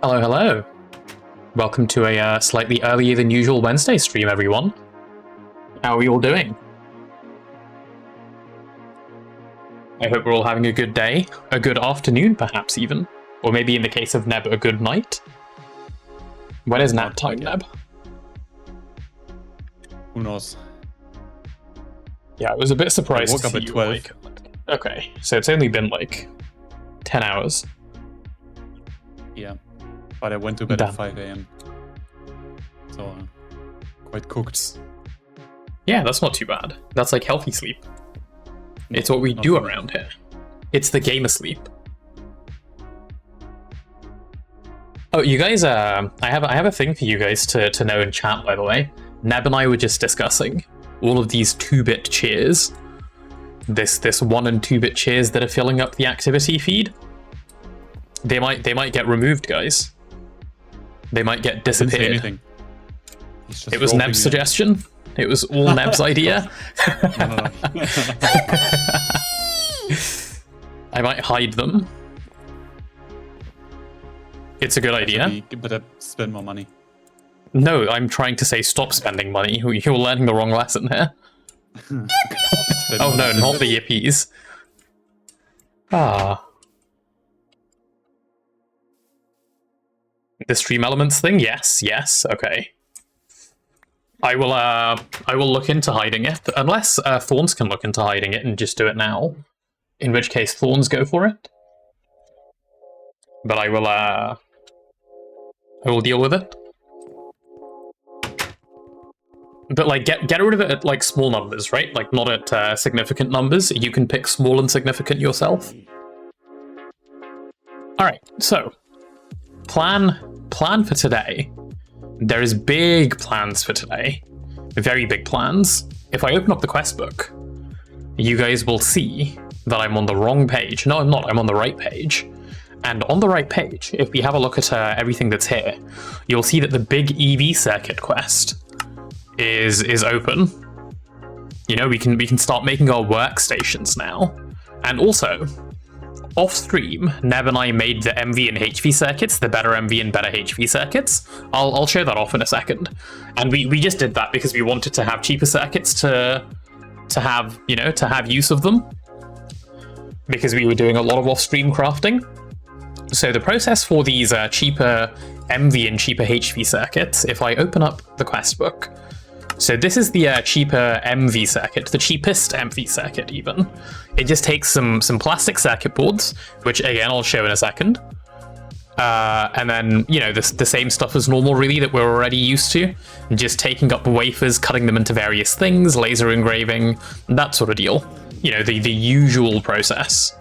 Hello, hello. Welcome to a slightly earlier than usual Wednesday stream, everyone. How are we all doing? I hope we're all having a good day, a good afternoon perhaps even, or maybe in the case of Neb, a good night. When is nap time, Neb? Who knows? Yeah, I was a bit surprised I woke to up see at you 12. like... Okay, so it's only been like 10 hours. Yeah, but I went to bed at 5 AM. So, quite cooked. Yeah, that's not too bad. That's like healthy sleep. It's what we do around here. It's the gamer sleep. Oh, you guys, I have a thing for you guys to know in chat, by the way. Neb and I were just discussing all of these 2-bit cheers. This 1 and 2-bit cheers that are filling up the activity feed. They might get removed, guys. They might get disappeared. Anything. It was Neb's suggestion. It was all Neb's idea. No. I might hide them. It's a good idea. You better spend more money. No, I'm trying to say stop spending money. You're learning the wrong lesson here. Oh no, not the yippies. Ah. The stream elements thing? Yes, okay. I will look into hiding it, unless Thorns can look into hiding it and just do it now. In which case, Thorns go for it. But I will deal with it. But like, get rid of it at like small numbers, right? Like not at significant numbers. You can pick small and significant yourself. All right, so plan for today. There is big plans for today, very big plans. If I open up the quest book, you guys will see that I'm on the wrong page. No, I'm not. I'm on the right page. And on the right page, if we have a look at everything that's here, you'll see that the big EV circuit quest is open. You know, we can start making our workstations now. And also, off stream, Neb and I made the MV and HV circuits, the better MV and better HV circuits. I'll show that off in a second. And we just did that because we wanted to have cheaper circuits to have, you know, to have use of them. Because we were doing a lot of off-stream crafting. So the process for these cheaper MV and cheaper HV circuits, if I open up the quest book, so this is the cheaper MV circuit, the cheapest MV circuit even. It just takes some plastic circuit boards, which again I'll show in a second. And then, you know, the same stuff as normal really that we're already used to. Just taking up wafers, cutting them into various things, laser engraving, that sort of deal. You know, the usual process.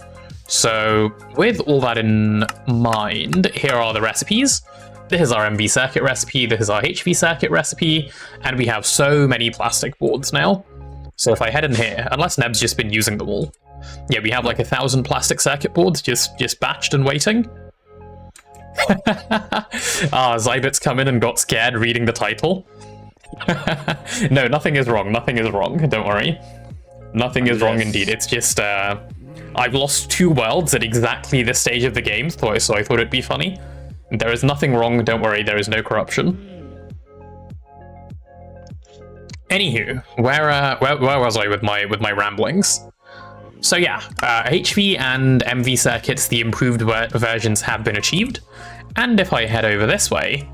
So with all that in mind, here are the recipes. This is our MV circuit recipe, this is our HV circuit recipe, and we have so many plastic boards now. So if I head in here, unless Neb's just been using them all, yeah, we have like 1,000 plastic circuit boards just batched and waiting. Zybit's come in and got scared reading the title. No, nothing is wrong, don't worry. Nothing is wrong indeed, it's just, I've lost 2 worlds at exactly this stage of the game, so I thought it'd be funny. There is nothing wrong, don't worry, there is no corruption. Anywho, where was I with my ramblings? So yeah, HV and MV circuits, the improved versions have been achieved. And if I head over this way,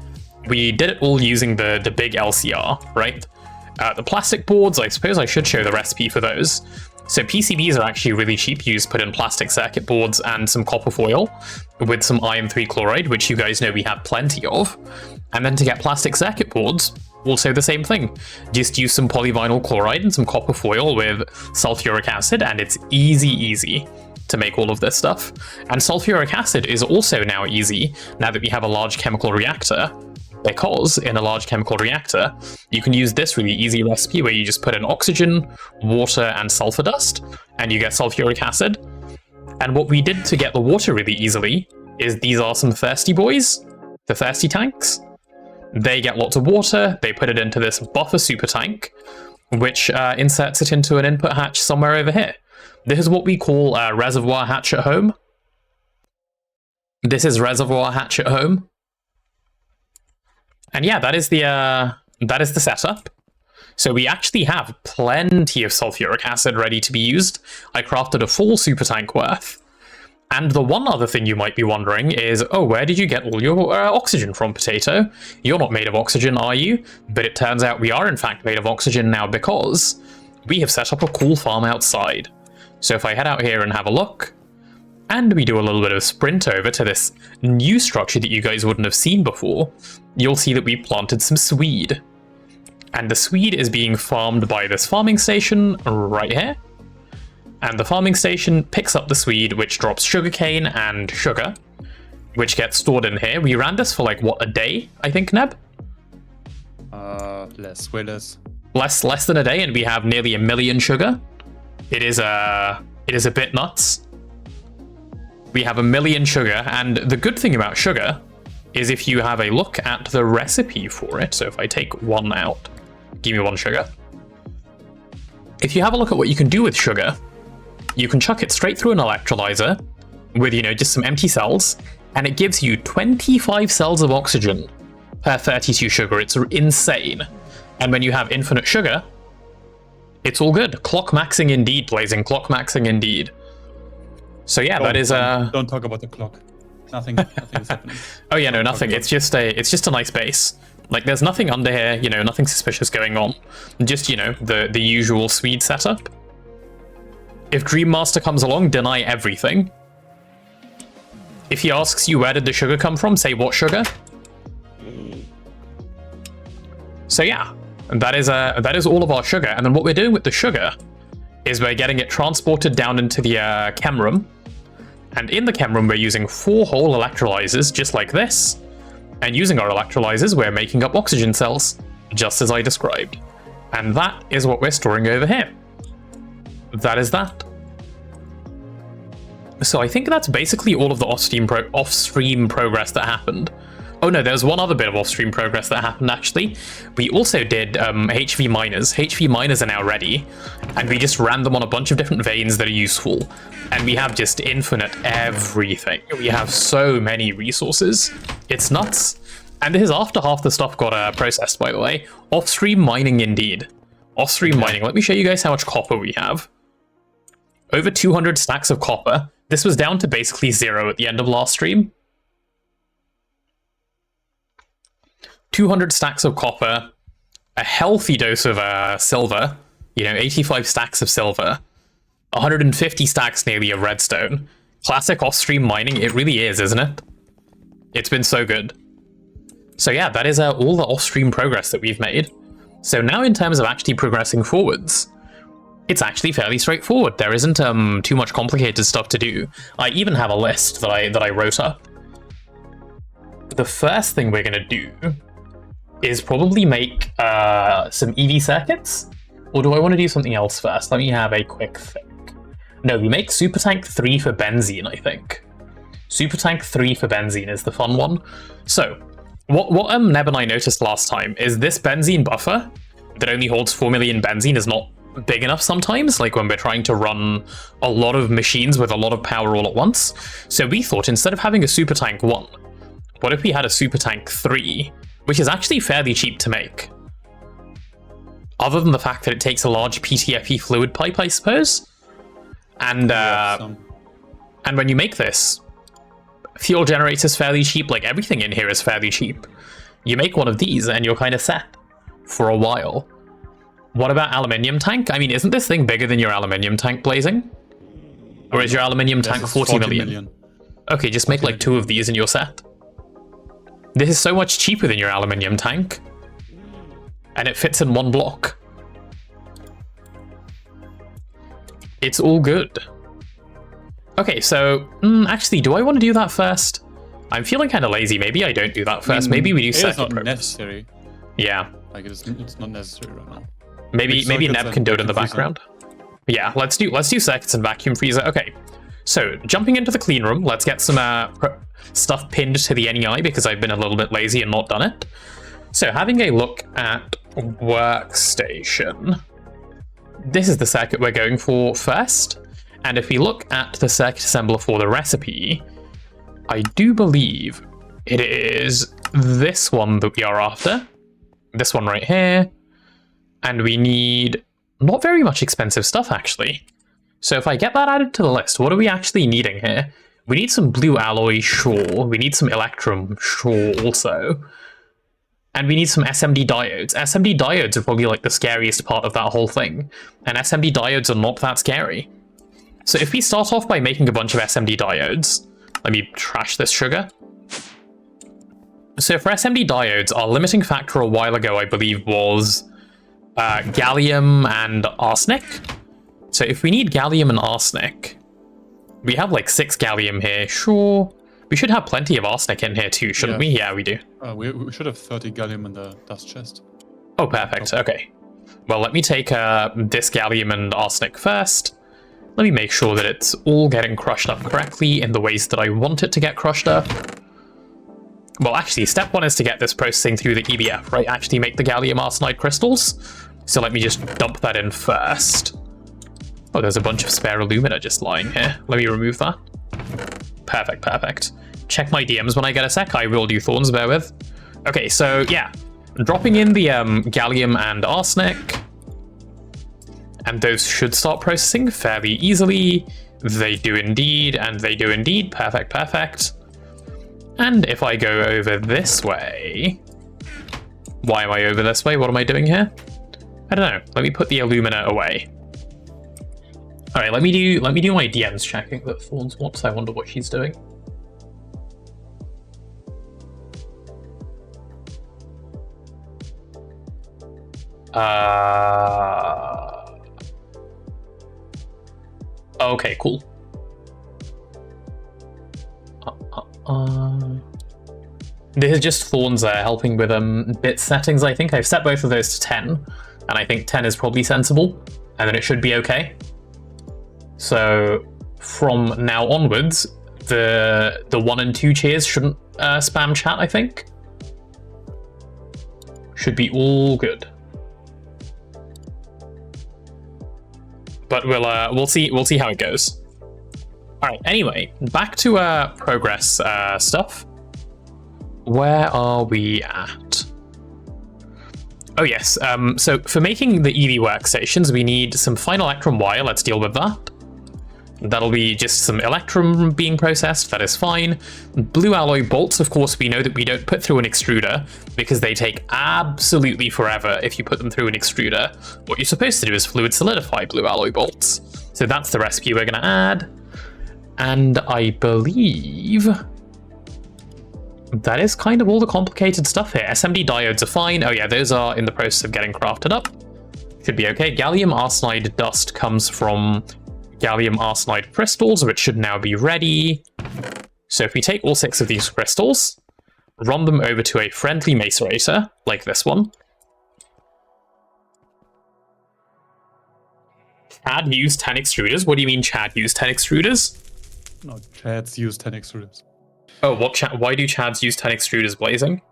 we did it all using the big LCR, right? The plastic boards, I suppose I should show the recipe for those. So PCBs are actually really cheap. You just put in plastic circuit boards and some copper foil with some iron 3 chloride, which you guys know we have plenty of. And then to get plastic circuit boards, also the same thing. Just use some polyvinyl chloride and some copper foil with sulfuric acid, and it's easy to make all of this stuff. And sulfuric acid is also now easy, now that we have a large chemical reactor. Because in a large chemical reactor, you can use this really easy recipe where you just put in oxygen, water, and sulfur dust, and you get sulfuric acid. And what we did to get the water really easily is these are some thirsty boys, the thirsty tanks. They get lots of water, they put it into this buffer super tank, which inserts it into an input hatch somewhere over here. This is what we call reservoir hatch at home. This is reservoir hatch at home. And yeah, that is the setup. So we actually have plenty of sulfuric acid ready to be used. I crafted a full super tank worth. And the one other thing you might be wondering is, oh, where did you get all your oxygen from, Potato? You're not made of oxygen, are you? But it turns out we are in fact made of oxygen now because we have set up a cool farm outside. So if I head out here and have a look, and we do a little bit of sprint over to this new structure that you guys wouldn't have seen before, you'll see that we planted some swede. And the swede is being farmed by this farming station right here. And the farming station picks up the swede, which drops sugarcane and sugar, which gets stored in here. We ran this for like, what, a day, I think, Neb? Way less. Less than a day, and we have nearly 1 million sugar. It is a bit nuts. We have 1 million sugar, and the good thing about sugar is if you have a look at the recipe for it, so if I take 1 out, give me 1 sugar. If you have a look at what you can do with sugar, you can chuck it straight through an electrolyzer with, you know, just some empty cells, and it gives you 25 cells of oxygen per 32 sugar. It's insane. And when you have infinite sugar, it's all good. Clock maxing indeed, Blazing. Clock maxing indeed. So yeah, that is Don't talk about the clock. Nothing is happening. Oh yeah, no, nothing. It's just a nice base. Like, there's nothing under here, you know, nothing suspicious going on. Just, you know, the usual Swede setup. If Dream Master comes along, deny everything. If he asks you where did the sugar come from, say what sugar. So yeah, that is all of our sugar. And then what we're doing with the sugar is we're getting it transported down into the chem room. And in the chem room, we're using 4 whole electrolyzers, just like this. And using our electrolyzers, we're making up oxygen cells, just as I described. And that is what we're storing over here. That is that. So I think that's basically all of the off-stream progress that happened. Oh no, there's one other bit of off-stream progress that happened, actually. We also did HV miners. HV miners are now ready, and we just ran them on a bunch of different veins that are useful. And we have just infinite everything. We have so many resources. It's nuts. And this is after half the stuff got processed, by the way. Off-stream mining indeed. Off-stream mining. Let me show you guys how much copper we have. Over 200 stacks of copper. This was down to basically 0 at the end of last stream. 200 stacks of copper, a healthy dose of silver, you know, 85 stacks of silver, 150 stacks nearly of redstone. Classic off-stream mining, it really is, isn't it? It's been so good. So yeah, that is all the off-stream progress that we've made. So now in terms of actually progressing forwards, it's actually fairly straightforward. There isn't too much complicated stuff to do. I even have a list that I wrote up. The first thing we're gonna do is probably make some EV circuits. Or do I want to do something else first? Let me have a quick think. No, we make Super Tank 3 for benzene, I think. Super Tank 3 for benzene is the fun one. So, what Neb and I noticed last time is this benzene buffer that only holds 4 million benzene is not big enough sometimes, like when we're trying to run a lot of machines with a lot of power all at once. So we thought instead of having a Super Tank 1, what if we had a Super Tank 3, which is actually fairly cheap to make? Other than the fact that it takes a large PTFE fluid pipe, I suppose. And when you make this, fuel generator's fairly cheap, like everything in here is fairly cheap. You make one of these and you're kind of set for a while. What about aluminium tank? I mean, isn't this thing bigger than your aluminium tank, Blazing? Or is your aluminium tank 40 million? Okay, just make like 2 of these and you're set. This is so much cheaper than your aluminium tank. And it fits in 1 block. It's all good. Okay, so, actually, do I want to do that first? I'm feeling kind of lazy. Maybe I don't do that first. Maybe we do circuit progress. It's not necessary. Yeah. Like, it's not necessary right now. Maybe Neb can do it in the background. Yeah, let's do circuits and vacuum freezer. Okay, so jumping into the clean room, let's get some stuff pinned to the NEI because I've been a little bit lazy and not done it. So having a look at workstation, this is the circuit we're going for first. And if we look at the circuit assembler for the recipe, I do believe it is this one that we are after. This one right here. And we need not very much expensive stuff, actually. So if I get that added to the list, what are we actually needing here? We need some blue alloy, sure. We need some electrum, sure, also. And we need some SMD diodes. SMD diodes are probably like the scariest part of that whole thing. And SMD diodes are not that scary. So if we start off by making a bunch of SMD diodes, let me trash this sugar. So for SMD diodes, our limiting factor a while ago, I believe, was gallium and arsenic. So if we need gallium and arsenic, we have like 6 gallium here, sure. We should have plenty of arsenic in here too, shouldn't we? Yeah, we do. We should have 30 gallium in the dust chest. Oh, perfect. Okay. Well, let me take this gallium and arsenic first. Let me make sure that it's all getting crushed up correctly in the ways that I want it to get crushed up. Well, actually, step 1 is to get this processing through the EBF, right? Actually make the gallium arsenide crystals. So let me just dump that in first. Oh, there's a bunch of spare alumina just lying here. Let me remove that. Perfect, perfect. Check my DMs when I get a sec. I will do thorns, bear with. Okay, so yeah. Dropping in the gallium and arsenic. And those should start processing fairly easily. They do indeed, and they do indeed. Perfect, perfect. And if I go over this way... Why am I over this way? What am I doing here? I don't know. Let me put the alumina away. Alright, let me do my DMs checking that Thorns wants. I wonder what she's doing. Okay, cool. This is just Thorns helping with bit settings, I think. I've set both of those to 10, and I think 10 is probably sensible, and then it should be okay. So from now onwards, the 1 and 2 cheers shouldn't spam chat, I think. Should be all good. But we'll see how it goes. All right. Anyway, back to progress stuff. Where are we at? Oh yes. So for making the EV workstations, we need some fine electrum wire. Let's deal with that. That'll be just some electrum being processed. That is fine. Blue alloy bolts, of course, we know that we don't put through an extruder because they take absolutely forever if you put them through an extruder. What you're supposed to do is fluid solidify blue alloy bolts. So that's the recipe we're going to add. And I believe that is kind of all the complicated stuff here. SMD diodes are fine. Oh yeah, those are in the process of getting crafted up. Should be okay. Gallium arsenide dust comes from gallium arsenide crystals, which should now be ready. So if we take all 6 of these crystals, run them over to a friendly macerator, like this one. Chad used 10 extruders? What do you mean Chad used 10 extruders? No, Chads use 10 extruders. Oh, why do Chads use 10 extruders, Blazing?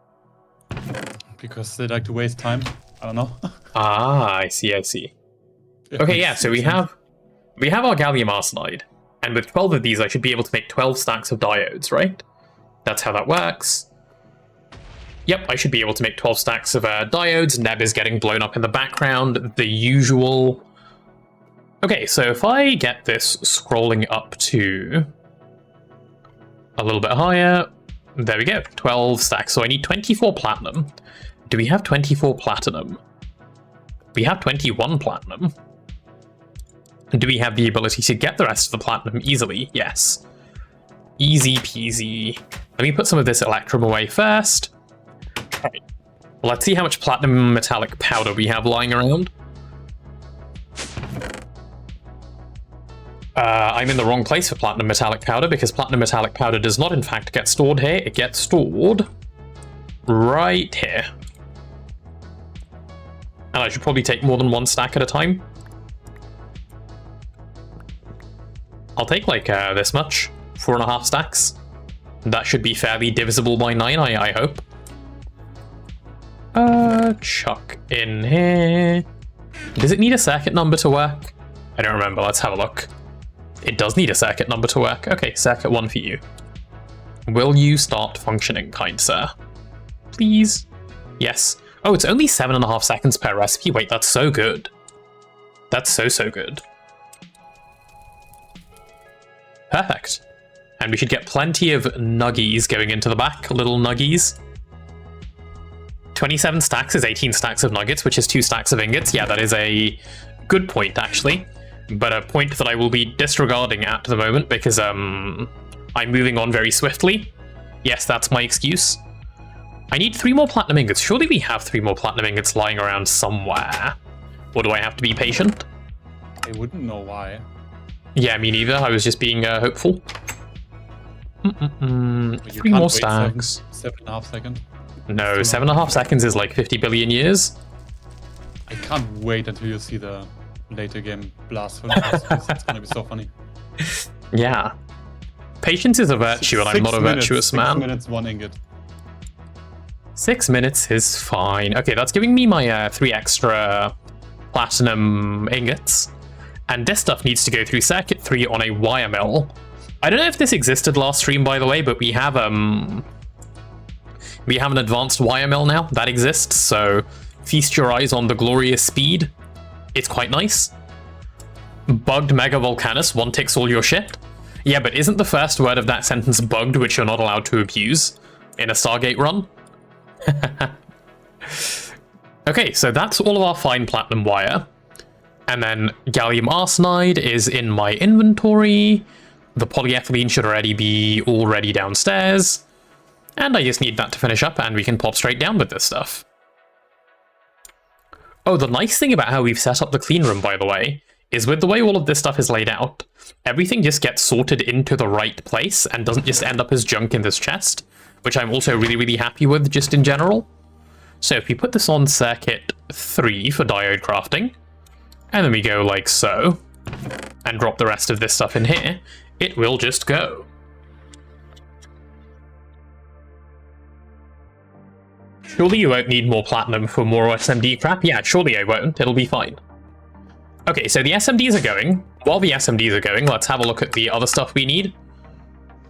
Because they like to waste time. I don't know. Ah, I see, I see. Okay, yeah, so we have our gallium arsenide, and with 12 of these I should be able to make 12 stacks of diodes, right? That's how that works. Yep, I should be able to make 12 stacks of diodes. Neb is getting blown up in the background, the usual. Okay, so if I get this scrolling up to a little bit higher, there we go, 12 stacks. So I need 24 platinum. Do we have 24 platinum? We have 21 platinum. Do we have the ability to get the rest of the platinum easily? Yes. Easy peasy. Let me put some of this electrum away first. All right. Let's see how much platinum metallic powder we have lying around. I'm in the wrong place for platinum metallic powder because platinum metallic powder does not in fact get stored here. It gets stored right here. And I should probably take more than 1 stack at a time. I'll take like this much, 4.5 stacks. That should be fairly divisible by 9, I hope. Chuck in here. Does it need a circuit number to work? I don't remember, let's have a look. It does need a circuit number to work. Okay, circuit 1 for you. Will you start functioning, kind sir? please? Yes. Oh, it's only 7.5 seconds per recipe. Wait, that's so good. That's so good. Perfect. And we should get plenty of nuggies going into the back, little nuggies. 27 stacks is 18 stacks of nuggets, which is 2 stacks of ingots. Yeah, that is a good point, actually. But a point that I will be disregarding at the moment because I'm moving on very swiftly. Yes, that's my excuse. I need 3 more platinum ingots. Surely we have 3 more platinum ingots lying around somewhere. Or do I have to be patient? I wouldn't know why. Yeah, me neither. I was just being hopeful. 3 more stacks. 7.5 seconds. No, 7.5 seconds is like 50 billion years. I can't wait until you see the later game blast furnace. It's gonna be so funny. Yeah. Patience is a virtue, and I'm not a virtuous man. 6 minutes, 1 ingot. 6 minutes is fine. Okay, that's giving me my 3 extra platinum ingots. And this stuff needs to go through circuit 3 on a wire mill. I don't know if this existed last stream, by the way, but we have an advanced wire mill now that exists, so feast your eyes on the glorious speed. It's quite nice. Bugged Mega Volcanus, 1 ticks all your shit. Yeah, but isn't the first word of that sentence bugged, which you're not allowed to abuse in a Stargate run? Okay, so that's all of our fine platinum wire. And then gallium arsenide is in my inventory. The polyethylene should already be already downstairs. And I just need that to finish up, and we can pop straight down with this stuff. Oh, the nice thing about how we've set up the clean room, by the way, is with the way all of this stuff is laid out, everything just gets sorted into the right place and doesn't just end up as junk in this chest, which I'm also really happy with just in general. So if we put this on circuit 3 for diode crafting, and then we go like so, and drop the rest of this stuff in here, it will just go. Surely you won't need more platinum for more SMD crap? Yeah, surely I won't. It'll be fine. Okay, so the SMDs are going. While the SMDs are going, let's have a look at the other stuff we need.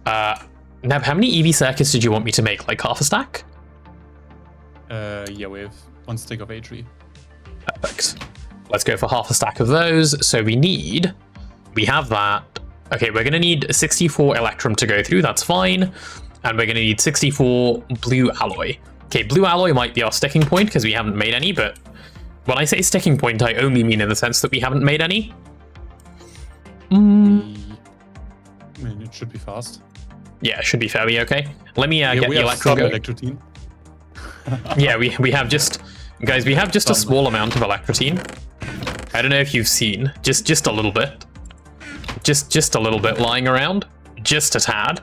Nev, how many EV circuits did you want me to make? Like half a stack? Yeah, we have 1 stick of A3. Perfect. Let's go for half a stack of those. So we have that. Okay, we're going to need 64 electrum to go through. That's fine. And we're going to need 64 blue alloy. Okay, blue alloy might be our sticking point because we haven't made any, but when I say sticking point, I only mean in the sense that we haven't made any. I mean, it should be fast. Yeah, it should be fairly okay. Let me get the electrum going. Electrotine. Yeah, we have just... Guys, we have just a small amount of electrotine. I don't know if you've seen. Just a little bit. Just a little bit lying around. Just a tad.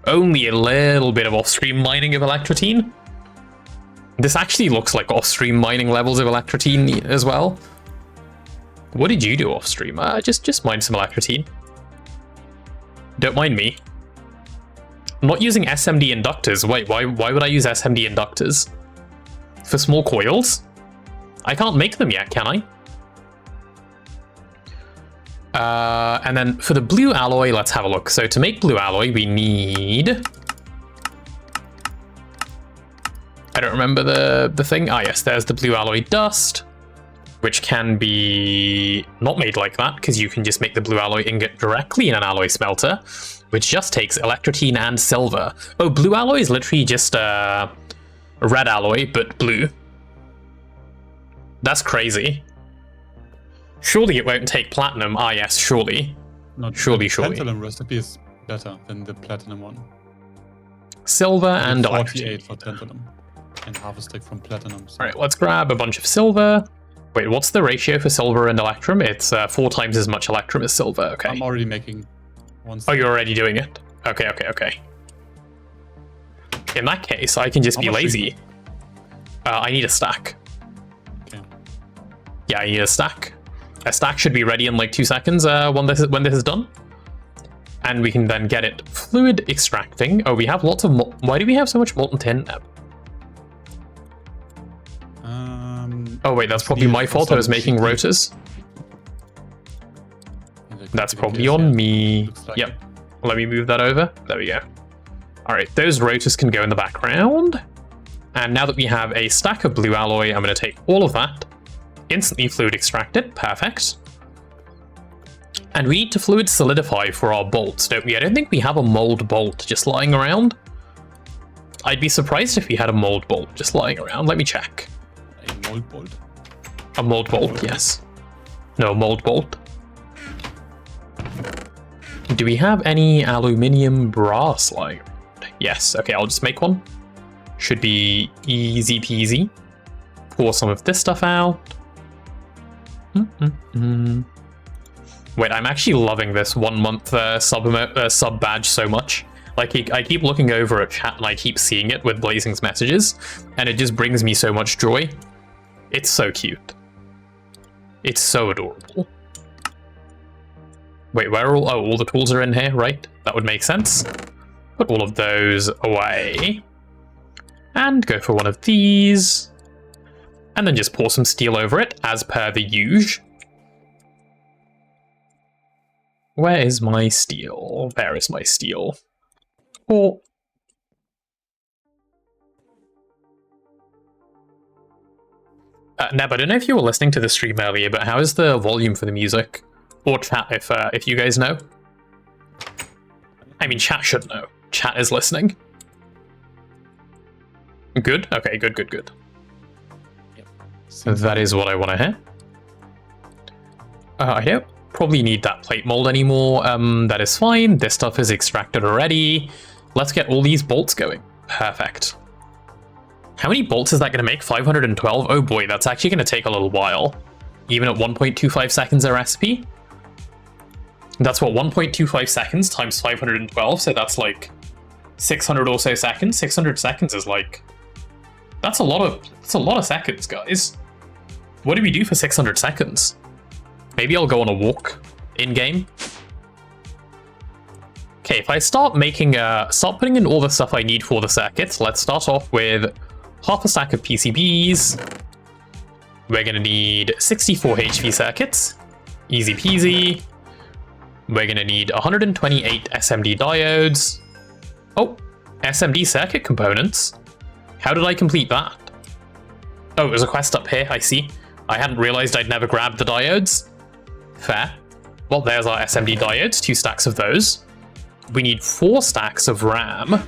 Only a little bit of off-stream mining of electrotine. This actually looks like off-stream mining levels of electrotine as well. What did you do off-stream? Just mine some electrotine. Don't mind me. I'm not using SMD inductors. Wait, why would I use SMD inductors? For small coils? I can't make them yet, can I? And then for the blue alloy, let's have a look. So to make blue alloy, we need... I don't remember the thing. Ah, yes, there's the blue alloy dust, which can be not made like that, because you can just make the blue alloy ingot directly in an alloy smelter, which just takes electrotine and silver. Oh, blue alloy is literally just a red alloy, but blue. That's crazy. Surely it won't take platinum. Ah, yes, surely. Surely. The tantalum recipe is better than the platinum one. Silver and 48 for tantalum. And half a stick from platinum. So. Alright, let's grab a bunch of silver. Wait, what's the ratio for silver and electrum? It's 4 times as much electrum as silver. Okay. I'm already making 1 stick. Oh, you're already doing it? Okay. In that case, I can just be lazy. I need a stack. Okay. Yeah, I need a stack. A stack should be ready in like 2 seconds when this is done. And we can then get it fluid extracting. Oh, we have lots of... Why do we have so much molten tin? Oh wait, that's probably my fault. I was making rotors. That's probably on me. Yep. Let me move that over. There we go. Alright, those rotors can go in the background. And now that we have a stack of blue alloy, I'm going to take all of that, instantly fluid extract it, perfect. And we need to fluid solidify for our bolts, don't we? I don't think we have a mold bolt just lying around. I'd be surprised if we had a mold bolt just lying around. Let me check. A mold bolt? A mold bolt, yes. No, mold bolt. Do we have any aluminium brass lying around? Yes, okay, I'll just make one. Should be easy peasy. Pour some of this stuff out. Wait, I'm actually loving this 1 month sub badge so much. Like, I keep looking over at chat and I keep seeing it with Blazing's messages, and it just brings me so much joy. It's so cute. It's so adorable. Wait, where are all the tools are in here, right? That would make sense. Put all of those away. And go for one of these. And then just pour some steel over it, as per the usual. Where is my steel? There is my steel. Oh. Neb, I don't know if you were listening to the stream earlier, but how is the volume for the music? Or chat, if you guys know. I mean, chat should know. Chat is listening. Good? Okay, good. Yep. That is what I want to hear. I don't probably need that plate mold anymore. That is fine. This stuff is extracted already. Let's get all these bolts going. Perfect. How many bolts is that going to make? 512? Oh boy, that's actually going to take a little while. Even at 1.25 seconds a recipe? That's what, 1.25 seconds times 512, so that's like 600 or so seconds. 600 seconds is like... That's a lot of seconds, guys. What do we do for 600 seconds? Maybe I'll go on a walk in-game. Okay, if I start putting in all the stuff I need for the circuits, let's start off with half a stack of PCBs. We're gonna need 64 HV circuits. Easy peasy. We're gonna need 128 SMD diodes. Oh, SMD circuit components. How did I complete that? Oh, there's a quest up here, I see. I hadn't realized I'd never grabbed the diodes. Fair. Well, there's our SMD diodes, 2 stacks of those. We need 4 stacks of RAM.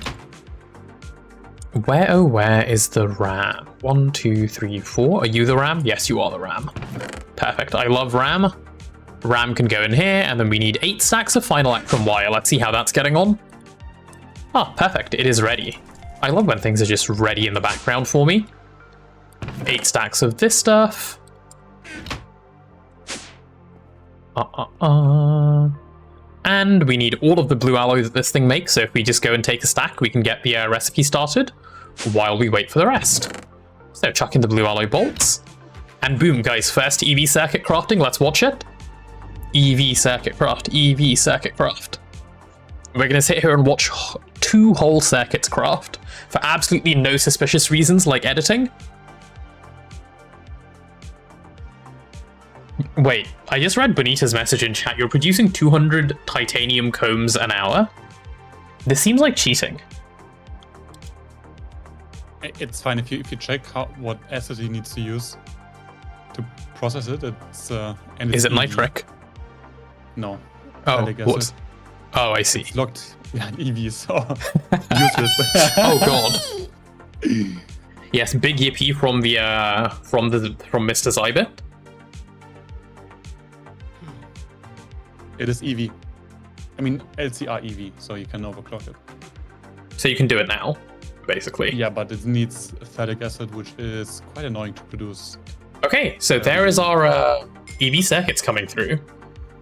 Where is the RAM? 1, 2, 3, 4. Are you the RAM? Yes, you are the RAM. Perfect. I love RAM. RAM can go in here, and then we need 8 stacks of final Actron wire. Let's see how that's getting on. Ah, perfect. It is ready. I love when things are just ready in the background for me. 8 stacks of this stuff. And we need all of the blue alloy that this thing makes, so if we just go and take a stack, we can get the recipe started while we wait for the rest. So chuck in the blue alloy bolts. And boom, guys, first EV circuit crafting, let's watch it. EV circuit craft, EV circuit craft. We're going to sit here and watch 2 whole circuits craft for absolutely no suspicious reasons like editing. Wait, I just read Bonita's message in chat. You're producing 200 titanium combs an hour? This seems like cheating. It's fine if you check what acid he needs to use to process it. And is it EV. nitric? No. Oh, what? Oh, I see. It's locked behind EV, so useless. Oh god. Yes, big yippee from Mr. Zybit. It is EV. I mean LCR EV, so you can overclock it. So you can do it now, basically. Yeah, but it needs phthalic acid, which is quite annoying to produce. Okay, so there is our EV circuits coming through.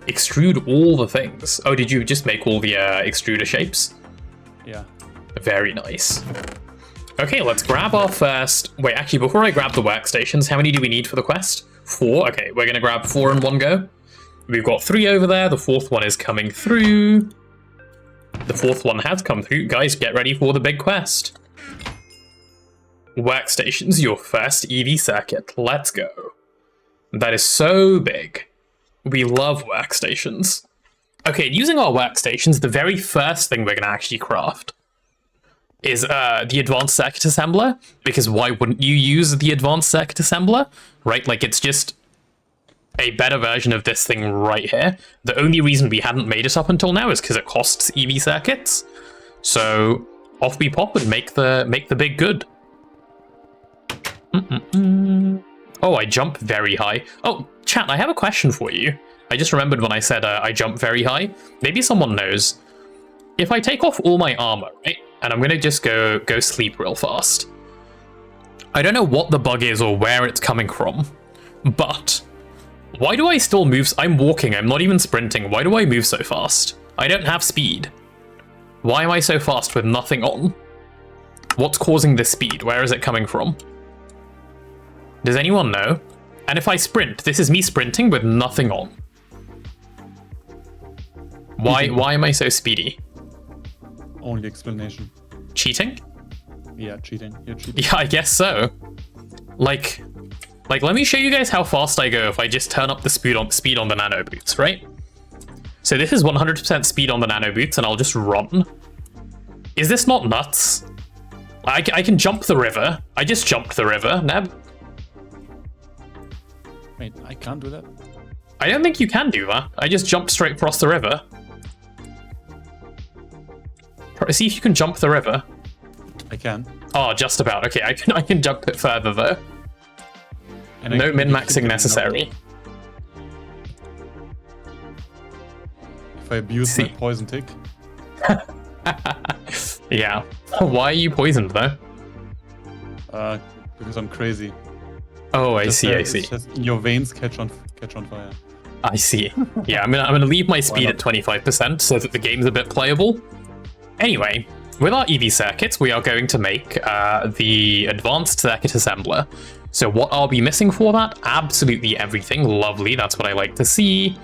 Extrude all the things. Oh, did you just make all the extruder shapes? Yeah. Very nice. Okay, let's grab our first... Wait, actually, before I grab the workstations, how many do we need for the quest? 4? Okay, we're going to grab 4 in one go. We've got 3 over there. The 4th one is coming through. The 4th one has come through. Guys, get ready for the big quest. Workstations, your first EV circuit. Let's go. That is so big. We love workstations. Okay, using our workstations, the very first thing we're going to actually craft is the advanced circuit assembler, because why wouldn't you use the advanced circuit assembler, right? Like, it's just a better version of this thing right here. The only reason we hadn't made it up until now is because it costs EV circuits. So off we pop and make the big good. Oh, I jump very high. Oh, chat, I have a question for you. I just remembered when I said I jump very high. Maybe someone knows. If I take off all my armor, right, and I'm gonna just go sleep real fast. I don't know what the bug is or where it's coming from, but why do I still move? I'm walking, I'm not even sprinting. Why do I move so fast? I don't have speed. Why am I so fast with nothing on? What's causing this speed? Where is it coming from? Does anyone know? And if I sprint, this is me sprinting with nothing on. Why am I so speedy? Only explanation. Cheating? Yeah, cheating. You're cheating. Yeah, I guess so. Like, let me show you guys how fast I go if I just turn up the speed on the nano boots, right? So this is 100% speed on the nano boots, and I'll just run. Is this not nuts? I can jump the river. I just jumped the river, Neb. Wait, I can't do that? I don't think you can do that. I just jumped straight across the river. See if you can jump the river. I can. Oh, just about. Okay, I can jump it further though. And no min-maxing necessary. If I abuse my poison tick. Yeah. Why are you poisoned though? Because I'm crazy. Oh, I see. Just your veins catch on fire. I see. Yeah, I'm gonna leave my speed at 25% so that the game's a bit playable. Anyway, with our EV circuits, we are going to make the advanced circuit assembler. So what are we missing for that? Absolutely everything. Lovely, that's what I like to see.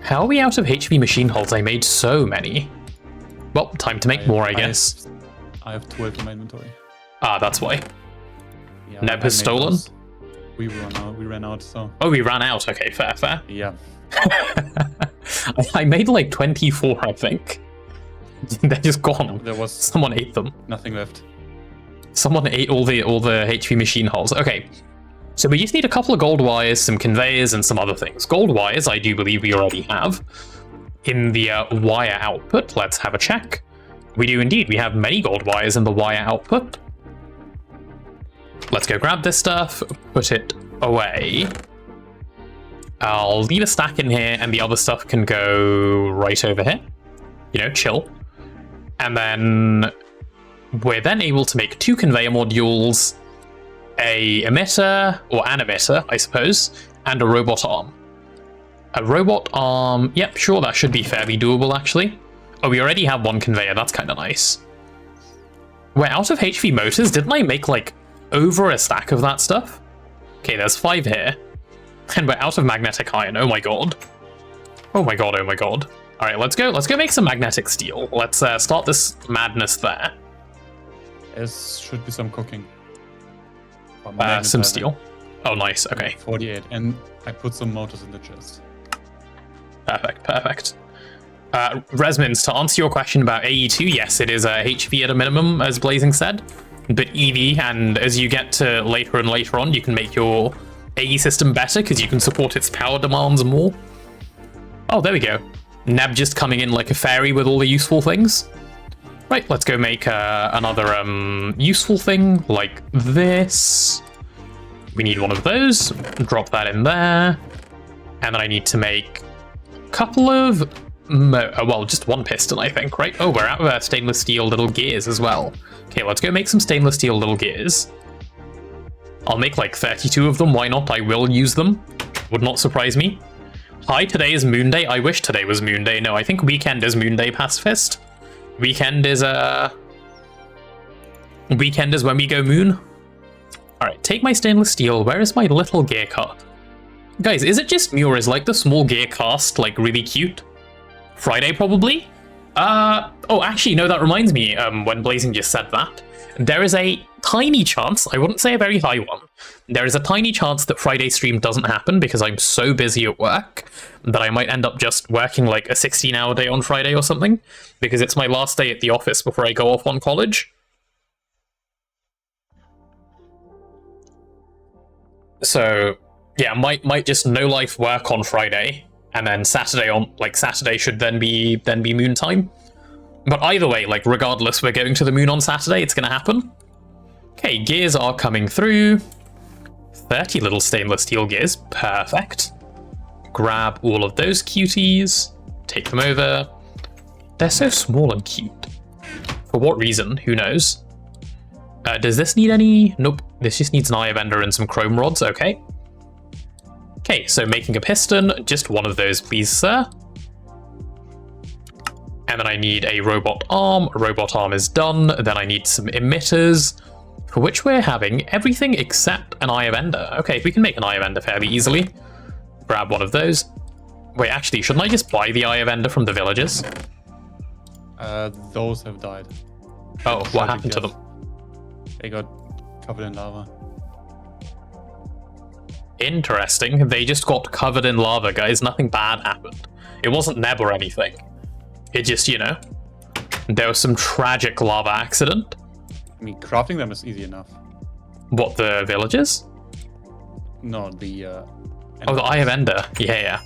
How are we out of HV machine hulls? I made so many. Well, time to make more, I guess. I have 12 in my inventory. Ah, that's why. Yeah, Neb has stolen? We ran out, so... Oh, we ran out. Okay, fair. Yeah. I made like 24, I think. They're just gone. There was... Someone ate them. Nothing left. Someone ate all the HV machine hulls. Okay. So we just need a couple of gold wires, some conveyors, and some other things. Gold wires, I do believe we already have. In the wire output, let's have a check. We do indeed. We have many gold wires in the wire output. Let's go grab this stuff, put it away. I'll leave a stack in here, and the other stuff can go right over here. You know, chill. And then we're then able to make 2 conveyor modules, a emitter, or an emitter, I suppose, and a robot arm. A robot arm, yep, sure, that should be fairly doable, actually. Oh, we already have 1 conveyor, that's kind of nice. We're out of HV motors. Didn't I make, like, over a stack of that stuff? Okay, there's 5 here. And we're out of magnetic iron, oh my god. Oh my god. Alright, let's go make some magnetic steel. Let's start this madness there. There should be some cooking. Some steel. Oh, nice, okay. 48, and I put some motors in the chest. Perfect. Resmins, to answer your question about AE2, yes, it is HV at a minimum, as Blazing said. But EV, and as you get to later and later on, you can make your AE system better, because you can support its power demands more. Oh, there we go. Neb just coming in like a fairy with all the useful things. Right, let's go make another useful thing, like this. We need one of those. Drop that in there. And then I need to make a couple of... well, just 1 piston, I think, right? Oh, we're out of stainless steel little gears as well. Okay, let's go make some stainless steel little gears. I'll make like 32 of them, why not? I will use them. Would not surprise me. Hi, today is Moon Day. I wish today was Moon Day. No, I think weekend is Moon Day, Pacifist. Weekend is when we go moon. Alright, take my stainless steel. Where is my little gear cart? Guys, is it just me or is like the small gear cast like really cute? Friday probably? Oh, actually, no, that reminds me, when Blazing just said that. There is a tiny chance, I wouldn't say a very high one, there is a tiny chance that Friday stream doesn't happen because I'm so busy at work that I might end up just working like a 16-hour day on Friday or something, because it's my last day at the office before I go off on college. So, yeah, might just no life work on Friday, and then Saturday should then be moon time. But either way, like, regardless, we're going to the moon on Saturday, it's gonna happen. Okay, gears are coming through. 30 little stainless steel gears, perfect. Grab all of those cuties, take them over. They're so small and cute. For what reason? Who knows? Does this need any? Nope, this just needs an eye of ender and some chrome rods, okay. Okay, so making a piston, just one of those please, sir. And then I need a robot arm. A robot arm is done. Then I need some emitters, for which we're having everything except an eye of ender. Okay, we can make an eye of ender fairly easily. Grab one of those. Wait, actually, shouldn't I just buy the eye of ender from the villagers? Those have died. Oh, what happened to them? They got covered in lava. Interesting. They just got covered in lava, guys. Nothing bad happened. It wasn't Neb or anything. It just, you know, there was some tragic lava accident. I mean, crafting them is easy enough. What, the villagers? No, the... oh, the Eye of Ender. Yeah.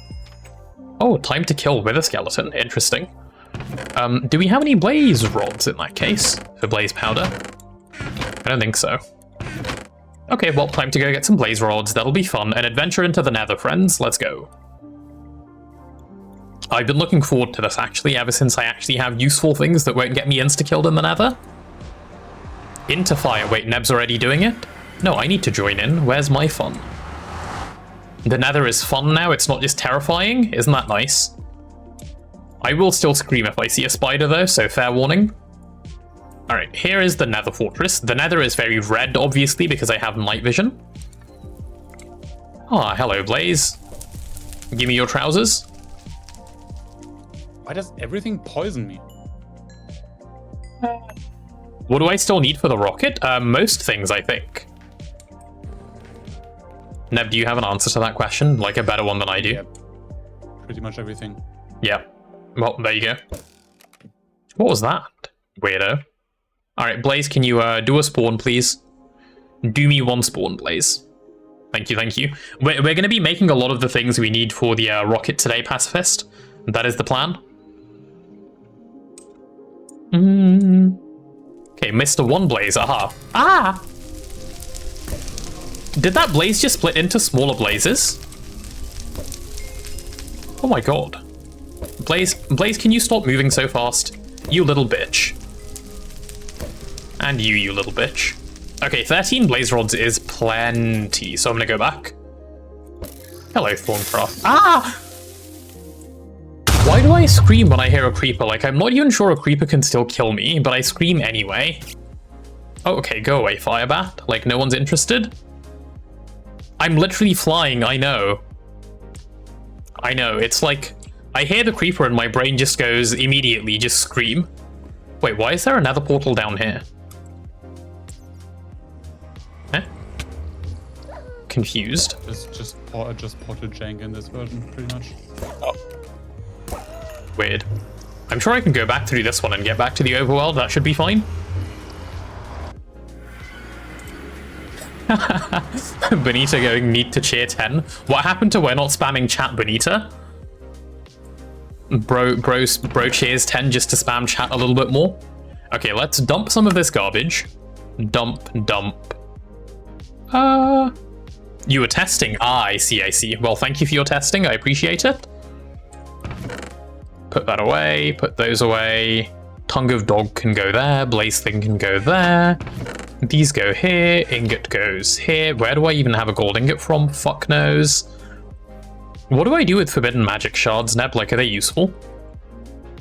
Oh, time to kill Wither Skeleton. Interesting. Do we have any blaze rods in that case? For blaze powder? I don't think so. Okay, well, time to go get some blaze rods. That'll be fun. An adventure into the nether, friends. Let's go. I've been looking forward to this, actually, ever since I actually have useful things that won't get me insta-killed in the nether. Into fire. Wait, Neb's already doing it? No, I need to join in. Where's my fun? The nether is fun now, it's not just terrifying. Isn't that nice? I will still scream if I see a spider, though, so fair warning. Alright, here is the nether fortress. The nether is very red, obviously, because I have night vision. Ah, hello, Blaze. Give me your trousers. Why does everything poison me? What do I still need for the rocket? Most things, I think. Neb, do you have an answer to that question? Like a better one than I do? Yeah, pretty much everything. Yeah. Well, there you go. What was that? Weirdo. Alright, Blaze, can you do a spawn, please? Do me one spawn, Blaze. Thank you, thank you. We're going to be making a lot of the things we need for the rocket today, Pacifist. That is the plan. Okay, Mr. One Blaze, aha. Ah! Did that blaze just split into smaller blazes? Oh my god. Blaze, can you stop moving so fast? You little bitch. And you little bitch. Okay, 13 blaze rods is plenty, so I'm gonna go back. Hello, Thorncraft. Ah! Why do I scream when I hear a creeper? Like, I'm not even sure a creeper can still kill me, but I scream anyway. Oh, okay, go away, Firebat. Like, no one's interested? I'm literally flying, I know. I know, it's like, I hear the creeper and my brain just goes immediately, just scream. Wait, why is there another portal down here? Eh? Confused. Just ported jank in this version, pretty much. Oh. Weird. I'm sure I can go back through this one and get back to the overworld. That should be fine. Bonita going need to cheer 10. What happened to we're not spamming chat, Bonita? Bro cheers 10 just to spam chat a little bit more. Okay, let's dump some of this garbage. Dump. You were testing? Ah, I see. Well, thank you for your testing. I appreciate it. Put that away. Put those away. Tongue of Dog can go there. Blaze Thing can go there. These go here. Ingot goes here. Where do I even have a gold ingot from? Fuck knows. What do I do with forbidden magic shards, Neb? Like, are they useful?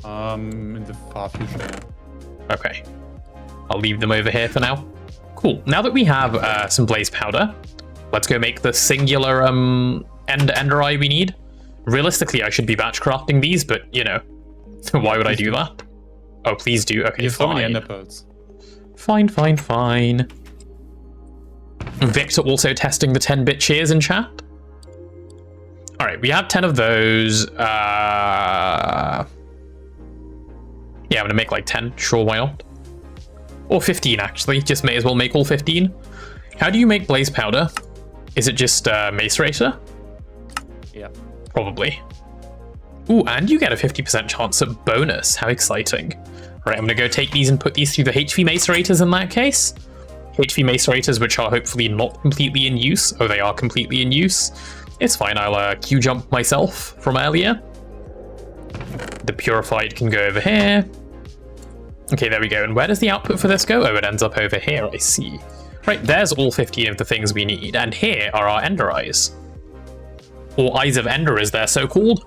In the far future, yeah. Okay. I'll leave them over here for now. Cool. Now that we have some blaze powder, let's go make the singular ender eye we need. Realistically, I should be batch crafting these, but, you know, why would I do that? Oh, please do. Okay, you have so many ender pearls. Fine, fine, fine. Victor also testing the 10-bit cheers in chat. All right, we have 10 of those. Yeah, I'm gonna make like 10. Sure, why not? Or 15, actually. Just may as well make all 15. How do you make blaze powder? Is it just mace racer? Yeah. Probably. Ooh, and you get a 50% chance at bonus. How exciting. Right, I'm gonna go take these and put these through the HV macerators in that case. HV macerators, which are hopefully not completely in use. Oh, they are completely in use. It's fine, I'll Q jump myself from earlier. The purified can go over here. Okay, there we go. And where does the output for this go? Oh, it ends up over here, I see. Right, there's all 15 of the things we need. And here are our Ender Eyes. Or Eyes of Ender, as they're so called.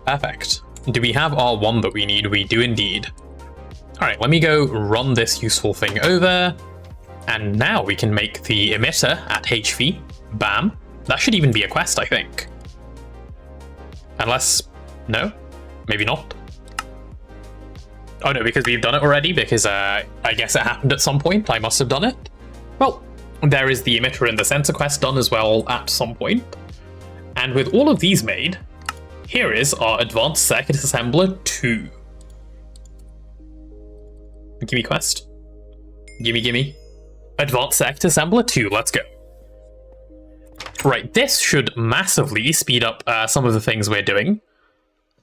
Perfect. Do we have our one that we need? We do indeed. All right, let me go run this useful thing over. And now we can make the emitter at HV. Bam. That should even be a quest, I think. Unless... no? Maybe not? Oh no, because we've done it already, because I guess it happened at some point. I must have done it. Well, there is the emitter and the sensor quest done as well at some point. And with all of these made, here is our Advanced Circuit Assembler 2. Gimme quest. Gimme. Advanced Circuit Assembler 2, let's go. Right, this should massively speed up some of the things we're doing.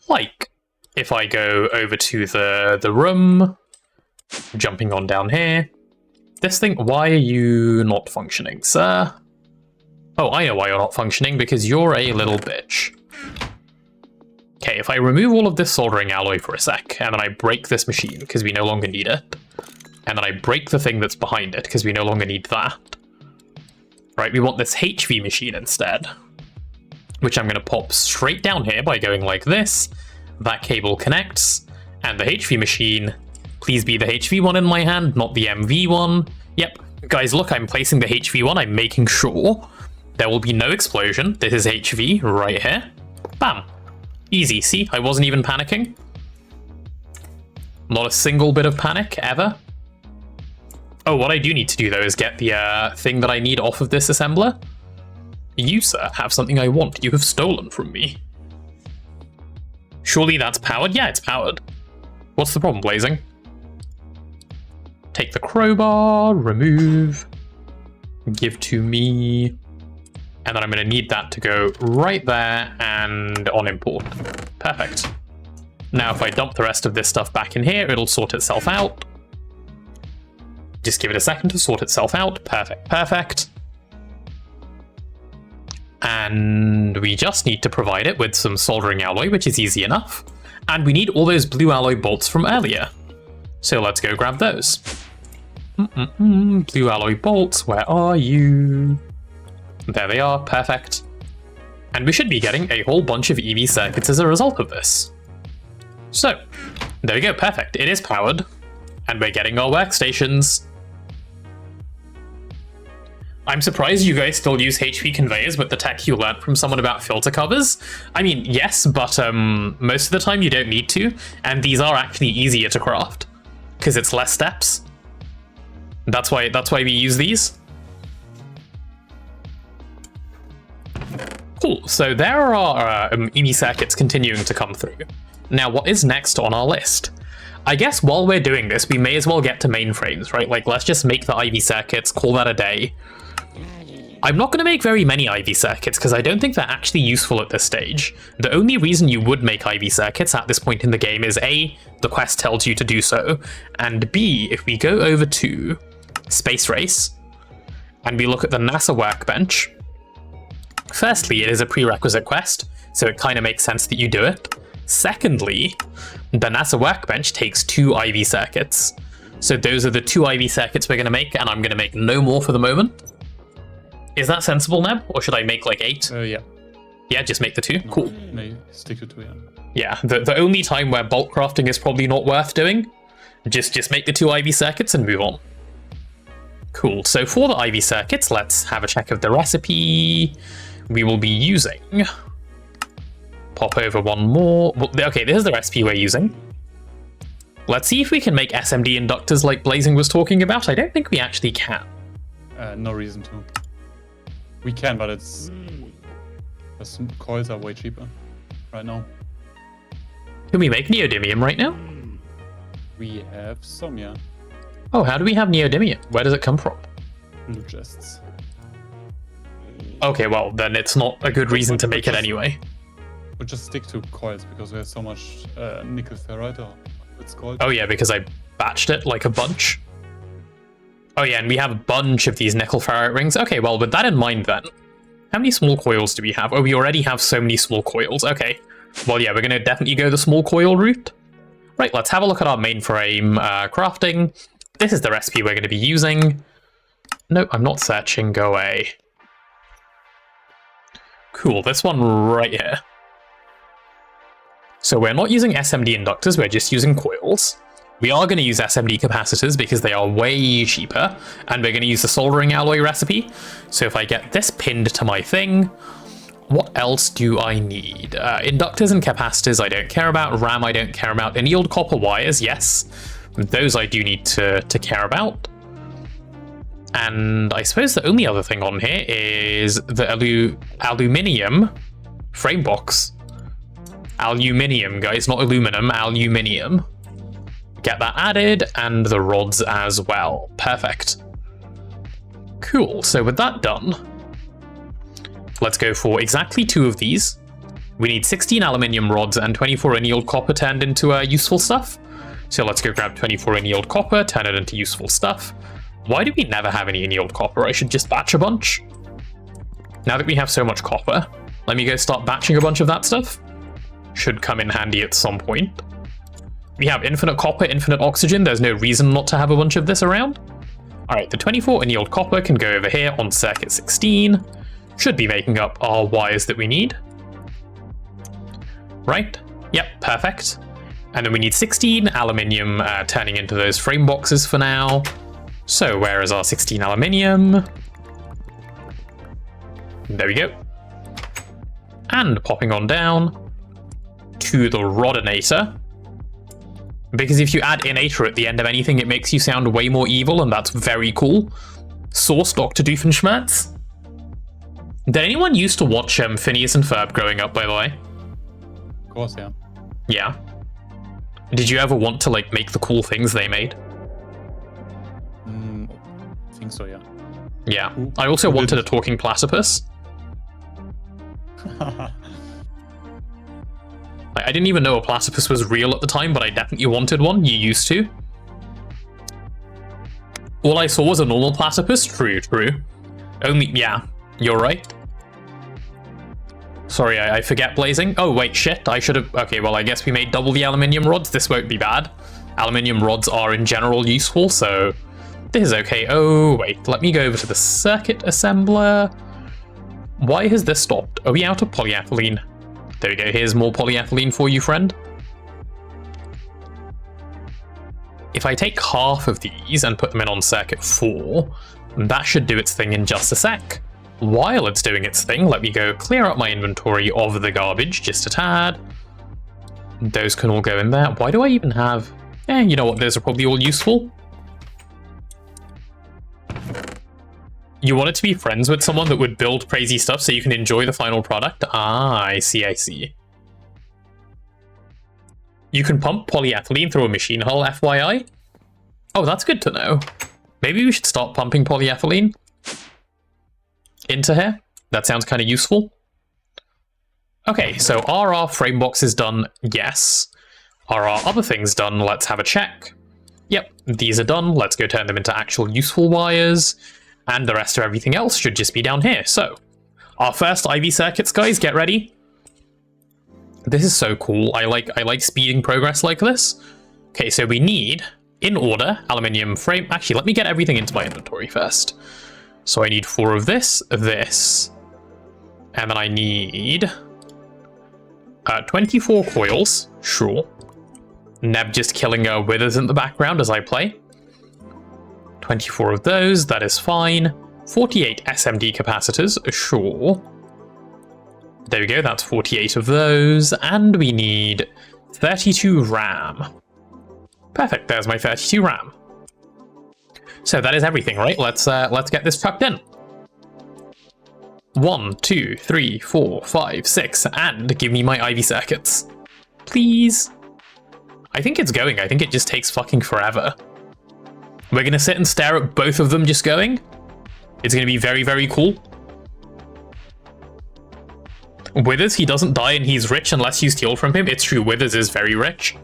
Like, if I go over to the room, jumping on down here. This thing, why are you not functioning, sir? Oh, I know why you're not functioning, because you're a little bitch. Okay, if I remove all of this soldering alloy for a sec, and then I break this machine, because we no longer need it, and then I break the thing that's behind it, because we no longer need that. Right, we want this HV machine instead, which I'm going to pop straight down here by going like this. That cable connects, and the HV machine, please be the HV one in my hand, not the MV one. Yep, guys, look, I'm placing the HV one. I'm making sure there will be no explosion. This is HV right here. Bam. Easy, see? I wasn't even panicking. Not a single bit of panic, ever. Oh, what I do need to do, though, is get the thing that I need off of this assembler. You, sir, have something I want. You have stolen from me. Surely that's powered? Yeah, it's powered. What's the problem, Blazing? Take the crowbar, remove, give to me. And then I'm going to need that to go right there and on import. Perfect. Now if I dump the rest of this stuff back in here, it'll sort itself out. Just give it a second to sort itself out. Perfect, perfect. And we just need to provide it with some soldering alloy, which is easy enough. And we need all those blue alloy bolts from earlier. So let's go grab those. Blue alloy bolts, where are you? There they are, perfect. And we should be getting a whole bunch of EV circuits as a result of this. So, there we go, perfect. It is powered, and we're getting our workstations. I'm surprised you guys still use HP conveyors with the tech you learnt from someone about filter covers. I mean, yes, but most of the time you don't need to, and these are actually easier to craft, because it's less steps. That's why we use these. Cool, so there are EV circuits continuing to come through. Now, what is next on our list? I guess while we're doing this, we may as well get to mainframes, right? Like, let's just make the IV circuits, call that a day. I'm not going to make very many IV circuits, because I don't think they're actually useful at this stage. The only reason you would make IV circuits at this point in the game is A, the quest tells you to do so, and B, if we go over to Space Race, and we look at the NASA workbench, firstly, it is a prerequisite quest, so it kind of makes sense that you do it. Secondly, the NASA workbench takes 2 IV circuits. So those are the 2 IV circuits we're going to make, and I'm going to make no more for the moment. Is that sensible, Neb? Or should I make like 8? Yeah. Yeah, just make the 2? Cool. No, stick to 2, yeah. Yeah, the only time where bulk crafting is probably not worth doing, just make the 2 IV circuits and move on. Cool, so for the IV circuits, let's have a check of the recipe. We will be using Pop over one more. Well, okay, this is the recipe we're using. Let's see if we can make SMD inductors like Blazing was talking about. I don't think we actually can. No reason to. We can, but it's... The coils are way cheaper right now. Can we make neodymium right now? We have some, yeah. Oh, how do we have neodymium? Where does it come from? Blue chests. Okay, well, then it's not a good reason to make it anyway. We'll just stick to coils because we have so much nickel ferrite, or it's called. Oh yeah, because I batched it like a bunch. Oh yeah, and we have a bunch of these nickel ferrite rings. Okay, well, with that in mind then, how many small coils do we have? Oh, we already have so many small coils. Okay. Well, yeah, we're going to definitely go the small coil route. Right, let's have a look at our mainframe crafting. This is the recipe we're going to be using. No, I'm not searching. Go away. Cool, this one right here. So we're not using SMD inductors, we're just using coils. We are going to use SMD capacitors because they are way cheaper, and we're going to use the soldering alloy recipe. So if I get this pinned to my thing, what else do I need? Inductors and capacitors I don't care about, RAM I don't care about, annealed copper wires, yes. Those I do need to care about. And I suppose the only other thing on here is the aluminium frame box. Aluminium, guys, not aluminum, aluminium. Get that added, and the rods as well. Perfect. Cool, so with that done, let's go for exactly 2 of these. We need 16 aluminium rods and 24 annealed copper turned into useful stuff. So let's go grab 24 annealed copper, turn it into useful stuff. Why do we never have any annealed copper? I should just batch a bunch. Now that we have so much copper, let me go start batching a bunch of that stuff. Should come in handy at some point. We have infinite copper, infinite oxygen. There's no reason not to have a bunch of this around. Alright, the 24 annealed copper can go over here on circuit 16. Should be making up our wires that we need. Right? Yep, perfect. And then we need 16 aluminium turning into those frame boxes for now. So where is our 16 aluminium? There we go. And popping on down to the rodinator. Because if you add inator at the end of anything, it makes you sound way more evil, and that's very cool. Source Dr. Doofenshmirtz. Did anyone used to watch Phineas and Ferb growing up, by the way? Of course, yeah. Yeah. Did you ever want to, like, make the cool things they made? I think so, yeah. Yeah. I also wanted a talking platypus. I didn't even know a platypus was real at the time, but I definitely wanted one. You used to. All I saw was a normal platypus. True. Only, yeah, you're right. Sorry, I forget Blazing. Oh, wait, shit, I should have... Okay, well, I guess we made double the aluminium rods. This won't be bad. Aluminium rods are in general useful, so this is okay. Oh, wait, let me go over to the circuit assembler. Why has this stopped? Are we out of polyethylene? There we go, here's more polyethylene for you, friend. If I take half of these and put them in on circuit 4, that should do its thing in just a sec. While it's doing its thing, let me go clear up my inventory of the garbage just a tad. Those can all go in there. Why do I even have... you know what, those are probably all useful. You wanted to be friends with someone that would build crazy stuff so you can enjoy the final product? Ah, I see. You can pump polyethylene through a machine hull, FYI. Oh, that's good to know. Maybe we should start pumping polyethylene into here. That sounds kind of useful. Okay, so are our frame boxes done? Yes. Are our other things done? Let's have a check. Yep, these are done. Let's go turn them into actual useful wires. And the rest of everything else should just be down here. So, our first IV circuits, guys, get ready. This is so cool. I like speeding progress like this. Okay, so we need, in order, aluminium frame. Actually, let me get everything into my inventory first. So I need 4 of this, and then I need 24 coils. Sure. Neb just killing withers in the background as I play. 24 of those, that is fine. 48 SMD capacitors, sure. There we go, that's 48 of those, and we need 32 RAM. Perfect, there's my 32 RAM. So that is everything, right? Let's get this chucked in. 1, 2, 3, 4, 5, 6, and give me my IV circuits. Please. I think it's going. I think it just takes fucking forever. We're gonna sit and stare at both of them just going. It's gonna be very, very cool. Withers, he doesn't die and he's rich unless you steal from him. It's true, Withers is very rich.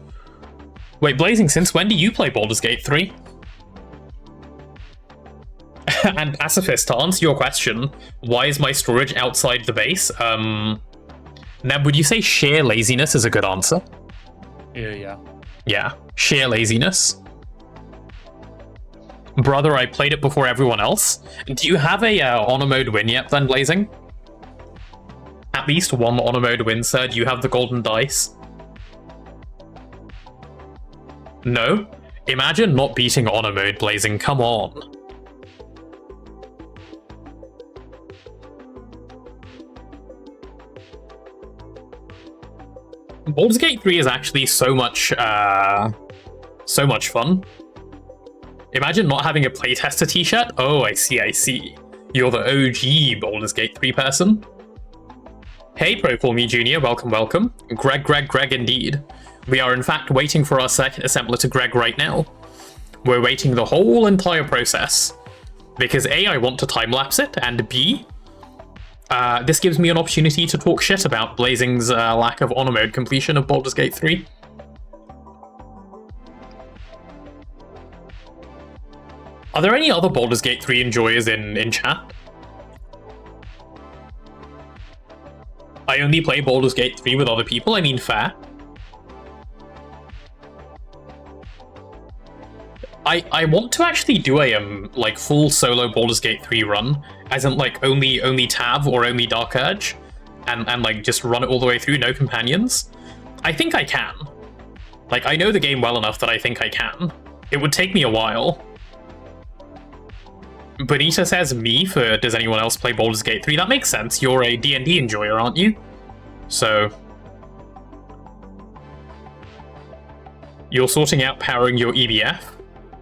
Wait, Blazing, since when do you play Baldur's Gate 3? And Pacifist, to answer your question, why is my storage outside the base? Neb, would you say sheer laziness is a good answer? Yeah. Yeah, sheer laziness. Brother, I played it before everyone else. Do you have a honor mode win yet then, Blazing? At least one honor mode win, sir. Do you have the golden dice? No? Imagine not beating honor mode, Blazing. Come on. Baldur's Gate 3 is actually so much fun. Imagine not having a playtester t-shirt. Oh, I see. You're the OG Baldur's Gate 3 person. Hey, Pro Call Me Jr., welcome. Greg, indeed. We are in fact waiting for our circuit assembler to Greg right now. We're waiting the whole entire process. Because A, I want to time-lapse it, and B, this gives me an opportunity to talk shit about Blazing's lack of honor mode completion of Baldur's Gate 3. Are there any other Baldur's Gate 3 enjoyers in chat? I only play Baldur's Gate 3 with other people, I mean fair. I want to actually do a like full solo Baldur's Gate 3 run, as in like only Tav or only Dark Urge, and like just run it all the way through, no companions. I think I can. Like, I know the game well enough that I think I can. It would take me a while. Bonita says me for does anyone else play Baldur's Gate 3? That makes sense. You're a D&D enjoyer, aren't you? So you're sorting out powering your EBF?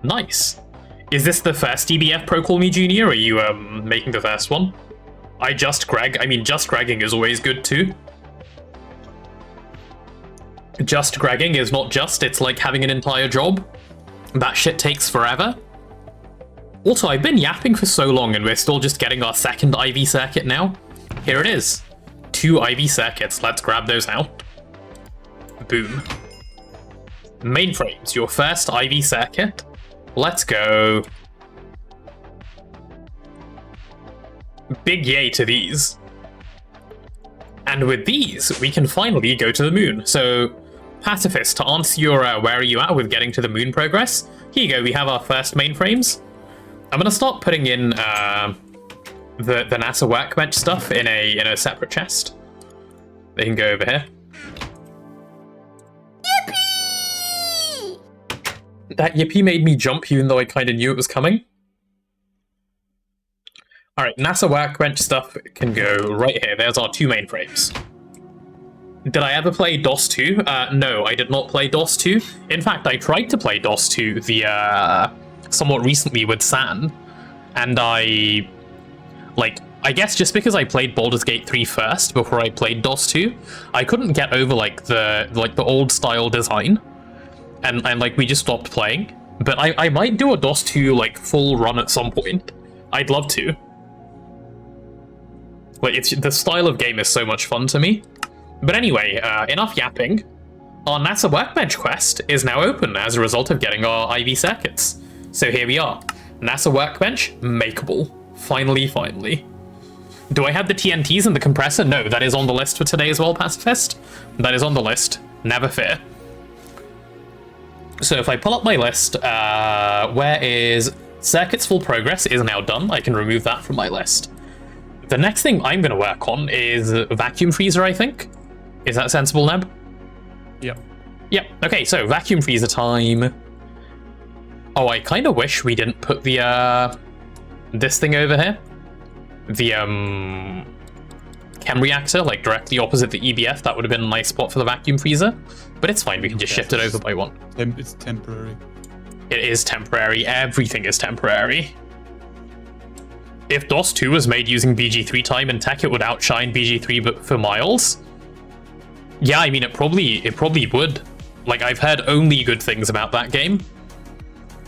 Nice. Is this the first EBF Pro Call Me Jr., or are you making the first one? Just Gregging is always good too. Just Gregging is not just, it's like having an entire job. That shit takes forever. Also, I've been yapping for so long and we're still just getting our second IV circuit now. Here it is. 2 IV circuits, let's grab those out. Boom. Mainframes, your first IV circuit. Let's go. Big yay to these. And with these, we can finally go to the moon. So, Pacifist, to answer your where are you at with getting to the moon progress, here you go, we have our first mainframes. I'm gonna start putting in the NASA workbench stuff in a separate chest. They can go over here. Yippee! That yippee made me jump even though I kind of knew it was coming. Alright, NASA workbench stuff can go right here. There's our 2 mainframes. Did I ever play DOS 2? No, I did not play DOS 2. In fact, I tried to play DOS 2 somewhat recently with San, and I guess just because I played Baldur's Gate 3 first before I played DOS 2, I couldn't get over the old style design, and like we just stopped playing. But I might do a DOS 2 like full run at some point. I'd love to. Like, the style of game is so much fun to me. But anyway, enough yapping. Our NASA Workbench quest is now open as a result of getting our IV circuits. So here we are. NASA Workbench, makeable. Finally. Do I have the TNTs and the compressor? No, that is on the list for today as well, Pacifist. That is on the list. Never fear. So if I pull up my list, where is Circuits Full Progress is now done. I can remove that from my list. The next thing I'm going to work on is Vacuum Freezer, I think. Is that sensible, Neb? Yep. Yep. Okay, so Vacuum Freezer time. Oh, I kind of wish we didn't put the, this thing over here. The, chem reactor, like directly opposite the EBF. That would have been a nice spot for the vacuum freezer. But it's fine, we can just shift it over by one. It's temporary. It is temporary. Everything is temporary. If DOS 2 was made using BG3 time and tech, it would outshine BG3 but for miles. Yeah, I mean, it probably would. Like, I've heard only good things about that game.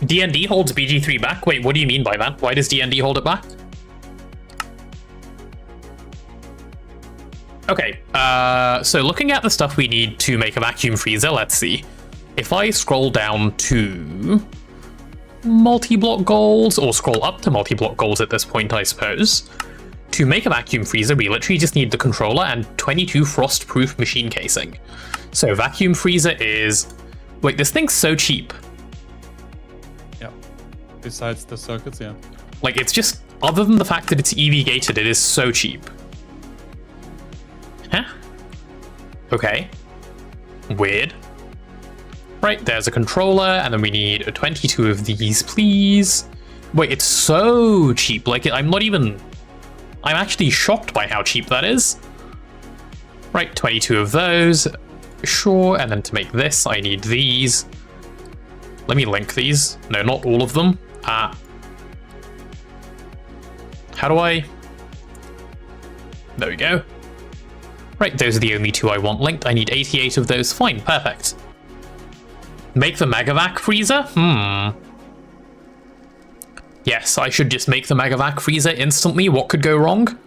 D&D holds BG3 back? Wait, what do you mean by that? Why does D&D hold it back? Okay, so looking at the stuff we need to make a vacuum freezer, let's see. If I scroll down to multi-block goals, or scroll up to multi-block goals at this point, I suppose. To make a vacuum freezer, we literally just need the controller and 22 frost-proof machine casing. So vacuum freezer is... Wait, this thing's so cheap. Yeah, besides the circuits, yeah. Like, it's just... Other than the fact that it's EV gated, it is so cheap. Huh? Okay. Weird. Right, there's a controller, and then we need 22 of these, please. Wait, it's so cheap. Like, I'm actually shocked by how cheap that is. Right, 22 of those. Sure, and then to make this, I need these. Let me link these. No, not all of them. How do I... There we go. Right, those are the only two I want linked. I need 88 of those. Fine, perfect. Make the Megavac freezer? Yes, I should just make the Megavac freezer instantly. What could go wrong?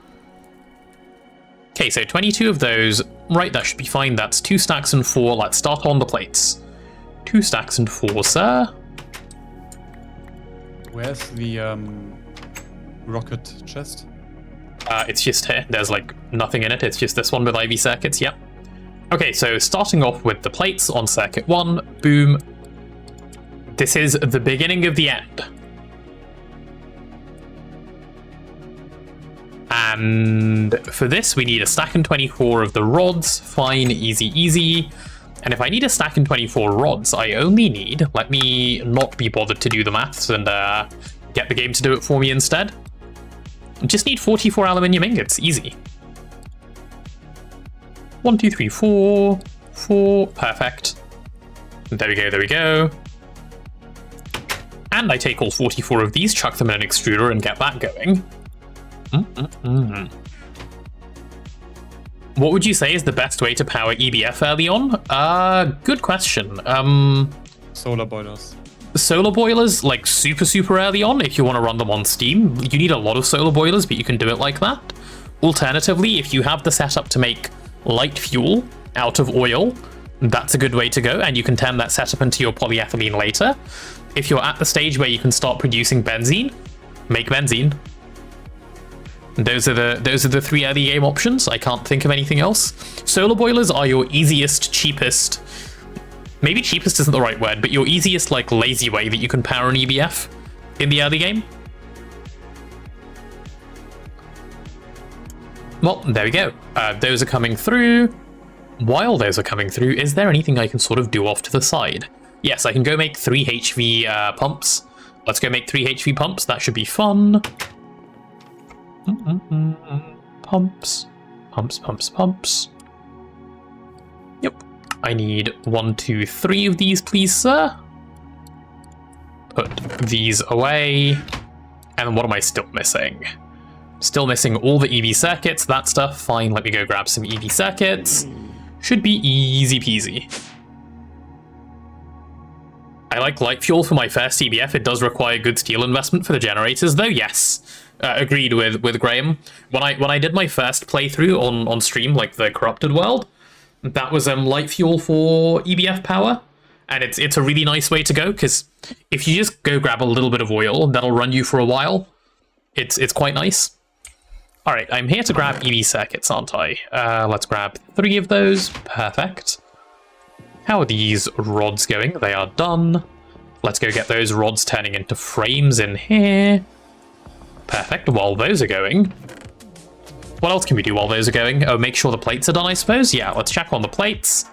Okay, so 22 of those. Right, that should be fine. That's 2 stacks and 4. Let's start on the plates. 2 stacks and 4, sir. Where's the rocket chest? It's just here. There's like nothing in it. It's just this one with IV circuits. Yep. Okay, so starting off with the plates on circuit 1. Boom. This is the beginning of the end. And for this, we need a stack and 24 of the rods. Fine, easy, easy. And if I need a stack and 24 rods, I only need... Let me not be bothered to do the maths and get the game to do it for me instead. Just need 44 aluminium ingots. Easy. 1, 2, 3, 4. 4. Perfect. There we go, there we go. And I take all 44 of these, chuck them in an extruder, and get that going. What would you say is the best way to power EBF early on? Good question. Solar boilers. Solar boilers, like super early on, if you want to run them on Steam. You need a lot of solar boilers, but you can do it like that. Alternatively, if you have the setup to make light fuel out of oil, that's a good way to go, and you can turn that setup into your polyethylene later. If you're at the stage where you can start producing benzene, make benzene. Those are the 3 early game options. I can't think of anything else. Solar boilers are your easiest, cheapest... Maybe cheapest isn't the right word, but your easiest, like, lazy way that you can power an EBF in the early game. Well, there we go. Those are coming through. While those are coming through, is there anything I can sort of do off to the side? Yes, I can go make 3 HV pumps. Let's go make 3 HV pumps. That should be fun. Pumps. Pumps, pumps, pumps. Yep. I need 1, 2, 3 of these, please, sir. Put these away. And what am I still missing? Still missing all the EV circuits, that stuff. Fine, let me go grab some EV circuits. Should be easy peasy. I like light fuel for my first EBF. It does require good steel investment for the generators, though, yes. Agreed with Graham. When I did my first playthrough on stream, like the Corrupted World, that was light fuel for EBF power, and it's a really nice way to go, because if you just go grab a little bit of oil, that'll run you for a while. It's quite nice. All right, I'm here to grab EV circuits, aren't I? Let's grab 3 of those. Perfect. How are these rods going? They are done. Let's go get those rods turning into frames in here. Perfect. While those are going, what else can we do while those are going? Oh, make sure the plates are done, I suppose. Yeah, let's check on the plates.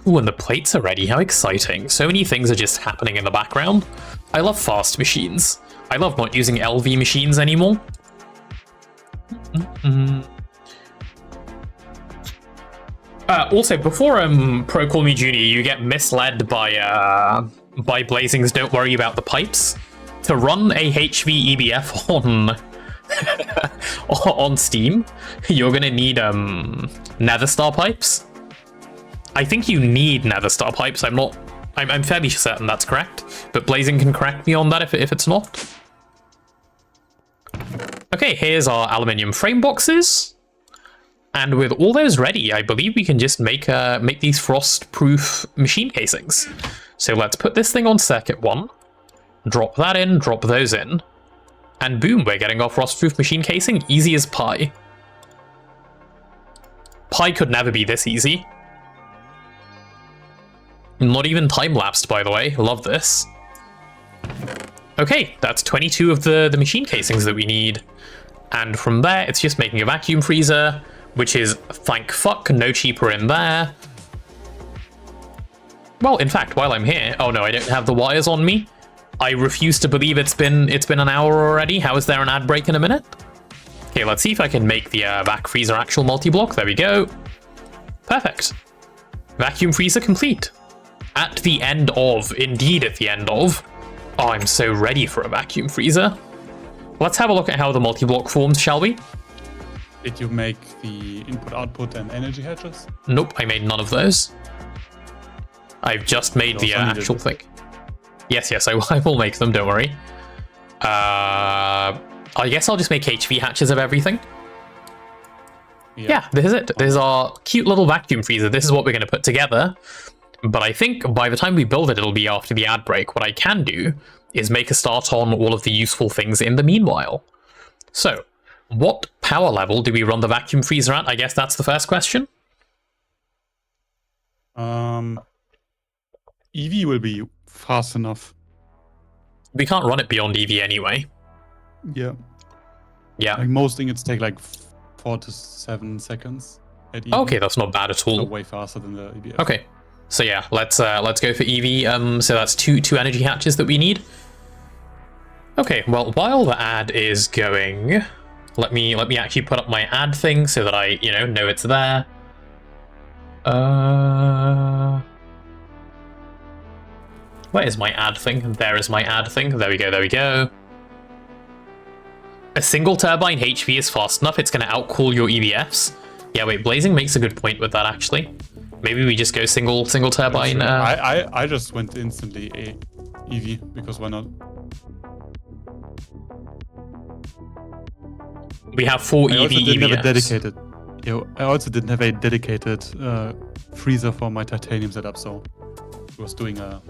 Ooh, and the plates are ready. How exciting. So many things are just happening in the background. I love fast machines. I love not using LV machines anymore. Also, before Pro Call Me Junior, you get misled by Blazing's Don't Worry About the Pipes. To run a HV EBF on on Steam, you're gonna need Nether Star pipes. I think you need Nether Star pipes. I'm fairly certain that's correct, but Blazing can correct me on that if it's not. Okay, here's our aluminium frame boxes. And with all those ready, I believe we can just make these frost-proof machine casings. So let's put this thing on circuit 1, drop that in, drop those in, and boom, we're getting our frost-proof machine casing, easy as pie. Pie could never be this easy. Not even time-lapsed, by the way. Love this. Okay, that's 22 of the machine casings that we need. And from there, it's just making a vacuum freezer, which is, thank fuck, no cheaper in there. Well, in fact, while I'm here... Oh no, I don't have the wires on me. I refuse to believe it's been an hour already. How is there an ad break in a minute? Okay, let's see if I can make the vac freezer actual multi-block. There we go. Perfect. Vacuum freezer complete. At the end of, indeed at the end of. Oh, I'm so ready for a vacuum freezer. Let's have a look at how the multi-block forms, shall we? Did you make the input, output, and energy hatches? Nope, I made none of those. I've just made the actual thing. Yes, I will make them, don't worry. I guess I'll just make HV hatches of everything. Yeah, this is it. This is our cute little vacuum freezer. This is what we're going to put together. But I think by the time we build it, it'll be after the ad break. What I can do is make a start on all of the useful things in the meanwhile. So, what power level do we run the vacuum freezer at? I guess that's the first question. EV will be fast enough. We can't run it beyond EV anyway. Yeah. Yeah. Like most things take like 4 to 7 seconds at EV. Okay, that's not bad at all. So way faster than the EBF. Okay. So yeah, let's go for EV. So that's two energy hatches that we need. Okay, well, while the ad is going, let me actually put up my ad thing so that I, know it's there. Where is my ad thing? There is my ad thing. There we go. A single turbine HV is fast enough. It's going to outcool your EBFs. Yeah, wait, Blazing makes a good point with that, actually. Maybe we just go single turbine. I just went instantly EV, because why not? We have 4 EV EVFs. I also didn't have a dedicated freezer for my titanium setup, so it was doing a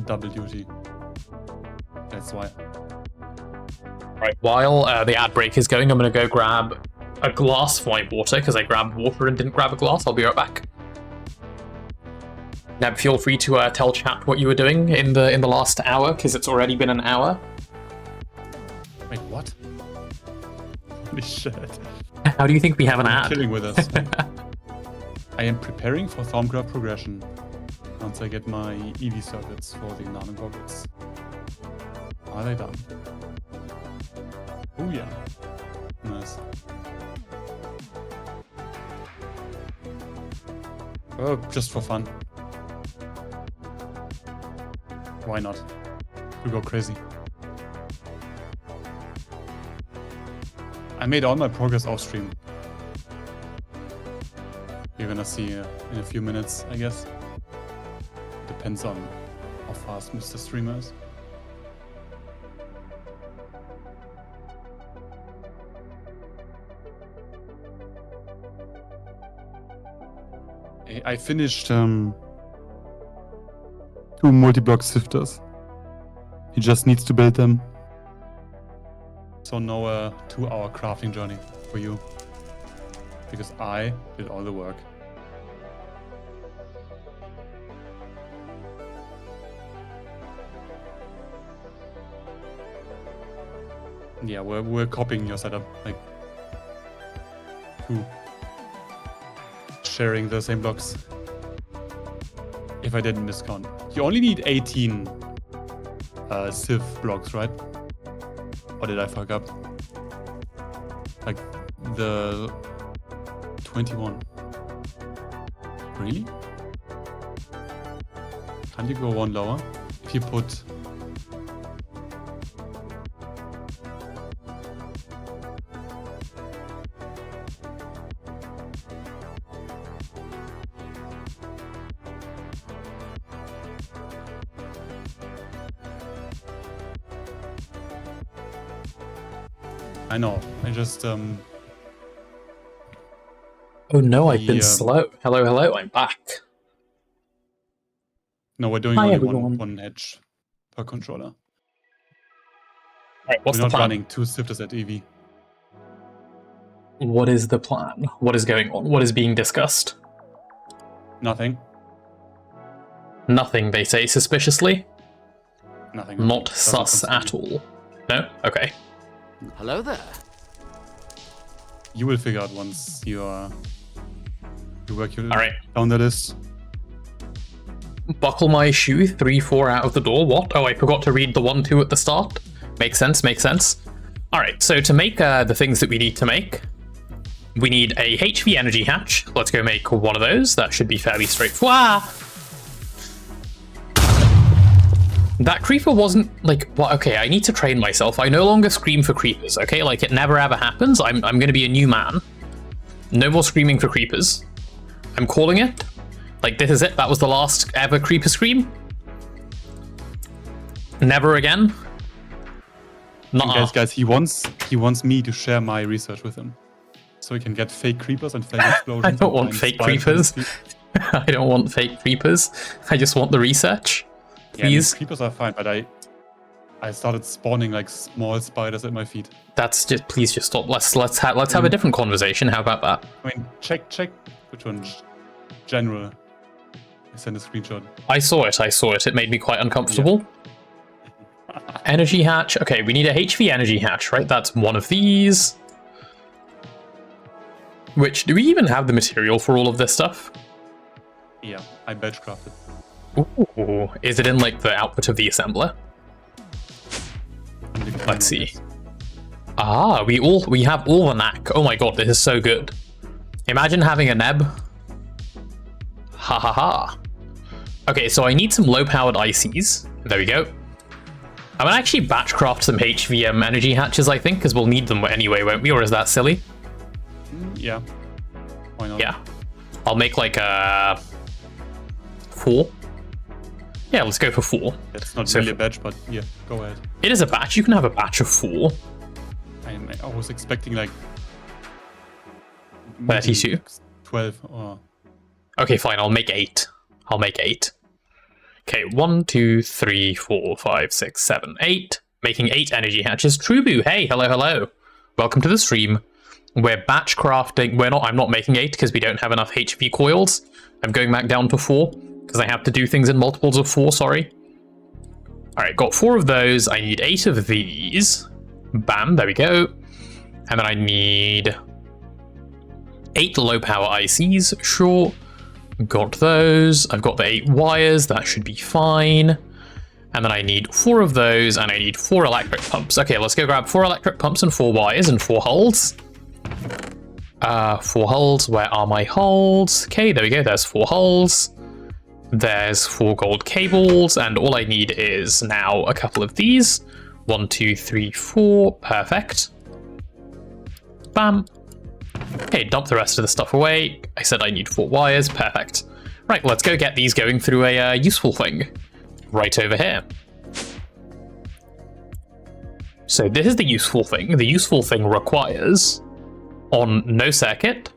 double duty. That's why. Right, while the ad break is going, I'm going to go grab a glass for my water, because I grabbed water and didn't grab a glass. I'll be right back. Neb, feel free to tell chat what you were doing in the last hour, because it's already been an hour. Wait, what? Holy shit. How do you think we have an ad? Killing with us. I am preparing for Thaumcraft progression once I get my EV circuits for the nano goggles. Are they done? Oh yeah. Nice. Oh, just for fun. Why not? We go crazy. I made all my progress off stream. You're gonna see in a few minutes, I guess. Depends on how fast Mr. Streamer is. I finished 2 multi-block sifters. He just needs to build them. So no 2-hour crafting journey for you. Because I did all the work. Yeah, we're copying your setup, like 2. Sharing the same blocks. If I didn't miscount. You only need 18 sieve blocks, right? Or did I fuck up? Like the 21. Really? Can't you go one lower? If you put... I know, I just... Oh no, I've been slow. Hello, I'm back. No, we're doing Hi, only everyone. one edge per controller. Right, what's We're the not plan? running 2 shifters at EV. What is the plan? What is going on? What is being discussed? Nothing. Nothing, they say suspiciously. Nothing. Not Doesn't sus concern at me. all. No? Okay. Hello there. You will figure out once you work your Alright. down the list. Buckle my shoe, 3-4 out of the door. What? Oh, I forgot to read the 1-2 at the start. Makes sense, makes sense. Alright, so to make the things that we need to make, we need a HV energy hatch. Let's go make one of those. That should be fairly straightforward. That creeper wasn't, like, well, okay, I need to train myself. I no longer scream for creepers, okay? Like, it never ever happens. I'm gonna be a new man. No more screaming for creepers. I'm calling it. Like, this is it. That was the last ever creeper scream. Never again. Nuh-uh. Guys, he wants me to share my research with him. So he can get fake creepers and fake explosions. I don't want and fake spiders creepers. and stuff. I don't want fake creepers. I just want the research. Yeah, I mean, Please. creepers are fine, but I started spawning like small spiders at my feet. That's just, please just stop. Let's have a different conversation. How about that? I mean, check which one. General. I sent a screenshot. I saw it. It made me quite uncomfortable. Energy hatch. Okay, we need a HV energy hatch, right? That's one of these. Which, do we even have the material for all of this stuff? Yeah, I batch crafted. Ooh, is it in like the output of the assembler? Let's see. Ah, we have all the knack. Oh my god, this is so good. Imagine having a neb. Ha ha ha. Okay, so I need some low-powered ICs. There we go. I'm gonna actually batch craft some HVM energy hatches, I think, because we'll need them anyway, won't we? Or is that silly? Yeah. Why not? Yeah. I'll make like a 4. Yeah, let's go for 4. It's not So really a batch, but yeah, go ahead. It is a batch. You can have a batch of 4. I was expecting like 32. 12 or... Okay, fine. I'll make 8. Okay, 1, 2, 3, 4, 5, 6, 7, 8. Making 8 energy hatches. Trubu, hey, hello. Welcome to the stream. We're batch crafting. I'm not making 8 because we don't have enough HV coils. I'm going back down to 4 because I have to do things in multiples of 4, sorry. Alright, got 4 of those. I need 8 of these. Bam, there we go. And then I need 8 low power ICs, sure. Got those. I've got the 8 wires, that should be fine. And then I need 4 of those, and I need 4 electric pumps. Okay, let's go grab 4 electric pumps and 4 wires and 4 hulls. 4 hulls, where are my hulls? Okay, there we go, there's 4 hulls. There's 4 gold cables, and all I need is now a couple of these. 1, 2, 3, 4, perfect. Bam. Okay, dump the rest of the stuff away. I said I need 4 wires, perfect. Right, let's go get these going through a useful thing. Right over here. So this is the useful thing. The useful thing requires, on no circuit,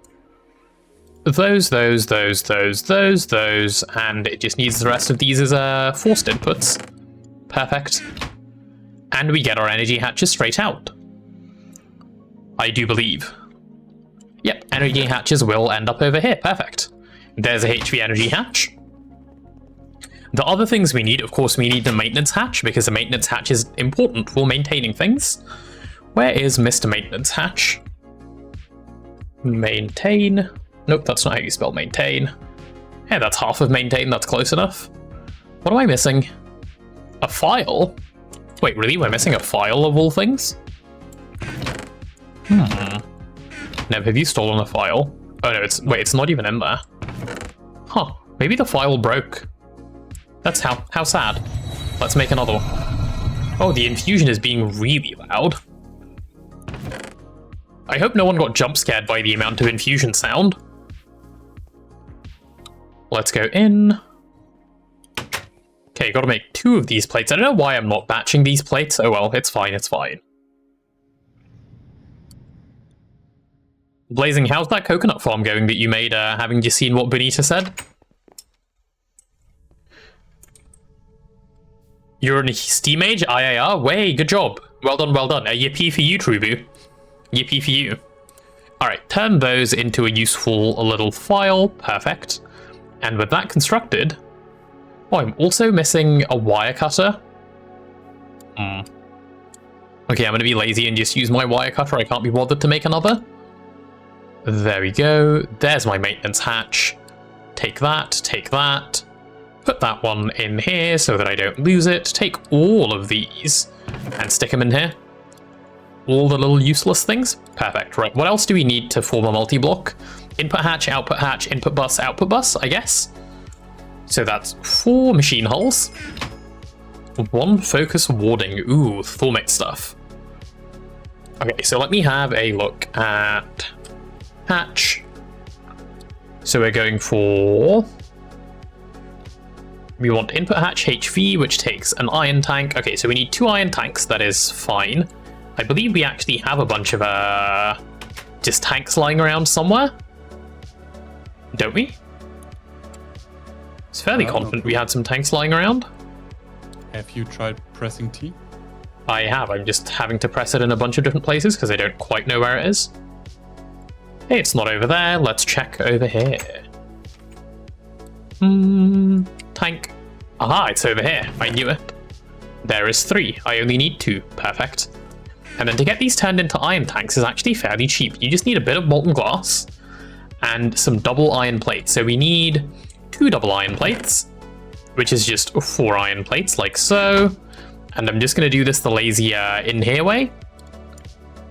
those, and it just needs the rest of these as forced inputs. Perfect. And we get our energy hatches straight out. I do believe. Yep, energy hatches will end up over here. Perfect. There's a HV energy hatch. The other things we need, of course, we need the maintenance hatch, because the maintenance hatch is important for maintaining things. Where is Mr. Maintenance Hatch? Maintain. Nope, that's not how you spell maintain. Yeah, that's half of maintain, that's close enough. What am I missing? A file? Wait, really? We're missing a file of all things? Nev, have you stolen a file? Oh no, it's not even in there. Huh, maybe the file broke. That's how sad. Let's make another one. Oh, the infusion is being really loud. I hope no one got jump scared by the amount of infusion sound. Let's go in. Okay, gotta make 2 of these plates. I don't know why I'm not batching these plates. Oh well, it's fine, it's fine. Blazing, how's that coconut farm going that you made, having you seen what Benita said? You're a Steam Age? IIR? Way, good job. Well done, well done. A yippee for you, Trubu. Yippee for you. Alright, turn those into a useful little file. Perfect. And with that constructed... Oh, I'm also missing a wire cutter. Okay, I'm going to be lazy and just use my wire cutter. I can't be bothered to make another. There we go. There's my maintenance hatch. Take that, take that. Put that one in here so that I don't lose it. Take all of these and stick them in here. All the little useless things. Perfect. Right, what else do we need to form a multi-block? Input hatch, input bus, output bus, I guess. So that's 4 machine hulls. 1 focus warding. Ooh, Thormate stuff. Okay, so let me have a look at hatch. So we're going for... We want input hatch HV, which takes an iron tank. Okay, so we need 2 iron tanks. That is fine. I believe we actually have a bunch of just tanks lying around somewhere. Don't we? It's fairly confident we had some tanks lying around. Have you tried pressing T? I have. I'm just having to press it in a bunch of different places because I don't quite know where it is. Hey, it's not over there. Let's check over here. Tank. Aha, it's over here. I knew it. There is 3. I only need 2. Perfect. And then to get these turned into iron tanks is actually fairly cheap. You just need a bit of molten glass and some double iron plates. So we need 2 double iron plates, which is just 4 iron plates, like so. And I'm just going to do this the lazy in here way.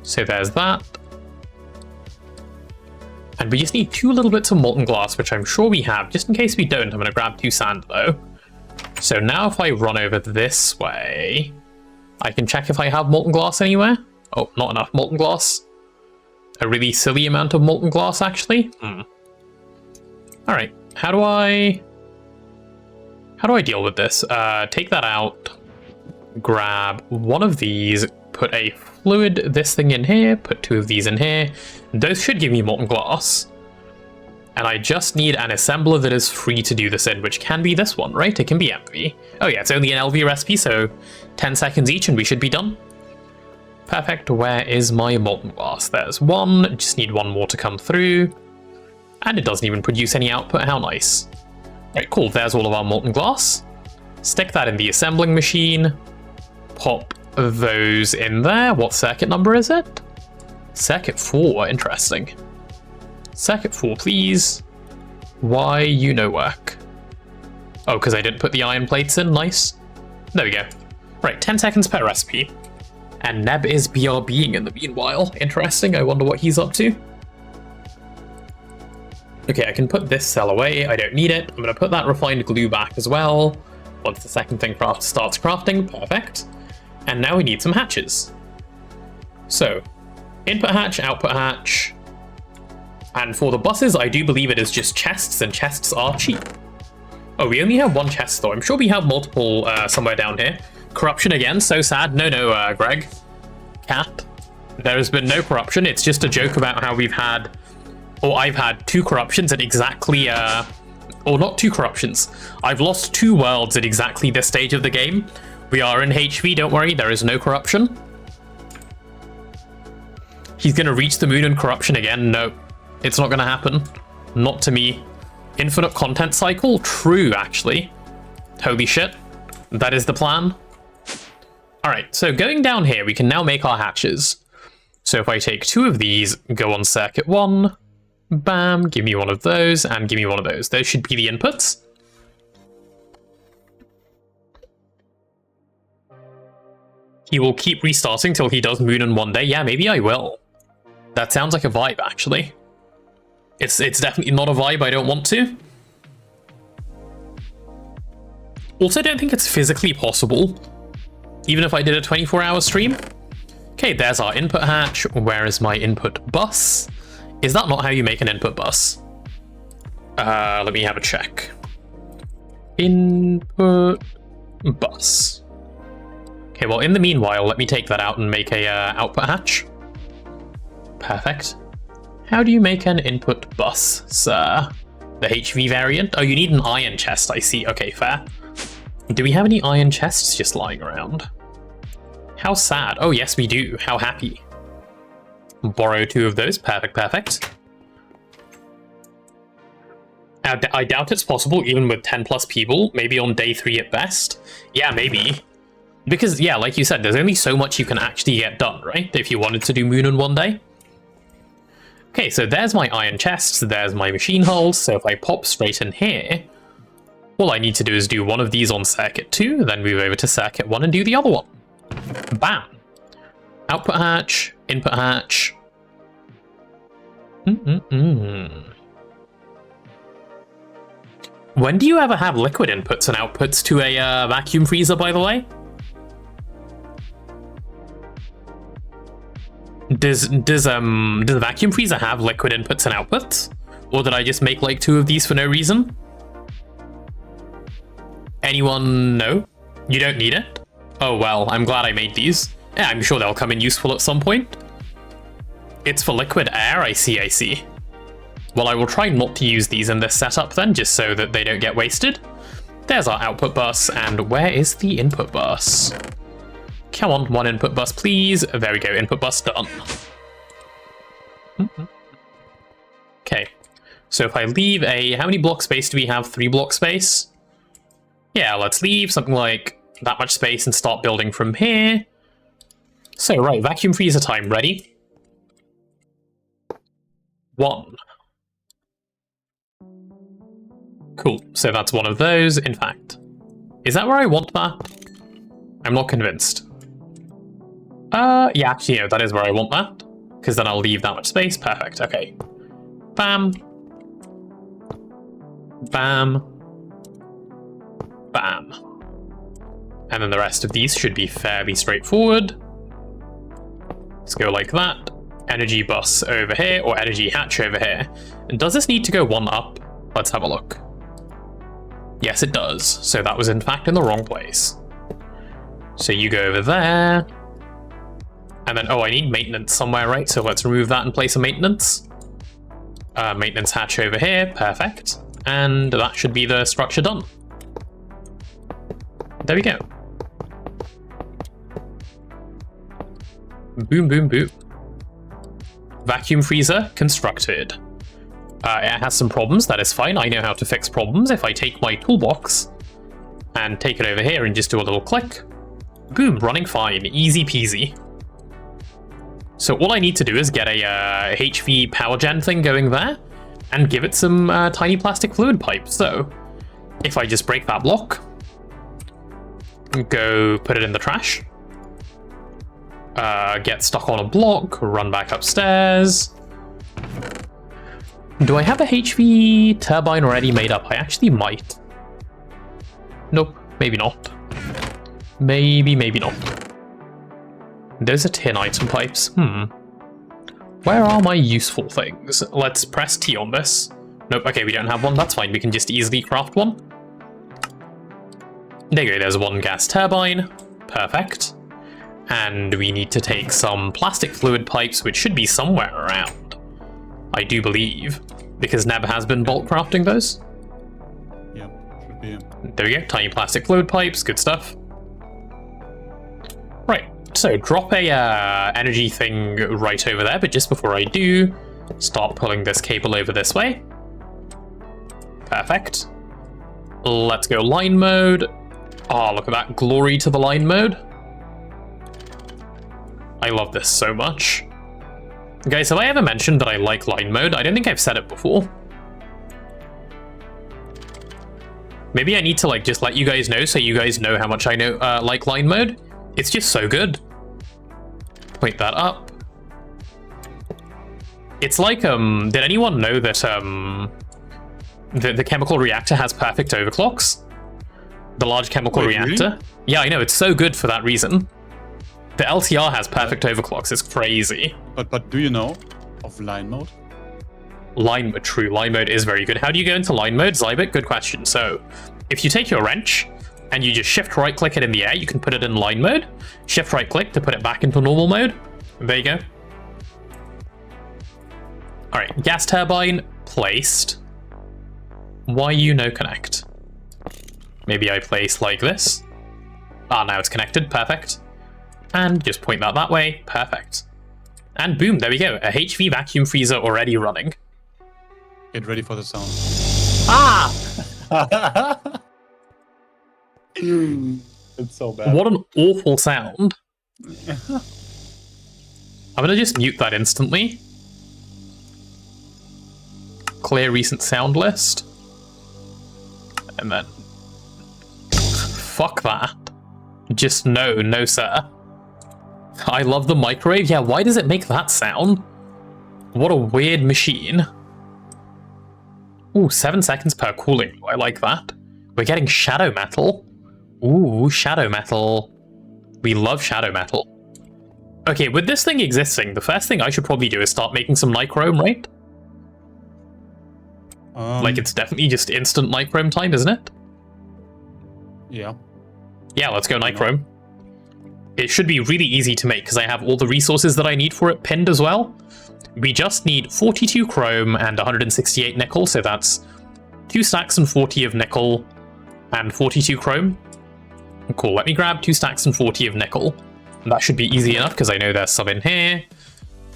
So there's that. And we just need 2 little bits of molten glass, which I'm sure we have. Just in case we don't, I'm going to grab 2 sand, though. So now if I run over this way, I can check if I have molten glass anywhere. Oh, not enough molten glass. A really silly amount of molten glass, actually. Alright, how do I deal with this? Take that out. Grab 1 of these. Put a fluid this thing in here. Put 2 of these in here. Those should give me molten glass. And I just need an assembler that is free to do this in, which can be this one, right? It can be MV. Oh yeah, it's only an LV recipe, so 10 seconds each and we should be done. Perfect. Where is my molten glass? There's 1. Just need 1 more to come through. And it doesn't even produce any output. How nice. Right, cool. There's all of our molten glass. Stick that in the assembling machine. Pop those in there. What circuit number is it? Circuit 4. Interesting. Circuit 4, please. Why you no work? Oh, because I didn't put the iron plates in. Nice. There we go. Right, 10 seconds per recipe. And Neb is BRBing in the meanwhile. Interesting. I wonder what he's up to. Okay, I can put this cell away. I don't need it. I'm going to put that refined glue back as well. Once the second thing starts crafting. Perfect. And now we need some hatches. So, input hatch, output hatch. And for the buses, I do believe it is just chests, and chests are cheap. Oh, we only have 1 chest, though. I'm sure we have multiple somewhere down here. Corruption again, so sad. No, Greg. Cat. There has been no corruption. It's just a joke about how we've had... Or I've had 2 corruptions at exactly... Or not 2 corruptions. I've lost 2 worlds at exactly this stage of the game. We are in HV, don't worry. There is no corruption. He's going to reach the moon and corruption again. No. It's not going to happen. Not to me. Infinite content cycle? True, actually. Holy shit. That is the plan. Alright, so going down here, we can now make our hatches. So if I take 2 of these, go on circuit 1, bam, give me 1 of those, and give me 1 of those. Those should be the inputs. He will keep restarting till he does moon in 1 day. Yeah, maybe I will. That sounds like a vibe, actually. It's definitely not a vibe I don't want to. Also, don't think it's physically possible, even if I did a 24-hour stream. Okay, there's our input hatch. Where is my input bus? Is that not how you make an input bus? Let me have a check. Input bus. Okay, well, in the meanwhile, let me take that out and make a output hatch. Perfect. How do you make an input bus, sir? The HV variant? Oh, you need an iron chest, I see. Okay, fair. Do we have any iron chests just lying around? How sad. Oh, yes, we do. How happy. Borrow 2 of those. Perfect, perfect. I doubt it's possible even with 10 plus people. Maybe on day 3 at best. Yeah, maybe. Because, yeah, like you said, there's only so much you can actually get done, right? If you wanted to do Moon in one day. Okay, so there's my iron chests, there's my machine hulls. So if I pop straight in here, all I need to do is do one of these on circuit 2, then move over to circuit 1 and do the other one. Bam. Output hatch, input hatch. When do you ever have liquid inputs and outputs to a vacuum freezer, by the way? Does the vacuum freezer have liquid inputs and outputs? Or did I just make like 2 of these for no reason? Anyone know? You don't need it? Oh well, I'm glad I made these. Yeah, I'm sure they'll come in useful at some point. It's for liquid air, I see, I see. Well, I will try not to use these in this setup then, just so that they don't get wasted. There's our output bus, and where is the input bus? Come on, 1 input bus, please. There we go, input bus done. Okay, so if I leave a... How many block space do we have? 3 block space? Yeah, let's leave something like that much space and start building from here. So, right, vacuum freezer time, ready? 1. Cool, so that's 1 of those, in fact. Is that where I want that? I'm not convinced. Yeah, actually, no, that is where I want that. Because then I'll leave that much space. Perfect, okay. Bam. Bam. Bam. And then the rest of these should be fairly straightforward. Let's go like that. Energy bus over here, or energy hatch over here. And does this need to go 1 up? Let's have a look. Yes, it does. So that was in fact in the wrong place. So you go over there. And then, oh, I need maintenance somewhere, right? So let's remove that and place a maintenance. Maintenance hatch over here, perfect. And that should be the structure done. There we go. Boom, boom, boom. Vacuum freezer constructed. It has some problems, that is fine. I know how to fix problems. If I take my toolbox and take it over here and just do a little click, boom, running fine, easy peasy. So all I need to do is get a HV power gen thing going there and give it some tiny plastic fluid pipes. So if I just break that block, go put it in the trash, get stuck on a block, run back upstairs. Do I have a HV turbine already made up? I actually might. Nope, maybe not. Maybe not. Those are tin item pipes. Where are my useful things? Let's press T on this. Nope, okay, we don't have one. That's fine. We can just easily craft one. There you go, there's 1 gas turbine. Perfect. And we need to take some plastic fluid pipes, which should be somewhere around. I do believe, because Neb has been bulk crafting those. Yep, should be. There we go, tiny plastic fluid pipes, good stuff. Right, so drop a energy thing right over there, but just before I do, start pulling this cable over this way. Perfect. Let's go line mode. Oh, look at that, glory to the line mode. I love this so much. Guys, have I ever mentioned that I like line mode? I don't think I've said it before. Maybe I need to like just let you guys know so you guys know how much I know like line mode. It's just so good. Point that up. It's like did anyone know that the chemical reactor has perfect overclocks? The large chemical reactor. Really? Yeah, I know, it's so good for that reason. The LTR has perfect overclocks, it's crazy. But do you know of line mode? Line mode, true, line mode is very good. How do you go into line mode, Zybek? Good question. So, if you take your wrench and you just shift right click it in the air, you can put it in line mode. Shift right click to put it back into normal mode. There you go. Alright, gas turbine placed. Why you no connect? Maybe I place like this. Ah, now it's connected, perfect. And just point that way, perfect. And boom, there we go, a HV vacuum freezer already running. Get ready for the sound. Ah! It's so bad. What an awful sound. I'm gonna just mute that instantly. Clear recent sound list. And then... fuck that. Just no sir. I love the microwave. Yeah, why does it make that sound? What a weird machine. Ooh, 7 seconds per cooling. I like that. We're getting shadow metal. Ooh, shadow metal. We love shadow metal. Okay, with this thing existing, the first thing I should probably do is start making some nichrome, right? Like, it's definitely just instant nichrome time, isn't it? Yeah. Yeah, let's go nichrome. It should be really easy to make because I have all the resources that I need for it pinned as well. We just need 42 chrome and 168 nickel, so that's 2 stacks and 40 of nickel and 42 chrome. Cool, let me grab 2 stacks and 40 of nickel. And that should be easy enough because I know there's some in here.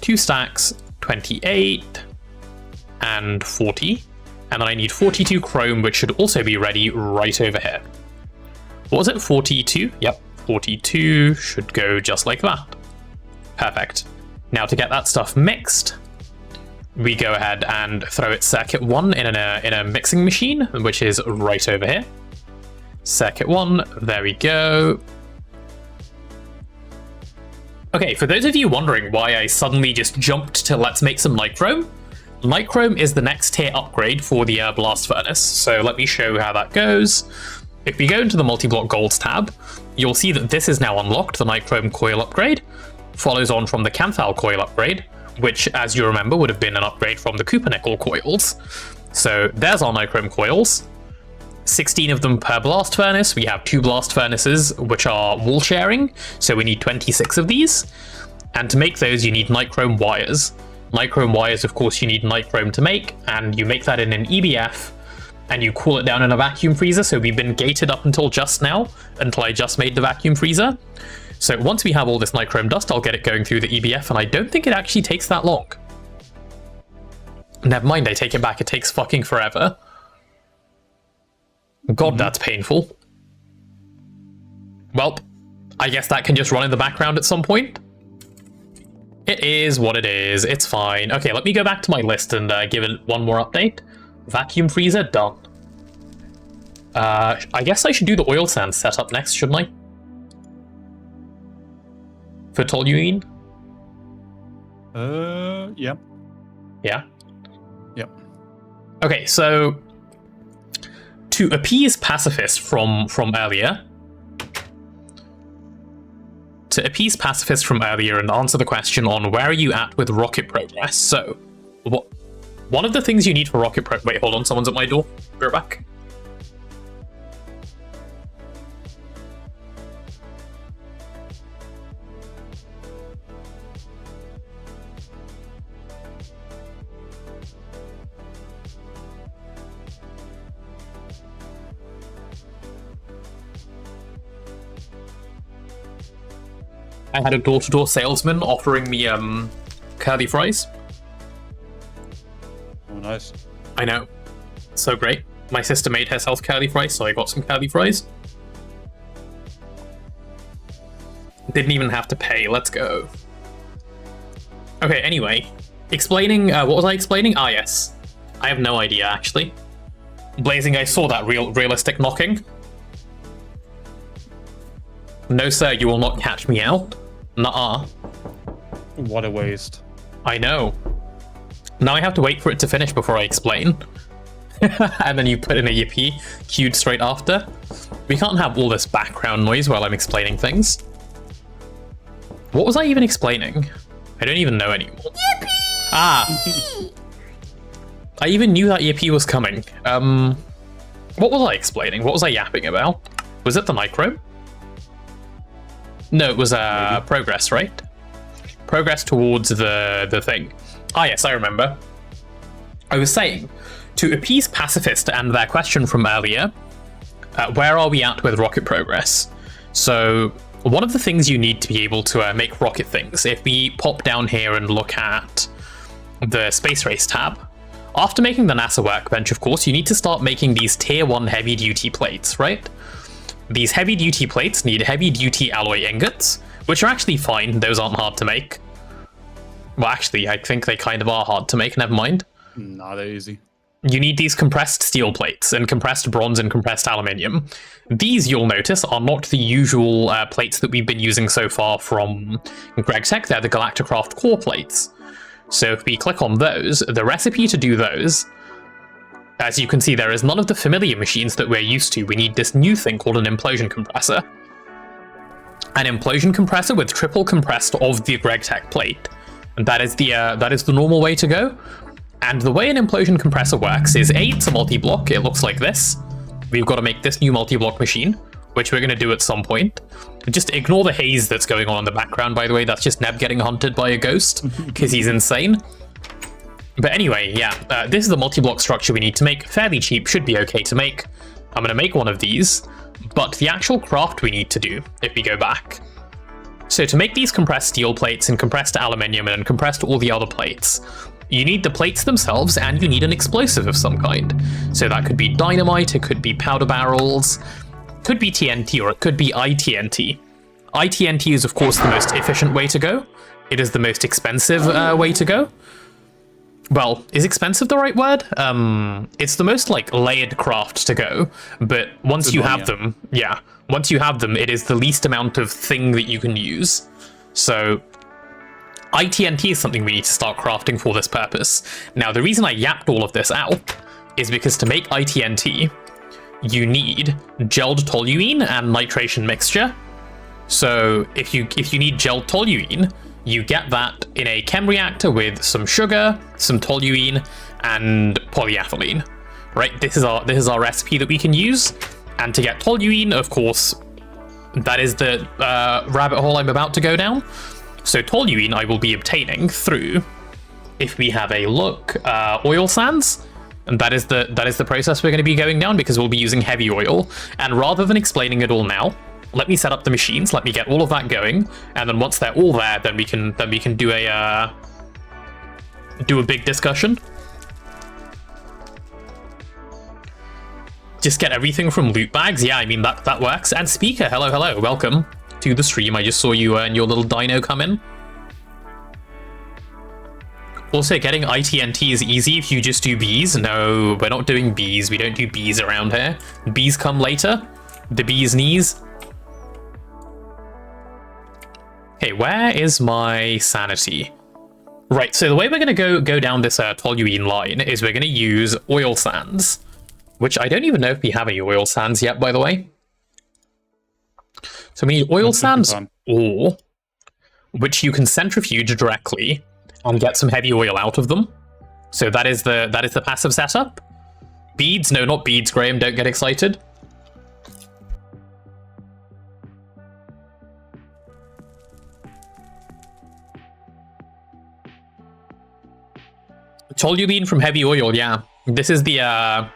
2 stacks, 28 and 40. And then I need 42 chrome, which should also be ready right over here. What was it, 42? Yep, 42 should go just like that. Perfect. Now to get that stuff mixed, we go ahead and throw it circuit 1 in a mixing machine, which is right over here. Circuit 1, there we go. Okay, for those of you wondering why I suddenly just jumped to let's make some nichrome, nichrome is the next tier upgrade for the blast furnace, so let me show how that goes. If we go into the Multiblock Golds tab, you'll see that this is now unlocked, the nichrome coil upgrade. Follows on from the Canthal coil upgrade, which, as you remember, would have been an upgrade from the Cooper nickel coils. So there's our nichrome coils. 16 of them per blast furnace. We have 2 blast furnaces, which are wall sharing, so we need 26 of these. And to make those, you need nichrome wires. Nichrome wires, of course, you need nichrome to make, and you make that in an EBF, and you cool it down in a vacuum freezer. So we've been gated up until just now, until I just made the vacuum freezer. So once we have all this nichrome dust, I'll get it going through the EBF, and I don't think it actually takes that long. Never mind, I take it back, it takes fucking forever. God, that's painful. Well, I guess that can just run in the background at some point. It is what it is, it's fine. Okay, let me go back to my list and give it one more update. Vacuum freezer, done. I guess I should do the oil sand setup next, shouldn't I? For toluene? Yeah. Yeah? Yep. Okay, so to appease pacifists from earlier, and answer the question on where are you at with rocket progress. So, one of the things you need for rocket wait, hold on, someone's at my door. Go back. I had a door-to-door salesman offering me curly fries. Oh, nice. I know. So great. My sister made herself curly fries, so I got some curly fries. Didn't even have to pay. Let's go. Okay, anyway. Explaining... what was I explaining? Ah, yes. I have no idea, actually. Blazing, I saw that realistic knocking. No, sir, you will not catch me out. Nuh-uh. What a waste. I know. Now I have to wait for it to finish before I explain. and then you put in a yippee queued straight after. We can't have all this background noise while I'm explaining things. What was I even explaining? I don't even know anymore. Yippee! Ah! I even knew that yippee was coming. What was I explaining? What was I yapping about? Was it the Nichrome? No, it was progress, right? Progress towards the thing. Ah, yes, I remember. I was saying, to appease pacifist and their question from earlier, where are we at with rocket progress? So, one of the things you need to be able to make rocket things, if we pop down here and look at the space race tab, after making the NASA workbench, of course, you need to start making these tier 1 heavy-duty plates, right? These heavy-duty plates need heavy-duty alloy ingots, which are actually fine. Those aren't hard to make. Well, actually, I think they kind of are hard to make. Never mind. Nah, they're easy. You need these compressed steel plates and compressed bronze and compressed aluminium. These, you'll notice, are not the usual plates that we've been using so far from GregTech. They're the Galacticraft core plates. So if we click on those, the recipe to do those, as you can see, there is none of the familiar machines that we're used to. We need this new thing called an implosion compressor. An implosion compressor with triple compressed of the GregTech plate. And that is the normal way to go. And the way an implosion compressor works is it's a multi-block. It looks like this. We've got to make this new multi-block machine, which we're going to do at some point. Just ignore the haze that's going on in the background, by the way. That's just Neb getting hunted by a ghost, because he's insane. But anyway, yeah, this is the multi-block structure we need to make. Fairly cheap, should be okay to make. I'm going to make one of these, but the actual craft we need to do, if we go back. So to make these compressed steel plates and compressed aluminium and compressed all the other plates, you need the plates themselves and you need an explosive of some kind. So that could be dynamite, it could be powder barrels, could be TNT, or it could be ITNT. ITNT is of course the most efficient way to go. It is the most expensive way to go. Well, is expensive the right word? It's the most like layered craft to go, but once you have them, yeah, once you have them, it is the least amount of thing that you can use. So ITNT is something we need to start crafting for this purpose. Now, the reason I yapped all of this out is because to make ITNT, you need gelled toluene and nitration mixture. So if you need gelled toluene, you get that in a chem reactor with some sugar, some toluene, and polyethylene. Right? This is our recipe that we can use. And to get toluene, of course, that is the rabbit hole I'm about to go down. So toluene I will be obtaining through, if we have a look, oil sands. And that is the process we're going to be going down, because we'll be using heavy oil. And rather than explaining it all now, let me set up the machines, let me get all of that going, and then once they're all there, then we can do a big discussion. Just get everything from loot bags. Yeah, I mean that works. And Speaker, hello, welcome to the stream. I just saw you and your little dino come in. Also, getting ITNT is easy if you just do bees. No, we're not doing bees. We don't do bees around here. Bees come later. The bee's knees. Okay, where is my sanity? Right, so the way we're going to go down this toluene line is we're going to use oil sands, which I don't even know if we have any oil sands yet, by the way. So we need oil sands, or which you can centrifuge directly and get some heavy oil out of them. So that is the passive setup. Beads? No, not beads, Graham. Don't get excited. Toluene from heavy oil, yeah. This is the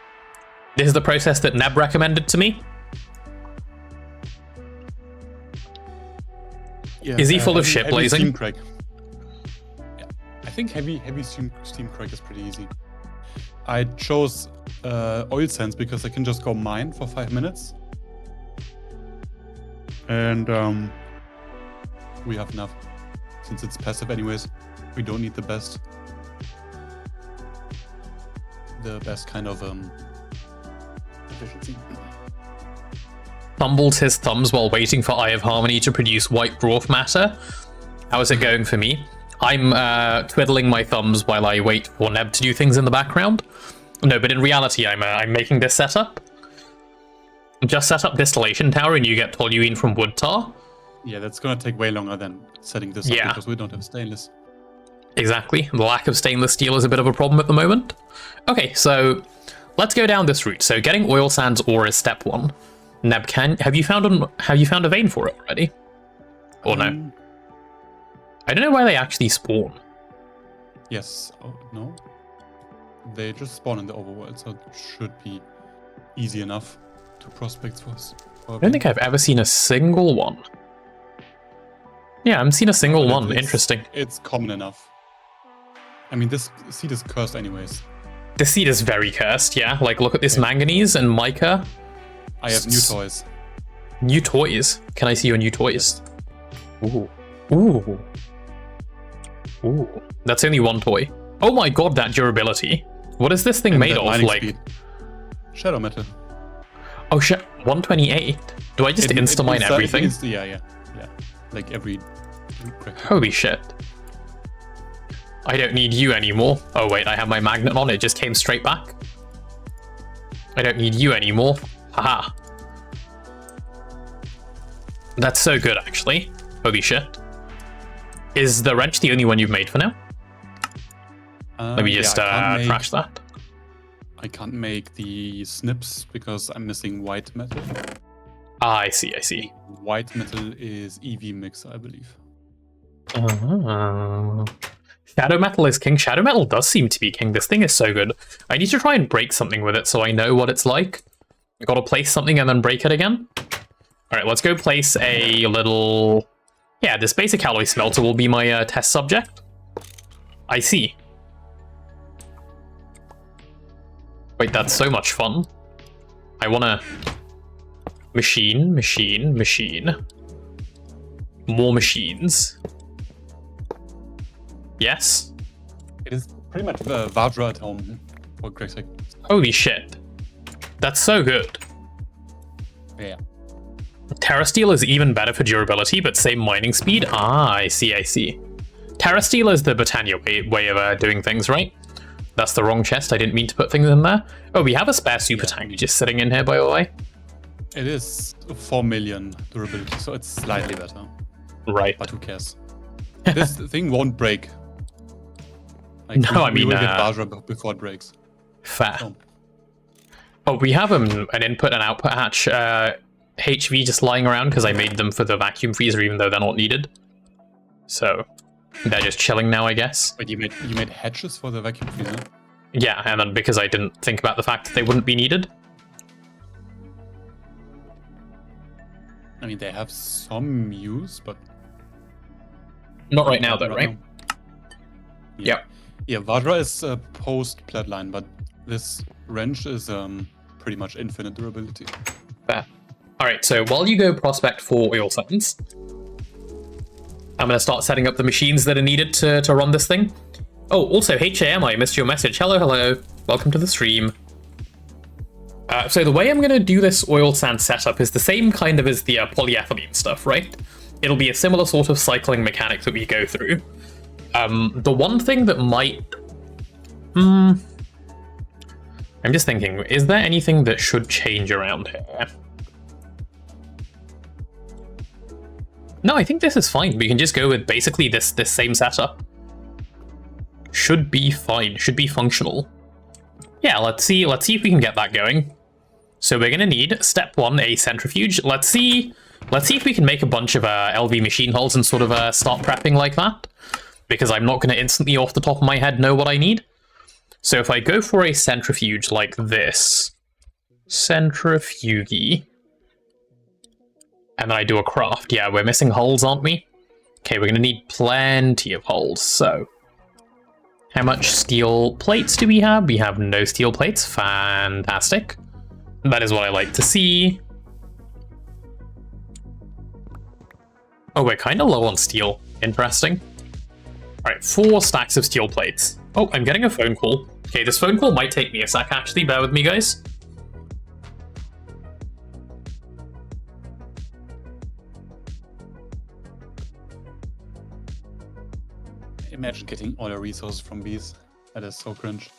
process that Neb recommended to me. Yeah, is he full of shit blazing? Steam crack. Yeah, I think heavy steam crack is pretty easy. I chose oil sands because I can just go mine for 5 minutes, and we have enough. Since it's passive anyways, we don't need the best kind of efficiency. Fumbled his thumbs while waiting for Eye of Harmony to produce white dwarf matter. How is it going for me? I'm twiddling my thumbs while I wait for Neb to do things in the background. No, but in reality, I'm making this setup. Just set up distillation tower and you get toluene from wood tar. Yeah, that's gonna take way longer than setting this up because we don't have stainless. Exactly. The lack of stainless steel is a bit of a problem at the moment. Okay, so let's go down this route. So getting oil sands ore is step 1. Neb, have you found a vein for it already? Or no? I don't know where they actually spawn. Yes. Oh, no. They just spawn in the overworld, so it should be easy enough to prospect for us. I don't think I've ever seen a single one. Yeah, I haven't seen a single one. Interesting. It's common enough. I mean, this seed is cursed anyways. This seed is very cursed, yeah. Like, look at this manganese and mica. I have new toys. New toys? Can I see your new toys? Ooh. Ooh. Ooh. That's only one toy. Oh my god, that durability. What is this thing made of? Like speed. Shadow metal. Oh shit, 128. Do I just insta-mine everything? Yeah. Like every... Holy shit. I don't need you anymore. Oh wait, I have my magnet on, it just came straight back. I don't need you anymore. Haha. That's so good, actually. Holy shit. Is the wrench the only one you've made for now? Let me just trash that. I can't make the snips because I'm missing white metal. Ah, I see, I see. White metal is EV mixer, I believe. Shadow metal is king. Shadow metal does seem to be king. This thing is so good. I need to try and break something with it so I know what it's like. I gotta place something and then break it again. Alright, let's go place a little... Yeah, this basic alloy smelter will be my test subject. I see. Wait, that's so much fun. I wanna... Machine. More machines. Yes? It is pretty much the Vajra at home, for Greg's sake. Holy shit. That's so good. Yeah. Terrasteel is even better for durability, but same mining speed? Ah, I see. Terrasteel is the Britannia way of doing things, right? That's the wrong chest. I didn't mean to put things in there. Oh, we have a spare super tank just sitting in here, by the way. It is 4 million durability, so it's slightly better. Right. But who cares? This thing won't break. Like, no, I mean... we will get Vajra before it breaks. Fair. Oh, we have an input and output hatch HV just lying around because I made them for the vacuum freezer even though they're not needed. So, they're just chilling now, I guess. Wait, you made hatches for the vacuum freezer? Yeah, and then because I didn't think about the fact that they wouldn't be needed. I mean, they have some use, but... Not right now, though, right? Yeah. Yeah, Vajra is post-Bloodline, but this wrench is pretty much infinite durability. Fair. Alright, so while you go prospect for oil sands, I'm going to start setting up the machines that are needed to run this thing. Oh, also, HAM, I missed your message. Hello. Welcome to the stream. So the way I'm going to do this oil sand setup is the same kind of as the polyethylene stuff, right? It'll be a similar sort of cycling mechanic that we go through. The one thing that might... I'm just thinking, is there anything that should change around here? No, I think this is fine. We can just go with basically this same setup. Should be fine. Should be functional. Yeah, let's see if we can get that going. So we're gonna need step 1, a centrifuge. Let's see if we can make a bunch of LV machine hulls and sort of start prepping like that. Because I'm not gonna instantly off the top of my head know what I need. So if I go for a centrifuge like this, centrifuge, and then I do a craft. Yeah, we're missing hulls, aren't we? Okay, we're gonna need plenty of hulls. So how much steel plates do we have? We have no steel plates. Fantastic. That is what I like to see. Oh, we're kind of low on steel. Interesting. All right, 4 stacks of steel plates. Oh, I'm getting a phone call. Okay, this phone call might take me a sec, actually. Bear with me, guys. Imagine getting all the resources from these. That is so cringe.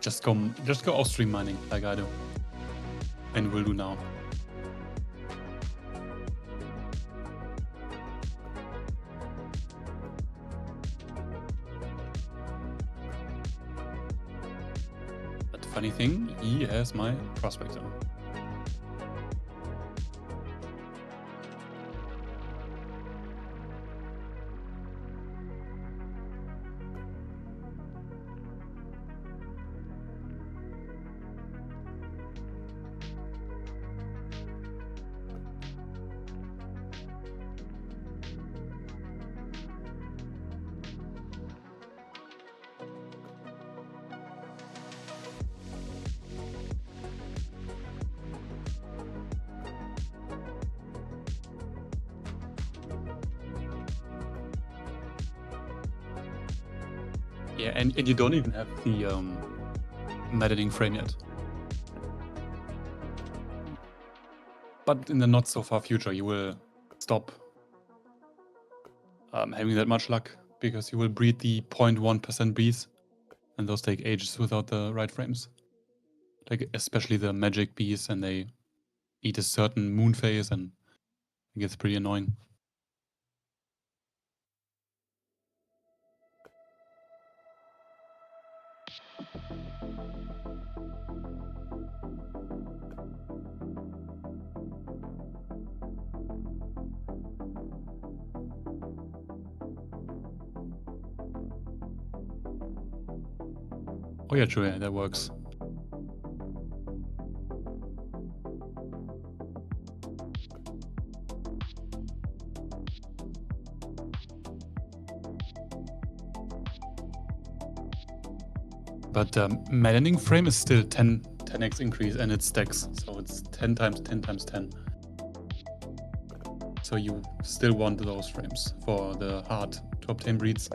Just go off stream mining like I do, and will do now. But the funny thing, he has my prospector. Yeah, and you don't even have the maddening frame yet. But in the not so far future, you will stop having that much luck because you will breed the 0.1% bees, and those take ages without the right frames. Like especially the magic bees, and they eat a certain moon phase, and it gets pretty annoying. Oh yeah, true, yeah, that works. But maddening frame is still 10x increase, and it stacks, so it's 10 times 10 times 10. So you still want those frames for the hard to obtain breeds.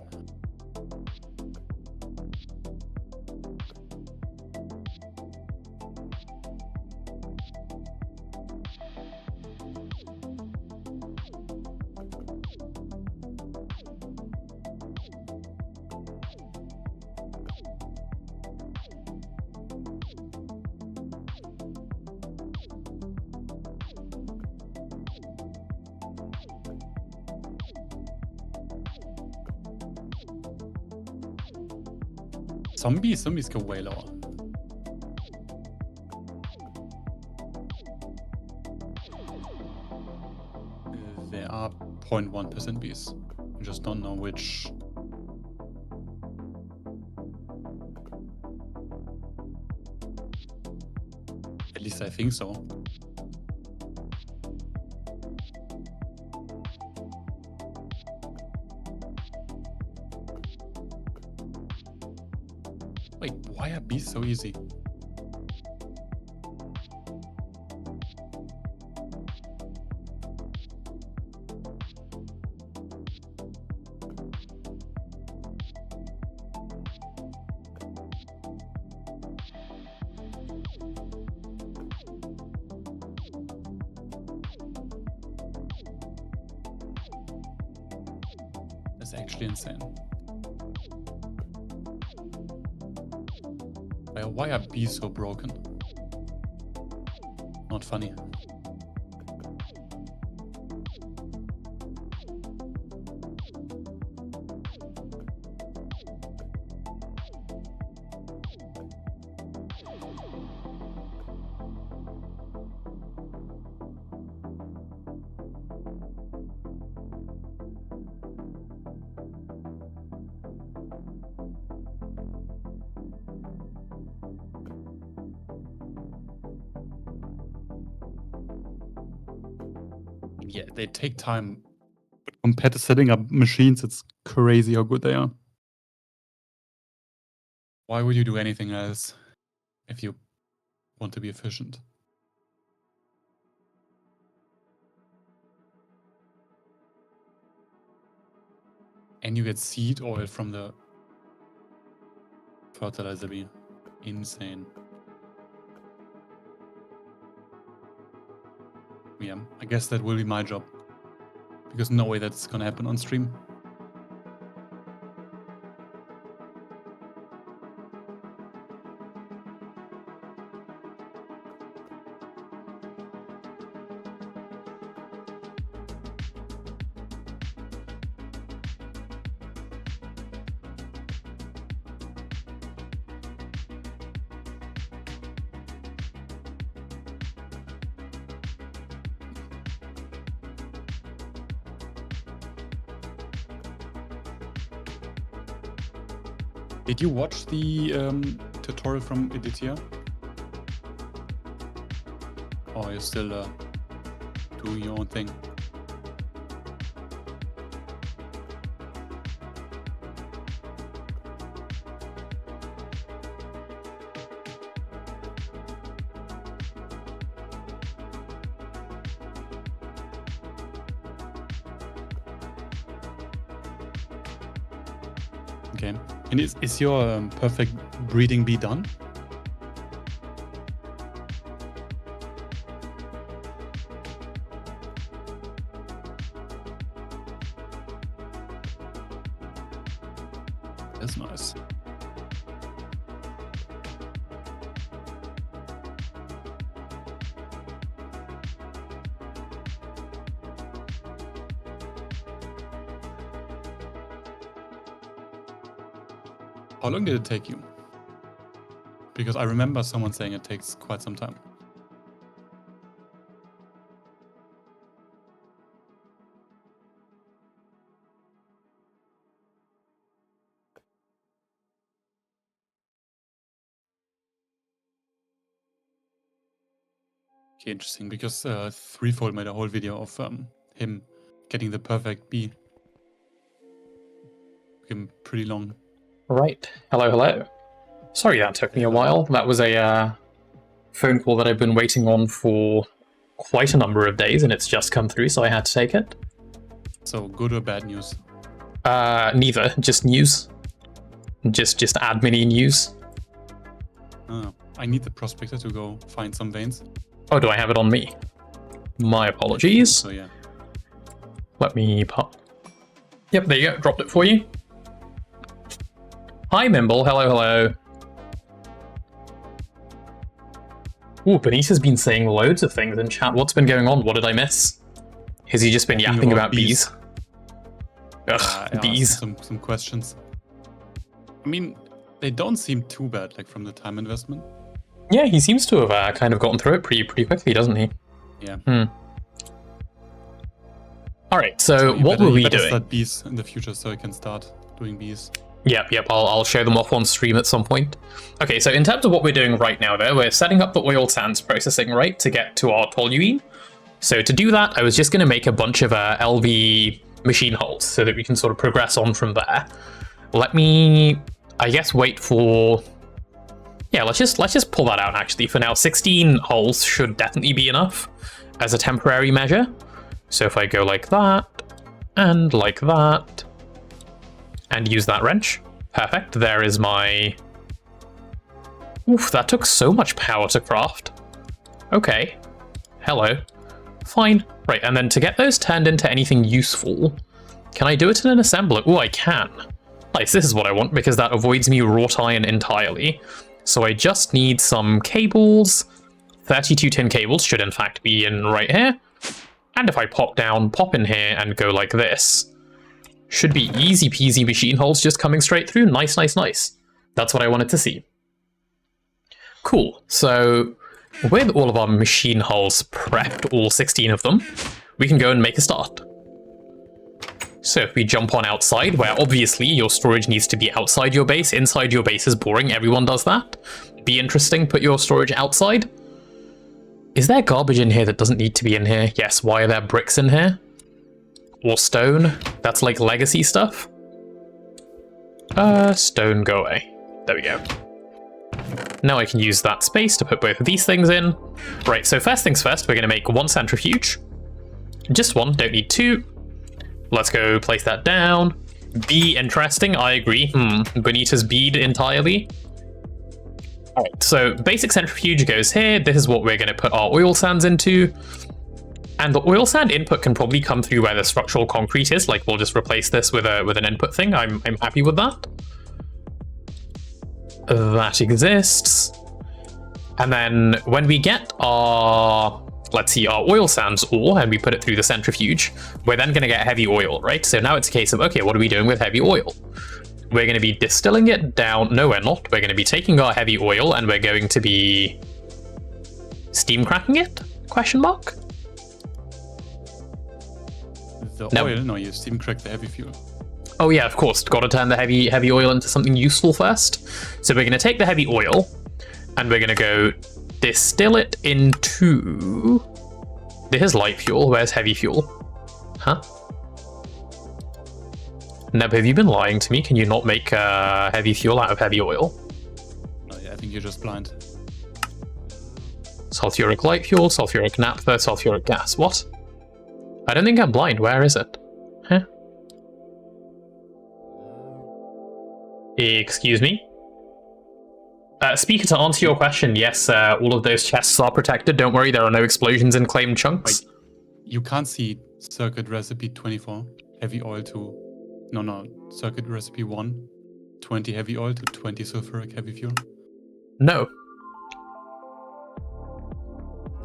Zombies go way lower. There are 0.1% bees. I just don't know which. At least I think so. Wait, why are bees so easy? That's actually insane. Why are bees so broken? Not funny. Yeah, they take time. But compared to setting up machines, it's crazy how good they are. Why would you do anything else if you want to be efficient? And you get seed oil from the fertilizer bee. Insane. Yeah, I guess that will be my job. Because no way that's gonna happen on stream. Did you watch the tutorial from Editia? Or are you still doing your own thing? Okay. And is your perfect breeding bee done? That's nice. How long did it take you? Because I remember someone saying it takes quite some time. Okay, interesting, because Threefold made a whole video of him getting the perfect bee. Took him pretty long. Right. Hello, hello. Sorry that took me a while. That was a phone call that I've been waiting on for quite a number of days, and it's just come through, so I had to take it. So, good or bad news? Neither. Just news. Just admin-y news. I need the prospector to go find some veins. Oh, do I have it on me? My apologies. So, yeah. Let me pop. Yep, there you go. Dropped it for you. Hi, Mimble. Hello, hello. Ooh, Benita's been saying loads of things in chat. What's been going on? What did I miss? Has he just been yapping about bees? Ugh, bees. Some questions. I mean, they don't seem too bad, like, from the time investment. Yeah, he seems to have kind of gotten through it pretty quickly, doesn't he? Yeah. Alright, so what were we doing? Start bees in the future so I can start doing bees. Yep, I'll show them off on stream at some point. Okay, so in terms of what we're doing right now there, we're setting up the oil sands processing, right, to get to our toluene. So to do that, I was just going to make a bunch of LV machine holes so that we can sort of progress on from there. Let me, I guess, wait for... Yeah, let's just pull that out, actually. For now, 16 holes should definitely be enough as a temporary measure. So if I go like that, and like that, and use that wrench. Perfect. There is my... Oof, that took so much power to craft. Okay. Hello. Fine. Right, and then to get those turned into anything useful, can I do it in an assembler? Oh, I can. Nice, this is what I want, because that avoids me wrought iron entirely. So I just need some cables. 32 tin cables should in fact be in right here. And if I pop in here and go like this, should be easy peasy machine holes just coming straight through. Nice, nice, nice. That's what I wanted to see. Cool. So with all of our machine holes prepped, all 16 of them, we can go and make a start. So if we jump on outside, where obviously your storage needs to be outside your base, inside your base is boring, everyone does that. Be interesting, put your storage outside. Is there garbage in here that doesn't need to be in here? Yes, why are there bricks in here? Or stone? That's like legacy stuff. Stone, go away. There we go. Now I can use that space to put both of these things in. Right, so first things first, we're going to make one centrifuge. Just one, don't need two. Let's go place that down. Be interesting, I agree. Bonita's bead entirely. Alright, so basic centrifuge goes here. This is what we're going to put our oil sands into. And the oil sand input can probably come through where the structural concrete is. Like, we'll just replace this with an input thing. I'm happy with that. That exists. And then when we get our, let's see, our oil sands ore, and we put it through the centrifuge, we're then going to get heavy oil, right? So now it's a case of, okay, what are we doing with heavy oil? We're going to be distilling it down. No, we're not. We're going to be taking our heavy oil and we're going to be steam cracking it? Question mark? The oil? No, you steam crack the heavy fuel. Oh yeah, of course. Got to turn the heavy oil into something useful first. So we're going to take the heavy oil, and we're going to go distill it into... This is light fuel. Where's heavy fuel? Huh? Neb, have you been lying to me? Can you not make heavy fuel out of heavy oil? Oh, yeah, I think you're just blind. Sulfuric light fuel, sulfuric naphtha, sulfuric gas. What? I don't think I'm blind. Where is it? Huh? Excuse me? Speaker, to answer your question, yes, all of those chests are protected. Don't worry, there are no explosions in claimed chunks. Wait, you can't see circuit recipe 24, heavy oil to... No, circuit recipe 1, 20 heavy oil to 20 sulfuric heavy fuel. No.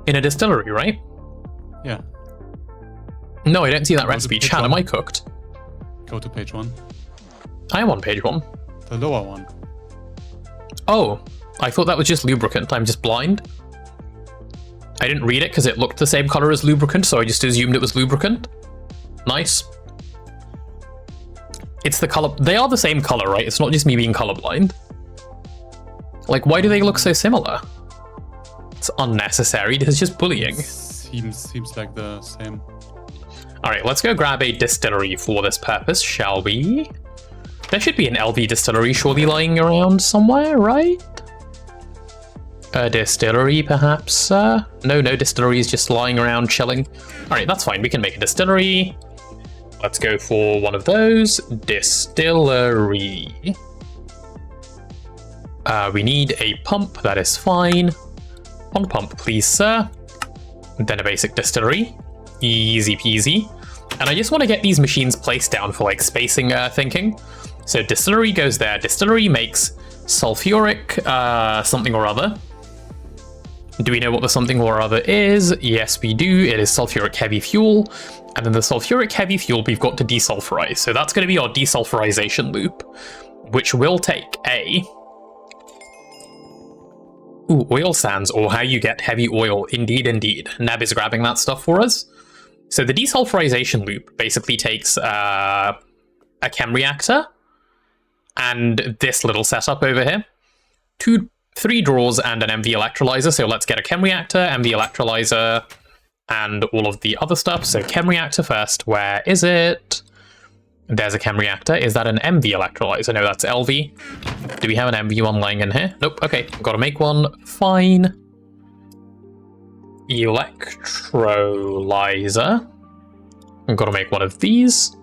In a distillery, right? Yeah. No, I don't see that recipe. Chan, am I cooked? Go to page 1. I am on page 1. The lower one. Oh, I thought that was just lubricant. I'm just blind. I didn't read it because it looked the same color as lubricant, so I just assumed it was lubricant. Nice. It's the color. They are the same color, right? It's not just me being colorblind. Like, why do they look so similar? It's unnecessary. This is just bullying. Seems like the same. All right, let's go grab a distillery for this purpose, shall we? There should be an LV distillery surely lying around somewhere, right? A distillery, perhaps? No, distillery is just lying around chilling. All right, that's fine. We can make a distillery. Let's go for one of those. Distillery. We need a pump. That is fine. One pump, please, sir. Then a basic distillery. Easy peasy. And I just want to get these machines placed down for like spacing thinking. So distillery goes there. Distillery makes sulfuric something or other. Do we know what the something or other is? Yes, we do. It is sulfuric heavy fuel. And then the sulfuric heavy fuel we've got to desulfurize. So that's going to be our desulfurization loop, which will take a... Ooh, oil sands, or how you get heavy oil. Indeed, indeed. Neb is grabbing that stuff for us. So the desulfurization loop basically takes a chem reactor and this little setup over here. 3 drawers and an MV electrolyzer. So let's get a chem reactor, MV electrolyzer, and all of the other stuff. So chem reactor first. Where is it? There's a chem reactor. Is that an MV electrolyzer? No, that's LV. Do we have an MV one lying in here? Nope. Okay, got to make one. Fine. Electrolyzer. I've got to make one of these.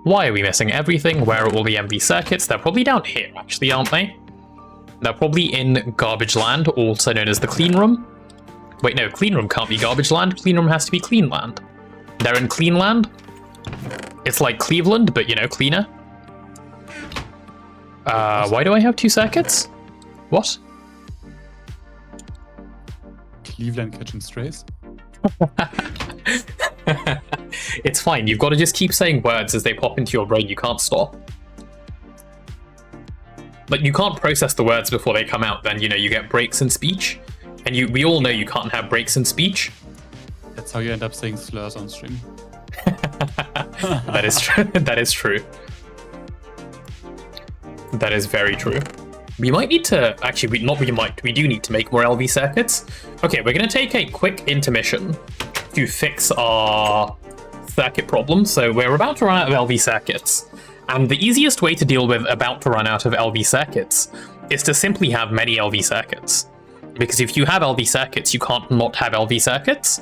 Why are we missing everything? Where are all the MV circuits? They're probably down here, actually, aren't they? They're probably in garbage land, also known as the clean room. Wait, no, clean room can't be garbage land. Clean room has to be clean land. They're in clean land. It's like Cleveland, but, you know, cleaner. Why do I have 2 circuits? What? Cleveland catching strays? It's fine. You've got to just keep saying words as they pop into your brain. You can't stop. Like, you can't process the words before they come out. Then, you know, you get breaks in speech. And we all know you can't have breaks in speech. That's how you end up saying slurs on stream. That is true. That is true. That is very true. We might need to... Actually, we do need to make more LV circuits. Okay, we're going to take a quick intermission to fix our circuit problem. So we're about to run out of LV circuits. And the easiest way to deal with about to run out of LV circuits is to simply have many LV circuits. Because if you have LV circuits, you can't not have LV circuits.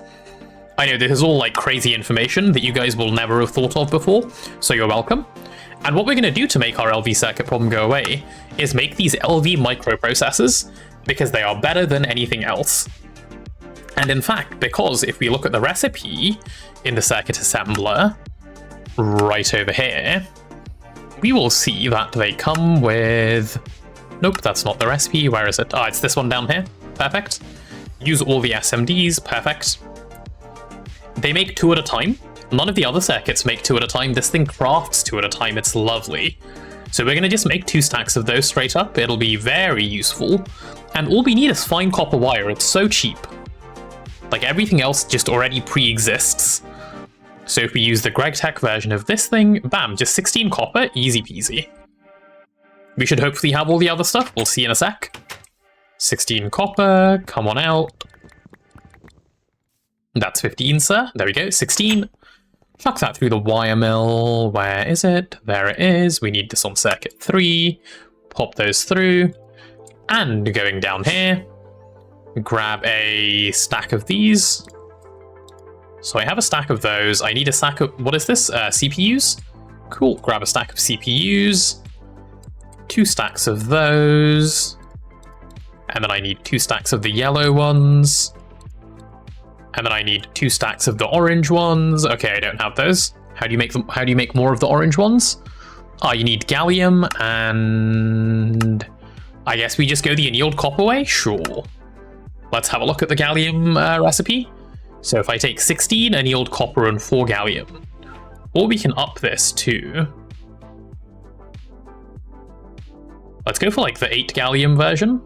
I know this is all like crazy information that you guys will never have thought of before, so you're welcome. And what we're going to do to make our LV circuit problem go away is make these LV microprocessors, because they are better than anything else. And in fact, because if we look at the recipe in the circuit assembler, right over here, we will see that they come with... Nope, that's not the recipe. Where is it? Ah, it's this one down here. Perfect. Use all the SMDs. Perfect. They make 2 at a time. None of the other circuits make 2 at a time. This thing crafts 2 at a time. It's lovely. So we're going to just make 2 stacks of those straight up. It'll be very useful. And all we need is fine copper wire. It's so cheap. Like, everything else just already pre-exists. So if we use the GregTech version of this thing, bam, just 16 copper, easy peasy. We should hopefully have all the other stuff. We'll see in a sec. 16 copper, come on out. That's 15, sir. There we go, 16. Chuck that through the wire mill. Where is it? There it is. We need this on circuit 3. Pop those through. And going down here, grab a stack of these. So I have a stack of those. I need a stack of, what is this? CPUs? Cool, grab a stack of CPUs. 2 stacks of those. And then I need 2 stacks of the yellow ones. And then I need 2 stacks of the orange ones. Okay, I don't have those. How do you make them? How do you make more of the orange ones? Oh, you need gallium, and I guess we just go the annealed copper way? Sure. Let's have a look at the gallium recipe. So if I take 16 annealed copper and 4 gallium, or we can up this to... Let's go for like the 8 gallium version.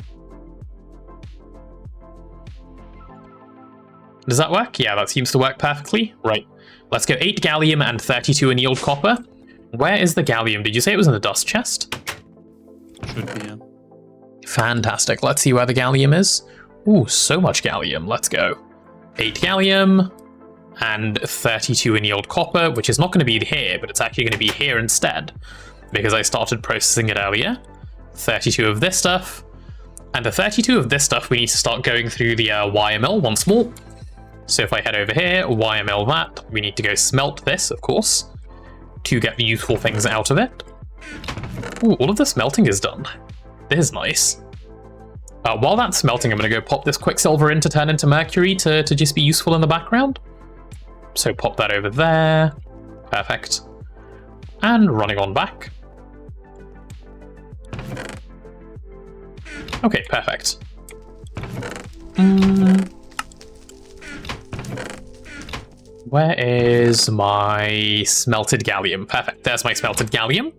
Does that work? Yeah, that seems to work perfectly. Right. Let's go 8 gallium and 32 annealed copper. Where is the gallium? Did you say it was in the dust chest? Should be, yeah. Fantastic. Let's see where the gallium is. Ooh, so much gallium. Let's go. 8 gallium and 32 annealed copper, which is not going to be here, but it's actually going to be here instead, because I started processing it earlier. 32 of this stuff. And the 32 of this stuff, we need to start going through the wire mill once more. So if I head over here, wire mill that, we need to go smelt this, of course, to get the useful things out of it. Ooh, all of the smelting is done. This is nice. While that's smelting, I'm going to go pop this quicksilver in to turn into mercury to just be useful in the background. So pop that over there. Perfect. And running on back. Okay, perfect. Where is my smelted gallium? Perfect, there's my smelted gallium.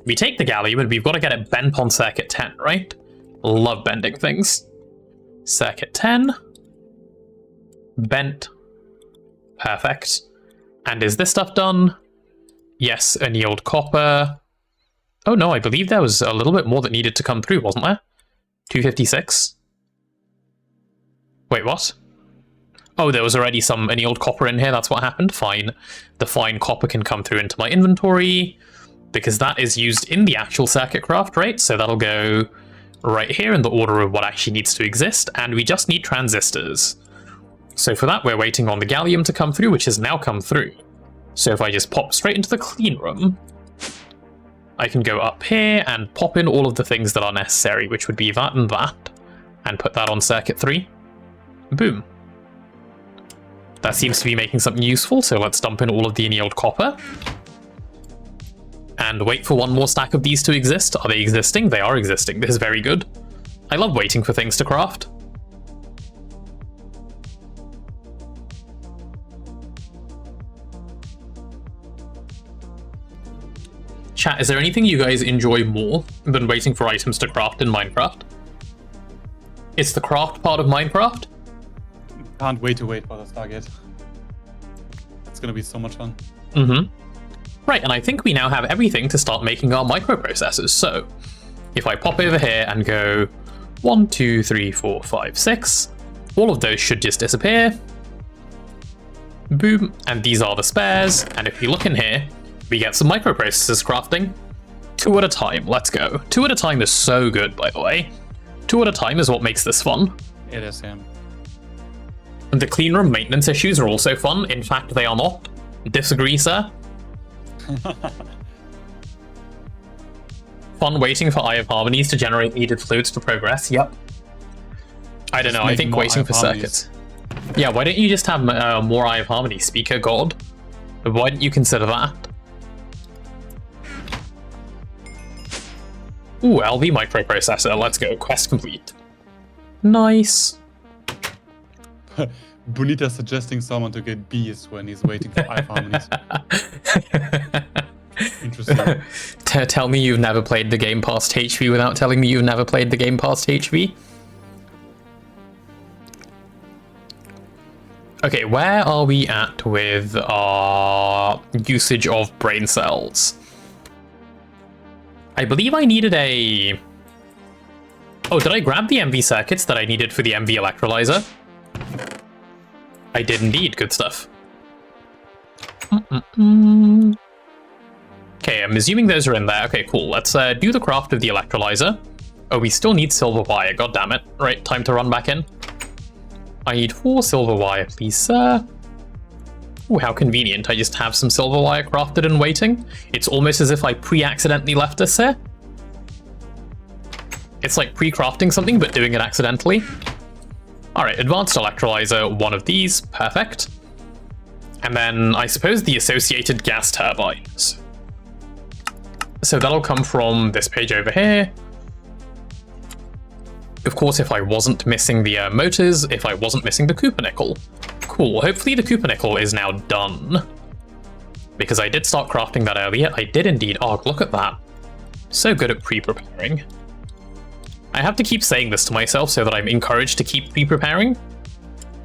We take the gallium and we've got to get it bent on circuit 10, right? Love bending things. Circuit 10. Bent. Perfect. And is this stuff done? Yes, annealed copper. Oh no, I believe there was a little bit more that needed to come through, wasn't there? 256. Wait, what? Oh, there was already some annealed copper in here, that's what happened. Fine. The fine copper can come through into my inventory, because that is used in the actual circuit craft, right? So that'll go right here in the order of what actually needs to exist, and we just need transistors. So for that, we're waiting on the gallium to come through, which has now come through. So if I just pop straight into the clean room, I can go up here and pop in all of the things that are necessary, which would be that, and put that on circuit 3. Boom. That seems to be making something useful, so let's dump in all of the annealed copper. And wait for one more stack of these to exist. Are they existing? They are existing. This is very good. I love waiting for things to craft. Chat, is there anything you guys enjoy more than waiting for items to craft in Minecraft? It's the craft part of Minecraft? Can't wait to wait for the Stargate. It's gonna be so much fun. Right, and I think we now have everything to start making our microprocessors. So, if I pop over here and go 1, 2, 3, 4, 5, 6, all of those should just disappear. Boom, and these are the spares. And if you look in here, we get some microprocessors crafting. 2 at a time, let's go. 2 at a time is so good, by the way. 2 at a time is what makes this fun. It is, yeah. And the clean room maintenance issues are also fun. In fact, they are not. Disagree, sir. Fun waiting for Eye of Harmonies to generate needed fluids to progress. Yep. I don't know. I think waiting for circuits. Yeah, why don't you just have more Eye of Harmony, Speaker God? Why didn't you consider that? Ooh, LV microprocessor. Let's go. Quest complete. Nice. Bonita suggesting someone to get bees when he's waiting for eye harmonies. Interesting. Tell me you've never played the game past HV without telling me you've never played the game past HV. Okay, where are we at with our usage of brain cells? I believe I needed a... Oh, did I grab the MV circuits that I needed for the MV electrolyzer? I did indeed. Good stuff. Okay, I'm assuming those are in there. Okay, cool. Let's do the craft of the electrolyzer. Oh, we still need silver wire. God damn it. Right, time to run back in. I need 4 silver wire, please, sir. Oh, how convenient. I just have some silver wire crafted and waiting. It's almost as if I pre-accidentally left this here. It's like pre-crafting something, but doing it accidentally. Alright, advanced electrolyzer, 1 of these. Perfect. And then, I suppose, the associated gas turbines. So that'll come from this page over here. Of course, if I wasn't missing the motors, if I wasn't missing the Cooper-nickel. Cool, hopefully the Cooper-nickel is now done. Because I did start crafting that earlier. I did indeed. Oh, look at that. So good at pre-preparing. I have to keep saying this to myself so that I'm encouraged to keep pre-preparing.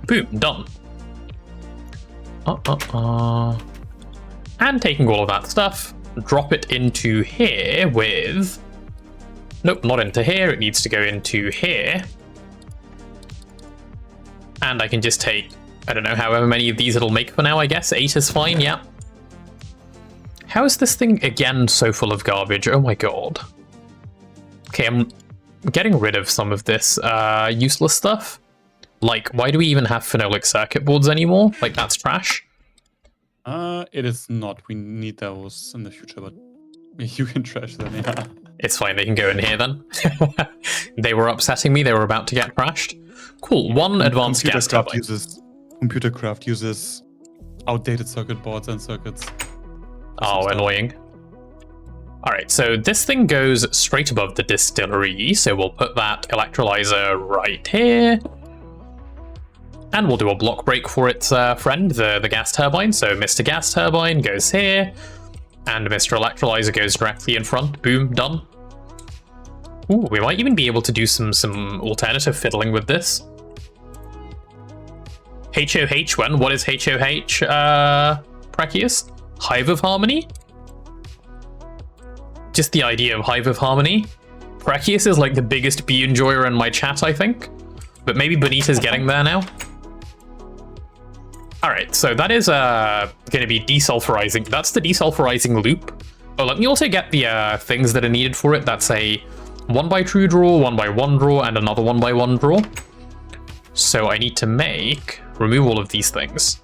Boom, done. And taking all of that stuff, drop it into here with... Nope, not into here. It needs to go into here. And I can just take, I don't know, however many of these it'll make for now, I guess. 8 is fine, yeah. How is this thing, again, so full of garbage? Oh my god. Okay, I'm getting rid of some of this useless stuff. Like, why do we even have phenolic circuit boards anymore? Like, that's trash. It is not. We need those in the future, but you can trash them, yeah. It's fine, they can go in here then. They were upsetting me, they were about to get crashed. Cool, 1 advanced gas turbine. Computercraft uses outdated circuit boards and circuits. Oh, annoying. Alright, so this thing goes straight above the distillery, so we'll put that electrolyzer right here. And we'll do a block break for its friend, the gas turbine. So Mr. Gas Turbine goes here. And Mr. Electrolyzer goes directly in front. Boom, done. Ooh, we might even be able to do some alternative fiddling with this. HOH when? What is HOH, Prachius? Hive of Harmony? Just the idea of Hive of Harmony. Prachius is like the biggest bee enjoyer in my chat, I think. But maybe Bonita's getting there now. Alright, so that is going to be desulfurizing. That's the desulfurizing loop. Oh, let me also get the things that are needed for it. That's a 1x2 draw, 1x1 draw, and another 1x1 draw. So I need to remove all of these things.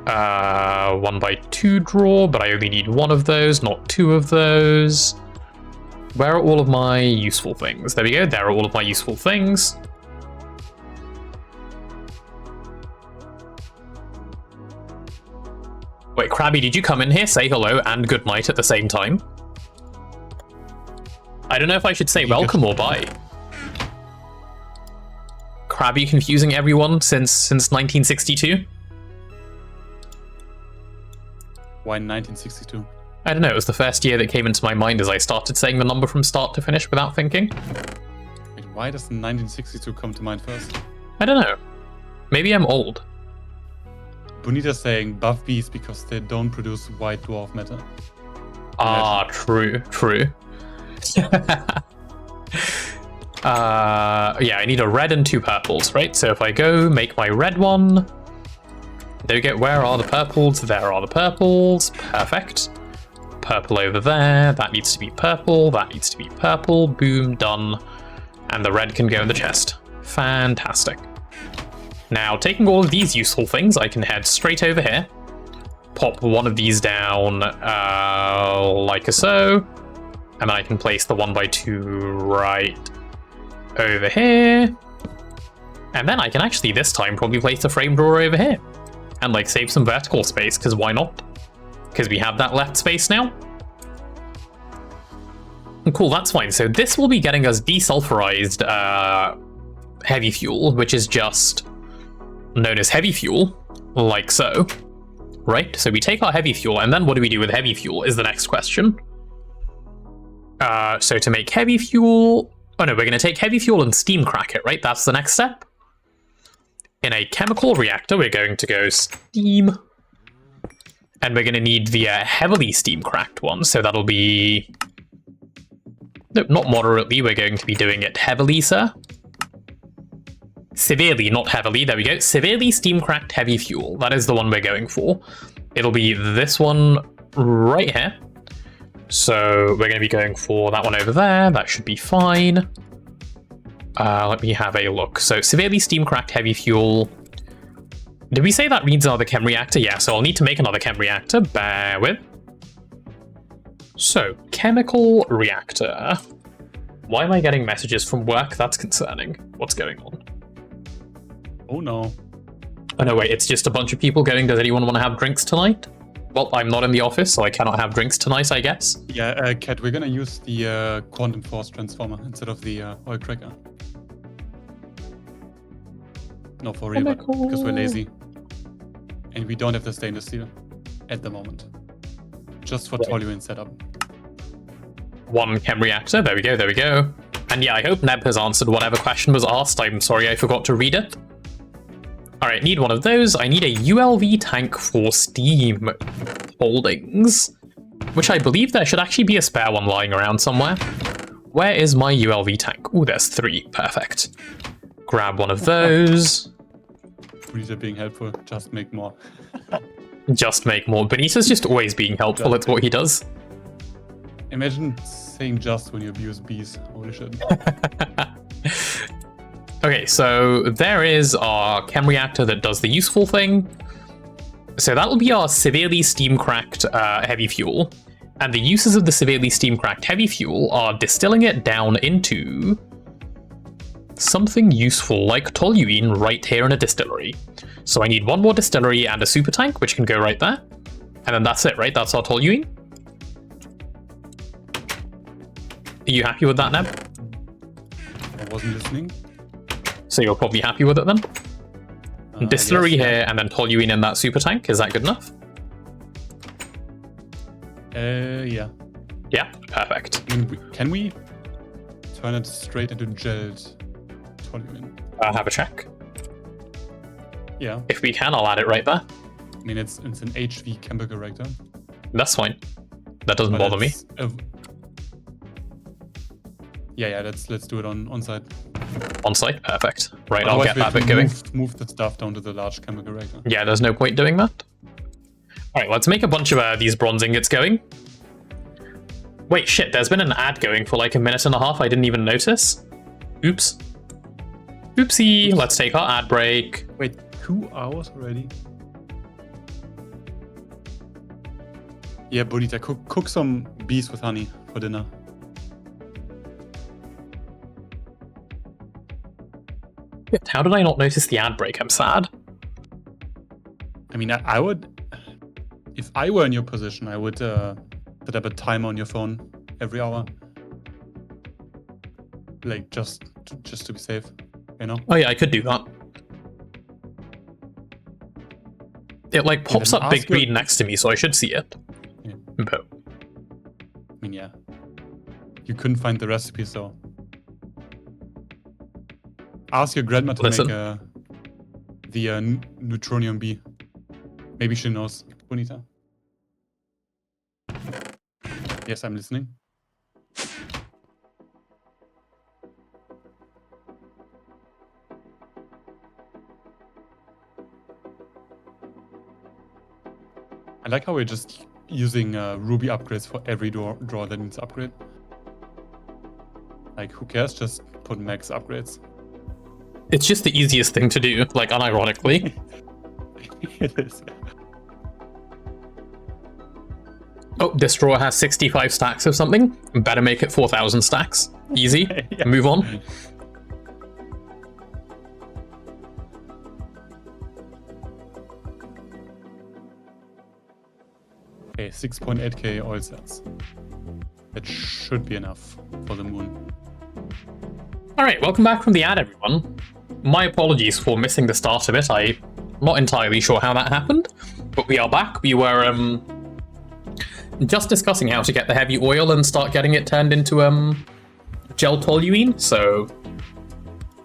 1x2 draw, but I only need 1 of those, not 2 of those. Where are all of my useful things? There we go, there are all of my useful things. Wait, Krabby, did you come in here, say hello, and good night at the same time? I don't know if I should say welcome or bye. Krabby confusing everyone since 1962? Why 1962? I don't know, it was the first year that came into my mind as I started saying the number from start to finish without thinking. Wait, why does 1962 come to mind first? I don't know. Maybe I'm old. Bonita's saying buff bees because they don't produce white dwarf matter. Ah, true. Yeah, I need a red and 2 purples, right? So if I go make my red one, there we go. Where are the purples? There are the purples. Perfect. Purple over there. That needs to be purple. That needs to be purple. Boom, done. And the red can go in the chest. Fantastic. Now, taking all of these useful things, I can head straight over here. Pop one of these down like so. And then I can place the 1x2 right over here. And then I can actually, this time, probably place the frame drawer over here. And, like, save some vertical space, because why not? Because we have that left space now. Cool, that's fine. So this will be getting us desulfurized heavy fuel, which is just known as heavy fuel, like so. Right? So we take our heavy fuel, and then what do we do with heavy fuel is the next question. So to make heavy fuel... Oh no, we're going to take heavy fuel and steam crack it, right? That's the next step. In a chemical reactor, we're going to go steam. And we're going to need the heavily steam-cracked one, so that'll be... No, not moderately, we're going to be doing it heavily, sir. Severely, not heavily, there we go. Severely steam-cracked heavy fuel, that is the one we're going for. It'll be this one right here. So we're going to be going for that one over there, that should be fine. Let me have a look. So severely steam-cracked heavy fuel... Did we say that needs another chem reactor? Yeah, so I'll need to make another chem reactor. Bear with. So, chemical reactor. Why am I getting messages from work? That's concerning. What's going on? Oh no. Oh no, wait, it's just a bunch of people going, does anyone want to have drinks tonight? Well, I'm not in the office, so I cannot have drinks tonight, I guess. Yeah, Kat, we're gonna use the quantum force transformer instead of the oil cracker. No, for real, because we're lazy. And we don't have the stainless steel at the moment. Just for toluene setup. One chem reactor, there we go, there we go. And yeah, I hope Neb has answered whatever question was asked. I'm sorry I forgot to read it. Alright, need one of those. I need a ULV tank for steam holdings. Which I believe there should actually be a spare one lying around somewhere. Where is my ULV tank? Ooh, there's 3. Perfect. Grab one of those. Benita being helpful, just make more. Just make more. Benita's just always being helpful, it's what he does. Imagine saying just when you abuse bees. Holy shit. Okay, so there is our chem reactor that does the useful thing. So that'll be our severely steam-cracked heavy fuel. And the uses of the severely steam-cracked heavy fuel are distilling it down into something useful like toluene right here in a distillery. So I need one more distillery and a super tank, which can go right there. And then that's it, right? That's our toluene. Are you happy with that, Neb? I wasn't listening. So you're probably happy with it then? Distillery yes, here and then toluene in that super tank. Is that good enough? Yeah. Yeah, perfect. I mean, can we turn it straight into gelled toluene? Have a check. Yeah. If we can, I'll add it right there. I mean, it's an HV chemical reactor. That's fine. That doesn't bother me. Yeah, let's do it on site. On site, perfect. Right, Otherwise, I'll get that bit going. Move the stuff down to the large chemical reactor. Yeah, there's no point doing that. All right, let's make a bunch of these bronze ingots going. Wait, shit, there's been an ad going for like a minute and a half. I didn't even notice. Oops. Oopsie, let's take our ad break. Wait, 2 hours already? Yeah, Bonita, cook some bees with honey for dinner. How did I not notice the ad break? I'm sad. I mean, I would... If I were in your position, I would set up a timer on your phone every hour. Like, just to be safe, you know? Oh yeah, I could do that. It like pops up big green next to me, so I should see it. Yeah. But... I mean, yeah. You couldn't find the recipe, so... Ask your grandma to make the neutronium bee. Maybe she knows. Bonita? Yes, I'm listening. I like how we're just using Ruby upgrades for every drawer that needs upgrade. Like, who cares? Just put max upgrades. It's just the easiest thing to do, like, unironically. It is. Oh, this drawer has 65 stacks of something. Better make it 4,000 stacks. Easy. Yeah. Move on. Okay, 6.8k oil cells. That should be enough for the moon. Alright, welcome back from the ad, everyone. My apologies for missing the start of it. I'm not entirely sure how that happened, but we are back. We were just discussing how to get the heavy oil and start getting it turned into gel toluene, so,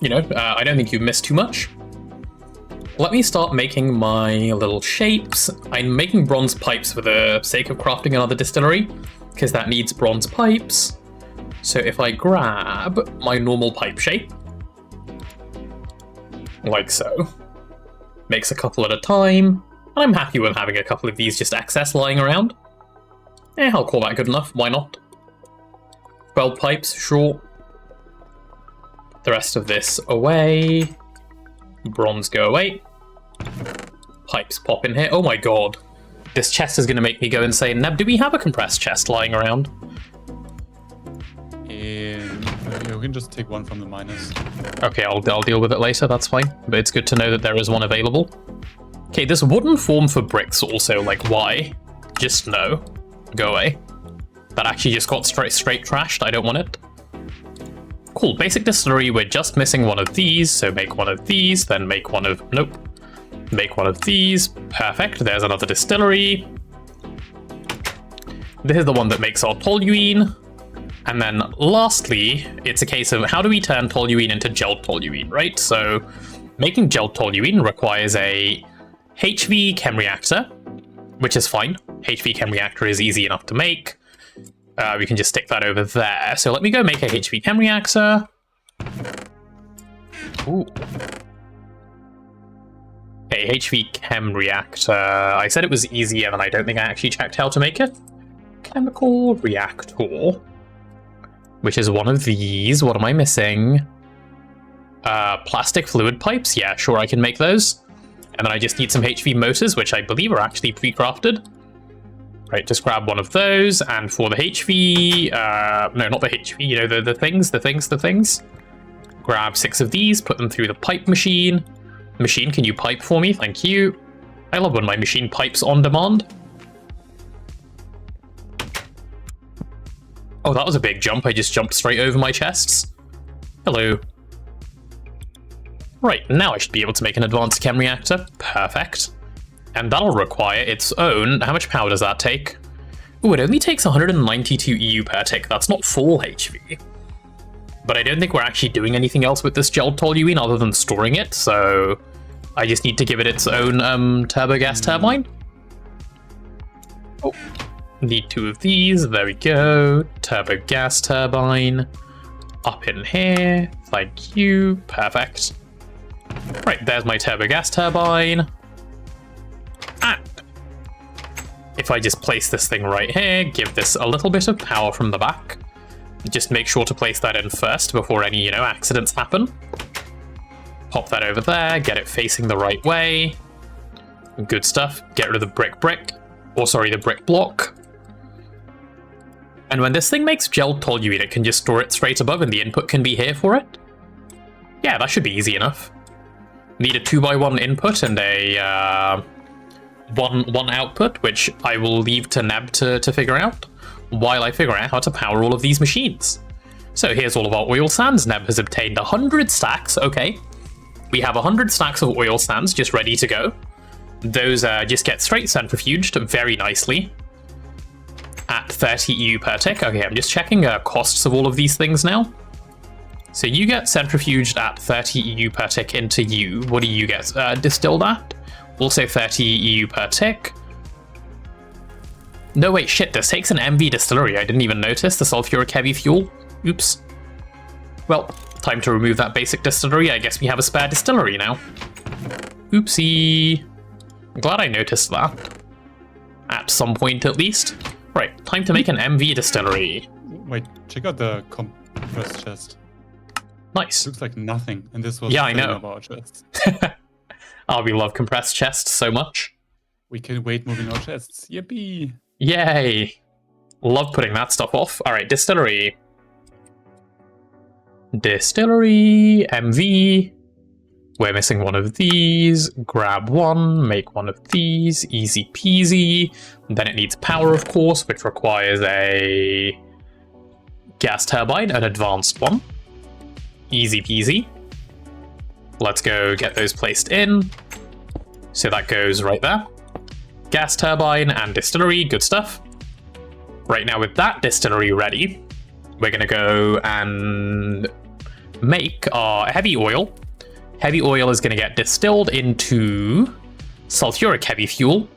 you know, I don't think you've missed too much. let me start making my little shapes. I'm making bronze pipes for the sake of crafting another distillery, because that needs bronze pipes. So if I grab my normal pipe shape, like so, makes a couple at a time, and I'm happy with having a couple of these just excess lying around. I'll call that good enough, why not? 12 pipes, sure. The rest of this away. Bronze go away. Pipes pop in here. Oh my god. This chest is going to make me go insane. Neb, do we have a compressed chest lying around? You can just take one from the miners. Okay, I'll deal with it later, that's fine. But it's good to know that there is one available. Okay, this wooden form for bricks also, like, why? Just no. Go away. That actually just got straight trashed. I don't want it. Cool, basic distillery. We're just missing one of these, so make one of these, then make one of... Nope. Make one of these. Perfect. There's another distillery. This is the one that makes our toluene. And then lastly, it's a case of how do we turn toluene into gel toluene, right? So making gel toluene requires a HV chem reactor, which is fine. HV chem reactor is easy enough to make. We can just stick that over there. So let me go make a HV chem reactor. Ooh. A HV chem reactor. I said it was easy, and then I don't think I actually checked how to make it. Chemical reactor. Which is one of these. What am I missing? Plastic fluid pipes. Yeah, sure, I can make those. And then I just need some HV motors, which I believe are actually pre-crafted. Right, just grab one of those, and for the HV, no, not the HV, you know, the things. Grab 6 of these, put them through the pipe machine. Machine, can you pipe for me? Thank you. I love when my machine pipes on demand. Oh, that was a big jump. I just jumped straight over my chests. Hello. Right, now I should be able to make an advanced chem reactor. Perfect. And that'll require its own... How much power does that take? Ooh, it only takes 192 EU per tick. That's not full HV. But I don't think we're actually doing anything else with this gel toluene other than storing it, so... I just need to give it its own turbo gas turbine. Oh, need 2 of these. There we go. Turbo gas turbine. Up in here. Thank you. Perfect. Right, there's my turbo gas turbine. And if I just place this thing right here, give this a little bit of power from the back. Just make sure to place that in first before any, you know, accidents happen. Pop that over there, get it facing the right way. Good stuff. Get rid of the brick. Or sorry, the brick block. And when this thing makes gel toluene, it can just store it straight above and the input can be here for it. Yeah, that should be easy enough. Need a 2x1 input and a one output, which I will leave to Neb to figure out, while I figure out how to power all of these machines. So here's all of our oil sands. Neb has obtained 100 stacks. Okay, we have 100 stacks of oil sands just ready to go. Those just get straight centrifuged very nicely at 30 EU per tick. Okay, I'm just checking costs of all of these things now. So you get centrifuged at 30 EU per tick into U. What do you get distilled at? Also 30 EU per tick. No, wait, shit, this takes an MV distillery. I didn't even notice the sulfuric heavy fuel. Oops. Well, time to remove that basic distillery. I guess we have a spare distillery now. Oopsie. I'm glad I noticed that. At some point, at least. Right, time to make an MV distillery. Wait, check out the compressed chest. Nice. Looks like nothing, and this was yeah, I know. Of our chests. Oh, we love compressed chests so much. We can wait moving our chests. Yippee! Yay! Love putting that stuff off. Alright, distillery. Distillery, MV. We're missing one of these. Grab one, make one of these. Easy peasy. Then it needs power, of course, which requires a gas turbine, an advanced one. Easy peasy. Let's go get those placed in. So that goes right there. Gas turbine and distillery, good stuff. Right now with that distillery ready, we're gonna go and make our heavy oil. Heavy oil is going to get distilled into sulfuric heavy fuel,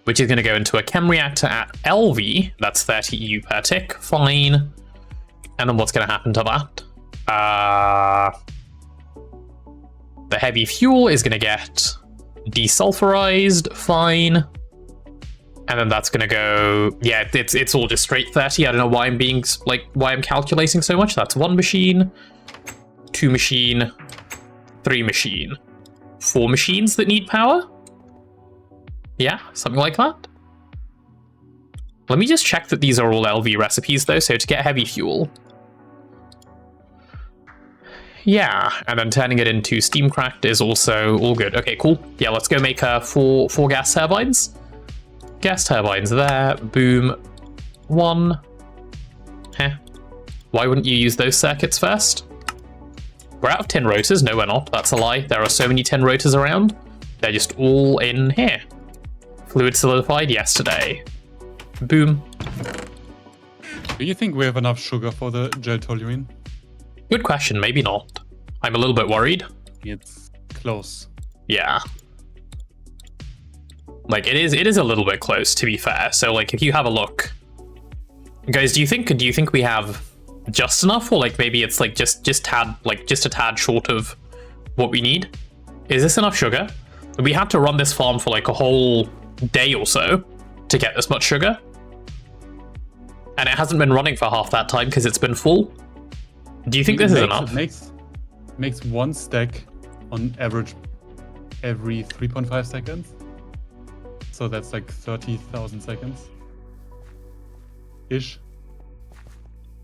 which is going to go into a chem reactor at LV. That's 30 EU per tick. Fine. And then what's going to happen to that? The heavy fuel is going to get desulfurized. Fine. And then that's going to go... Yeah, it's all just straight 30. I don't know why I'm being... why I'm calculating so much. That's 1 machine, 2 machine, 3 machine. 4 machines that need power? Yeah, something like that. Let me just check that these are all LV recipes, though. So to get heavy fuel... Yeah, and then turning it into steam cracked is also all good. Okay, cool. Yeah, let's go make 4 gas turbines. Gas turbines there. Boom. 1. Heh. Why wouldn't you use those circuits first? We're out of tin rotors. No, we're not. That's a lie. There are so many tin rotors around. They're just all in here. Fluid solidified yesterday. Boom. Do you think we have enough sugar for the gel toluene? Good question. Maybe not. I'm a little bit worried. It's close. Yeah. Like, it is a little bit close, to be fair. So, like, if you have a look... Guys, do you think we have just enough? Or, like, maybe it's, like, just a tad short of what we need? Is this enough sugar? We had to run this farm for, like, a whole day or so to get this much sugar. And it hasn't been running for half that time because it's been full. Do you think this is enough? It makes 1 stack on average every 3.5 seconds. So that's like 30,000 seconds. Ish.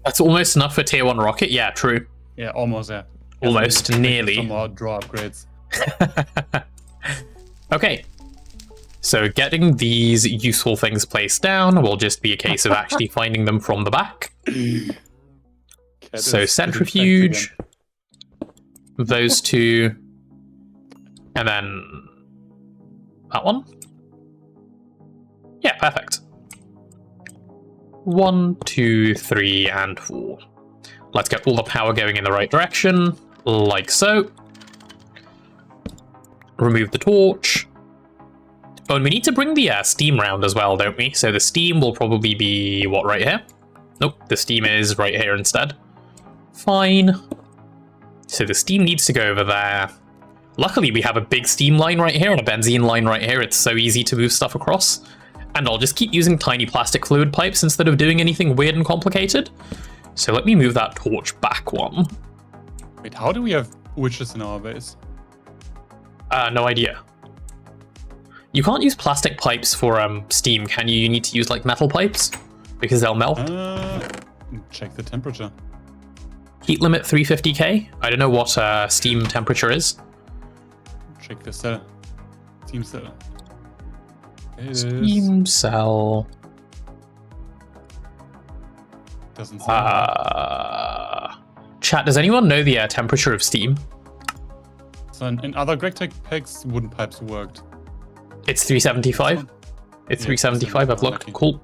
That's almost enough for tier 1 rocket. Yeah, true. Yeah, almost, yeah. Almost, nearly. Some more draw upgrades. Okay. So getting these useful things placed down will just be a case of actually finding them from the back. So centrifuge, those 2, and then that one. Yeah, perfect. 1, 2, 3, and 4. Let's get all the power going in the right direction, like so. Remove the torch. Oh, and we need to bring the steam round as well, don't we? So the steam will probably be, what, right here? Nope, the steam is right here instead. Fine. So the steam needs to go over there. Luckily, we have a big steam line right here and a benzene line right here. It's so easy to move stuff across. And I'll just keep using tiny plastic fluid pipes instead of doing anything weird and complicated. So let me move that torch back 1. Wait, how do we have witches in our base? No idea. You can't use plastic pipes for steam, can you? You need to use like metal pipes because they'll melt. Check the temperature. Heat limit 350k. I don't know what steam temperature is. Check the cell. Steam cell. Steam cell. Doesn't say. Chat, does anyone know the temperature of steam? So in other GregTech packs, wooden pipes worked. It's 375? It's 375, I've looked. Cool.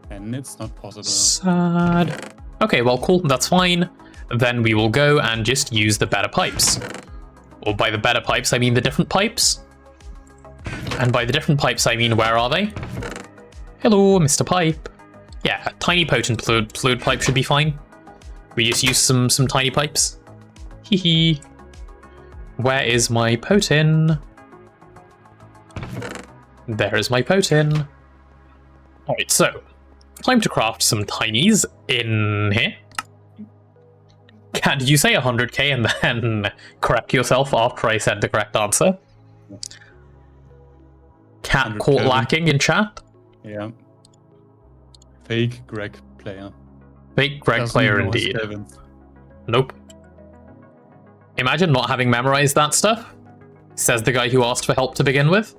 And it's not possible. Sad. Okay, well, cool, that's fine. Then we will go and just use the better pipes. Or by the better pipes, I mean the different pipes. And by the different pipes, I mean, where are they? Hello, Mr. Pipe. Yeah, a tiny potent fluid pipe should be fine. We just use some tiny pipes. Hee hee. Where is my potin? There is my potin. Alright, so time to craft some tinies in here. Did you say 100k and then correct yourself after I said the correct answer? Cat caught lacking in chat? Yeah. Fake Greg player. Fake Greg player indeed. Nope. Imagine not having memorized that stuff. Says the guy who asked for help to begin with.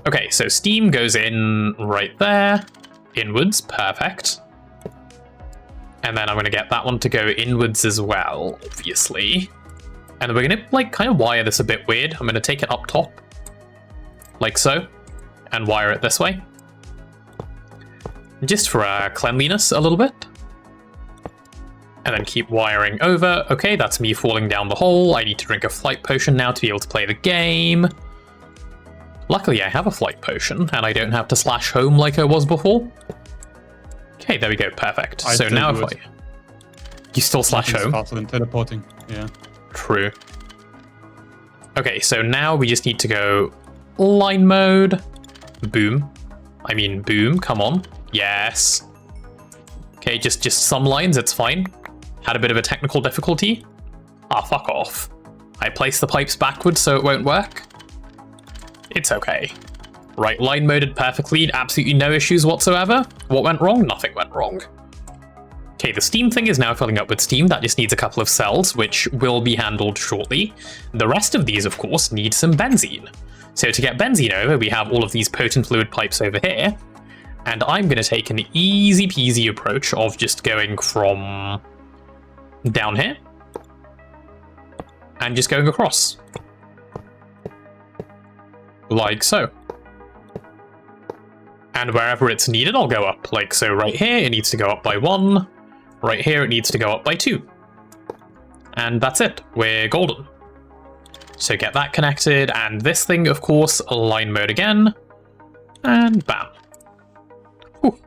Okay, so steam goes in right there. Inwards, perfect. And then I'm going to get that one to go inwards as well, obviously. And we're going to, like, kind of wire this a bit weird. I'm going to take it up top, like so, and wire it this way. Just for cleanliness a little bit. And then keep wiring over. Okay, that's me falling down the hole. I need to drink a flight potion now to be able to play the game. Luckily, I have a flight potion, and I don't have to slash home like I was before. Okay, there we go. Perfect. So now if I... You still slash home? Faster than teleporting, yeah. True. Okay, so now we just need to go line mode. Boom. I mean, boom. Come on. Yes. Okay, just some lines. It's fine. Had a bit of a technical difficulty. Ah, fuck off. I placed the pipes backwards so it won't work. It's okay. Right, line moded perfectly. Absolutely no issues whatsoever. What went wrong? Nothing went wrong. Okay, the steam thing is now filling up with steam. That just needs a couple of cells, which will be handled shortly. The rest of these, of course, need some benzene. So to get benzene over, we have all of these potent fluid pipes over here. And I'm going to take an easy peasy approach of just going from down here and just going across. Like so. And wherever it's needed, I'll go up. Like so right here, it needs to go up by 1. Right here, it needs to go up by 2. And that's it. We're golden. So get that connected, and this thing, of course, line mode again. And bam. Whew.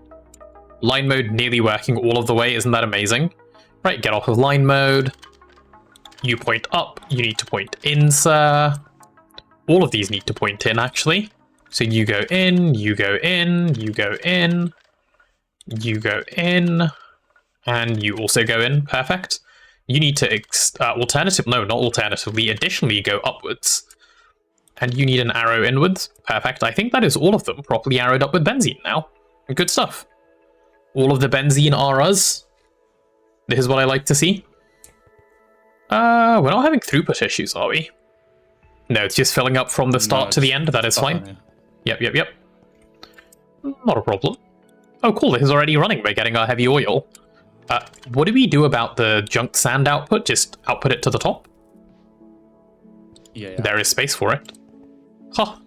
Line mode nearly working all of the way, isn't that amazing? Right, get off of line mode. You point up, you need to point in, sir. All of these need to point in, actually. So you go in, you go in, you go in, you go in, and you also go in. Perfect. You need to additionally go upwards. And you need an arrow inwards. Perfect. I think that is all of them properly arrowed up with benzene now. Good stuff. All of the benzene are us. This is what I like to see. We're not having throughput issues, are we? No, it's just filling up from the start to the end. That is fine. Yeah. Yep. Not a problem. Oh, cool. This is already running. We're getting our heavy oil. What do we do about the junk sand output? Just output it to the top? Yeah. There is space for it. Huh.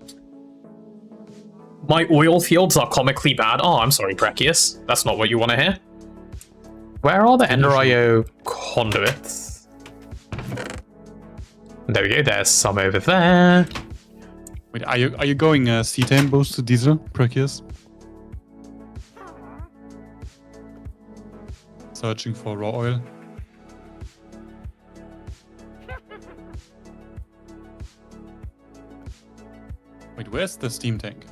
My oil fields are comically bad. Oh, I'm sorry, Brachius. That's not what you want to hear. Where are the Ender IO conduits? There we go. There's some over there. Wait, are you going cetane boost to diesel, Brachius? Searching for raw oil. Wait, where's the steam tank?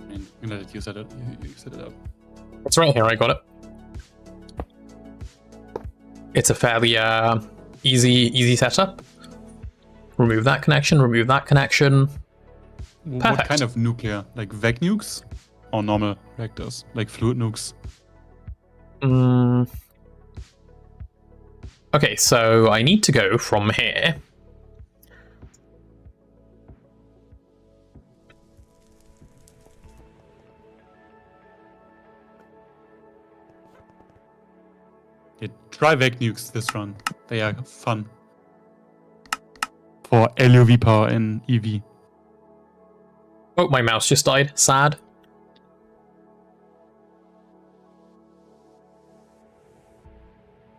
I mean, I'm gonna let you set it up. It's right here. I got it. It's a fairly easy setup. Remove that connection. Remove that connection. Perfect. What kind of nuclear? Like vac nukes or normal reactors? Like fluid nukes? Okay, so I need to go from here. Yeah, try vac nukes this run. They are fun. For LUV power in EV. Oh, my mouse just died. Sad.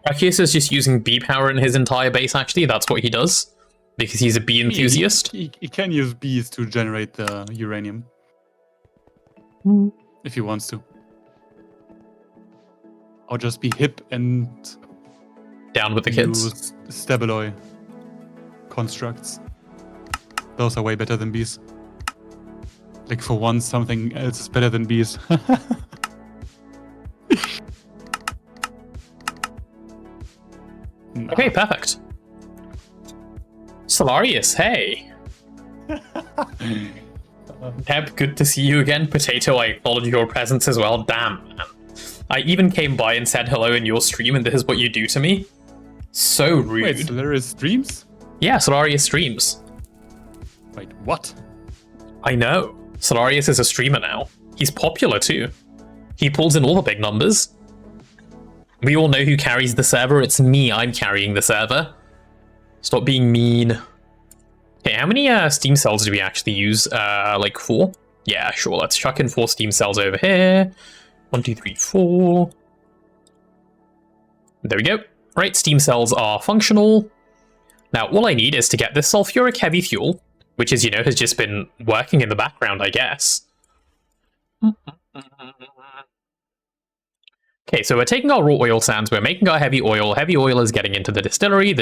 Brachius is just using B power in his entire base, actually. That's what he does. Because he's a bee enthusiast. He can use bees to generate the uranium. If he wants to. Or just be hip and... Down with the kids. Use Stabiloi constructs. Those are way better than bees. Like for once, something else is better than bees. Okay, perfect. Solarius, hey. Heb, good to see you again. Potato, I acknowledge your presence as well. Damn, man. I even came by and said hello in your stream, and this is what you do to me? So rude. Wait, Solarius streams? Yeah, Solarius streams. Wait, what? I know. Solarius is a streamer now. He's popular too. He pulls in all the big numbers. We all know who carries the server. It's me. I'm carrying the server. Stop being mean. Okay, how many steam cells do we actually use? Like 4? Yeah, sure. Let's chuck in 4 steam cells over here. 1, 2, 3, 4. There we go. Right, steam cells are functional. Now, all I need is to get this sulfuric heavy fuel, which is, has just been working in the background, I guess. Okay, so we're taking our raw oil sands, we're making our heavy oil is getting into the distillery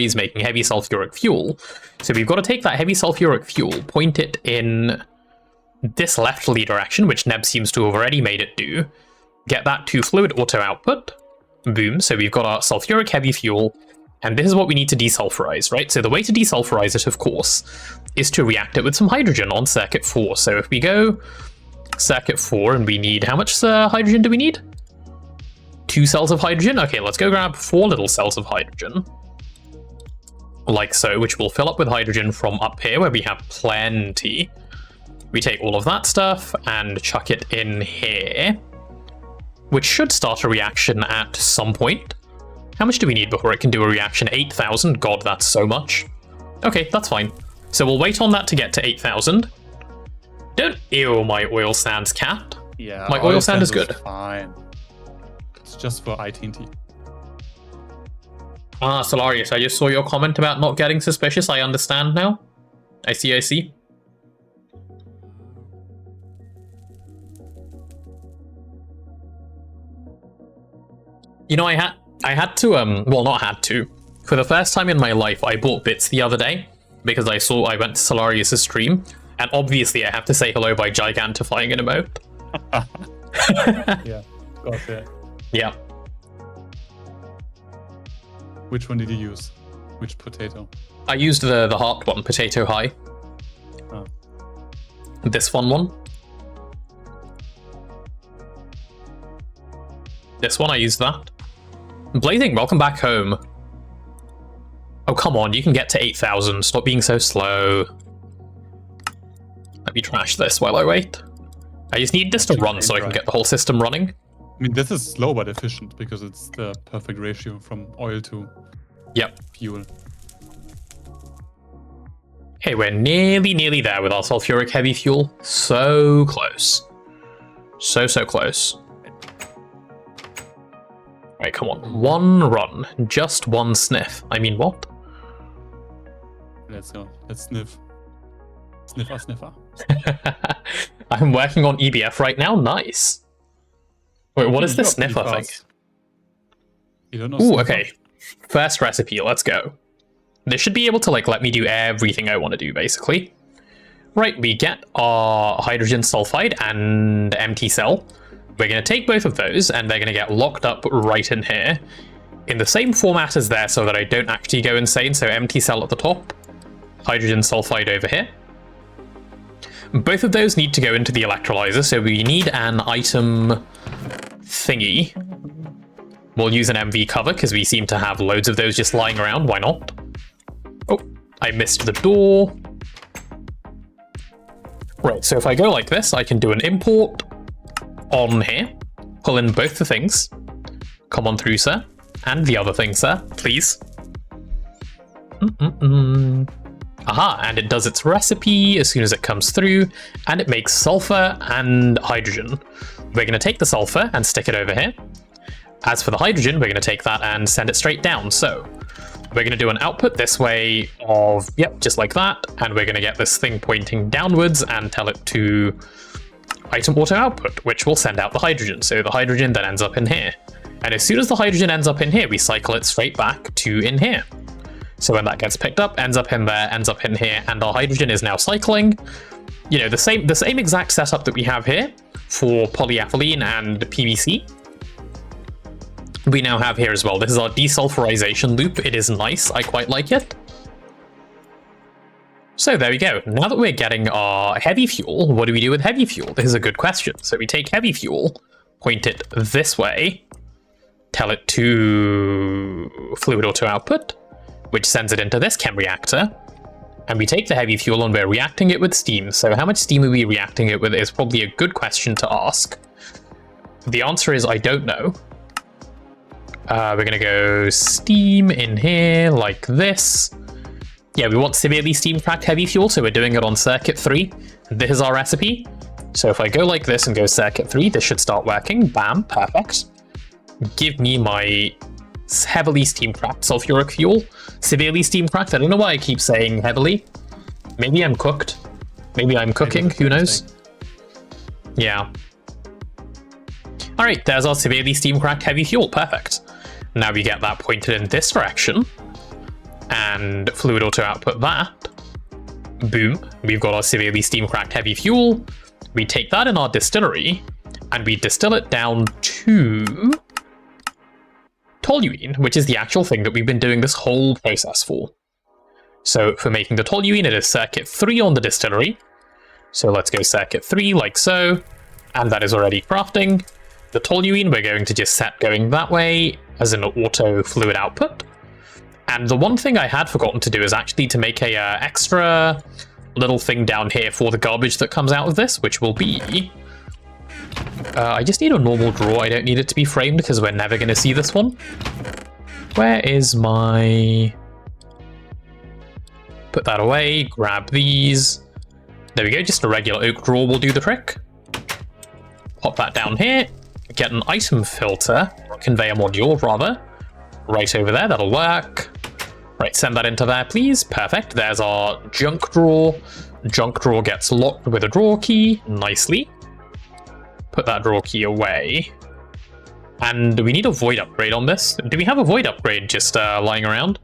is making heavy sulfuric fuel. So we've got to take that heavy sulfuric fuel, point it in this leftly direction, which Neb seems to have already made it do, get that to fluid auto output, boom, so we've got our sulfuric heavy fuel, and this is what we need to desulfurize, right? So the way to desulfurize it, of course, is to react it with some hydrogen on circuit 4. So if we go circuit 4 and we need, how much hydrogen do we need? 2 cells of hydrogen? Okay, let's go grab 4 little cells of hydrogen. Like so, which will fill up with hydrogen from up here where we have plenty. We take all of that stuff and chuck it in here, which should start a reaction at some point. How much do we need before it can do a reaction? 8,000? God, that's so much. Okay, that's fine. So we'll wait on that to get to 8,000. Don't ew my oil sands, cat. Yeah, my oil sand is good. Fine. It's just for ITNT. Ah, Solarius, I just saw your comment about not getting suspicious. I understand now. I see. I had to, well, not had to. For the first time in my life, I bought bits the other day because I went to Solarius' stream, and obviously I have to say hello by gigantifying an emote. Yeah, got it. Yeah. Which one did you use? Which potato? I used the heart one, potato high. Oh. This fun one. This one, I used that. Blazing, welcome back home. Oh, come on, you can get to 8,000. Stop being so slow. Let me trash this while I wait. I just need this to run so I can get the whole system running. I mean, this is slow but efficient because it's the perfect ratio from oil to fuel. Okay, we're nearly there with our sulfuric heavy fuel. So close. So close. Right, come on. One run. Just one sniff. I mean, what? Let's go. Let's sniff. Sniffer. I'm working on EBF right now. Nice. Wait, what is this sniffer thing? You don't know. Ooh, okay. First recipe, let's go. This should be able to, let me do everything I want to do, basically. Right, we get our hydrogen sulfide and empty cell. We're going to take both of those, and they're going to get locked up right in here. In the same format as there, so that I don't actually go insane. So empty cell at the top, hydrogen sulfide over here. Both of those need to go into the electrolyzer, so we need an item thingy. We'll use an MV cover, because we seem to have loads of those just lying around. Why not? Oh, I missed the door. Right, so if I go like this, I can do an import on here, pull in both the things. Come on through, sir. And the other thing, sir, please. Aha, and it does its recipe as soon as it comes through, and it makes sulfur and hydrogen. We're going to take the sulfur and stick it over here. As for the hydrogen, we're going to take that and send it straight down. So we're going to do an output this way of, just like that, and we're going to get this thing pointing downwards and tell it to item auto output, which will send out the hydrogen. So the hydrogen then ends up in here. And as soon as the hydrogen ends up in here, we cycle it straight back to in here. So when that gets picked up, ends up in there, ends up in here, and our hydrogen is now cycling. The same exact setup that we have here for polyethylene and PVC. We now have here as well. This is our desulfurization loop. It is nice. I quite like it. So there we go. Now that we're getting our heavy fuel, what do we do with heavy fuel? This is a good question. So we take heavy fuel, point it this way, tell it to fluid auto output, which sends it into this chem reactor, and we take the heavy fuel and we're reacting it with steam. So how much steam are we reacting it with is probably a good question to ask. The answer is I don't know. We're going to go steam in here like this. Yeah, we want severely steam-cracked heavy fuel, so we're doing it on circuit 3. This is our recipe. So if I go like this and go circuit 3, this should start working. Bam, perfect. Give me my heavily steam cracked sulfuric fuel. Severely steam cracked. I don't know why I keep saying heavily. Maybe I'm cooked. Maybe I'm cooking. Who knows? Yeah. All right, there's our severely steam cracked heavy fuel. Perfect. Now we get that pointed in this direction, and fluid auto output that. Boom. We've got our severely steam cracked heavy fuel. We take that in our distillery, and we distill it down to toluene, which is the actual thing that we've been doing this whole process for. So for making the toluene, it is circuit 3 on the distillery. So let's go circuit 3 like so, and that is already crafting. The toluene we're going to just set going that way as an auto fluid output. And the one thing I had forgotten to do is actually to make a extra little thing down here for the garbage that comes out of this, which will be... I just need a normal drawer. I don't need it to be framed because we're never going to see this one. Where is my... Put that away, grab these. There we go, just a regular oak drawer will do the trick. Pop that down here, get an item filter, or conveyor module rather, right over there, that'll work. Right, send that into there, please. Perfect, there's our junk drawer. Junk drawer gets locked with a drawer key, nicely. Put that drawer key away. And we need a void upgrade on this. Do we have a void upgrade just lying around?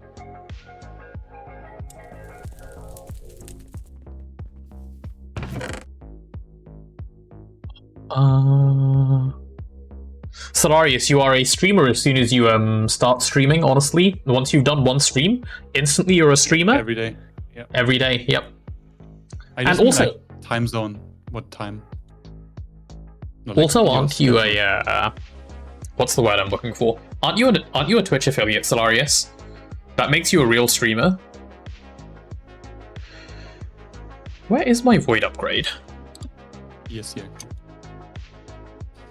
Solarius, you are a streamer as soon as you start streaming, honestly. Once you've done one stream, instantly you're a streamer. Every day. Yep. Every day, yep. I just and also, like time zone. What time? Not also, like aren't you a what's the word I'm looking for? Aren't you a Twitch affiliate, Solarius? That makes you a real streamer. Where is my void upgrade? Yes, yeah.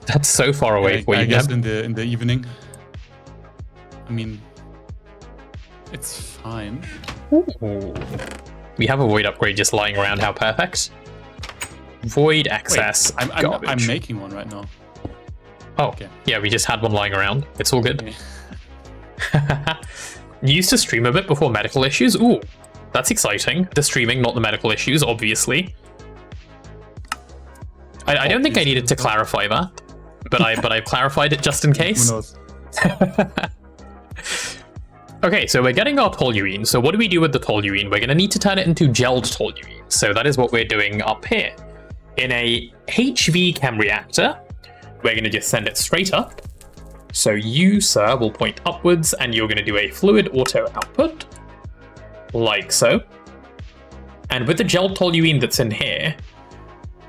That's so far away for you, I guess Deb. in the evening. I mean, it's fine. Ooh. We have a void upgrade just lying around. How perfect! Void excess. Wait, I'm making one right now. Oh, okay. Yeah, we just had one lying around. It's all good. Okay. You used to stream a bit before medical issues. Ooh, that's exciting. The streaming, not the medical issues, obviously. I don't think I needed to clarify that, but I've clarified it just in case. Who knows? Okay, so we're getting our toluene. So what do we do with the toluene? We're going to need to turn it into gelled toluene. So that is what we're doing up here. In a HV chem reactor, we're going to just send it straight up. So you, sir, will point upwards, and you're going to do a fluid auto output, like so. And with the gelled toluene that's in here,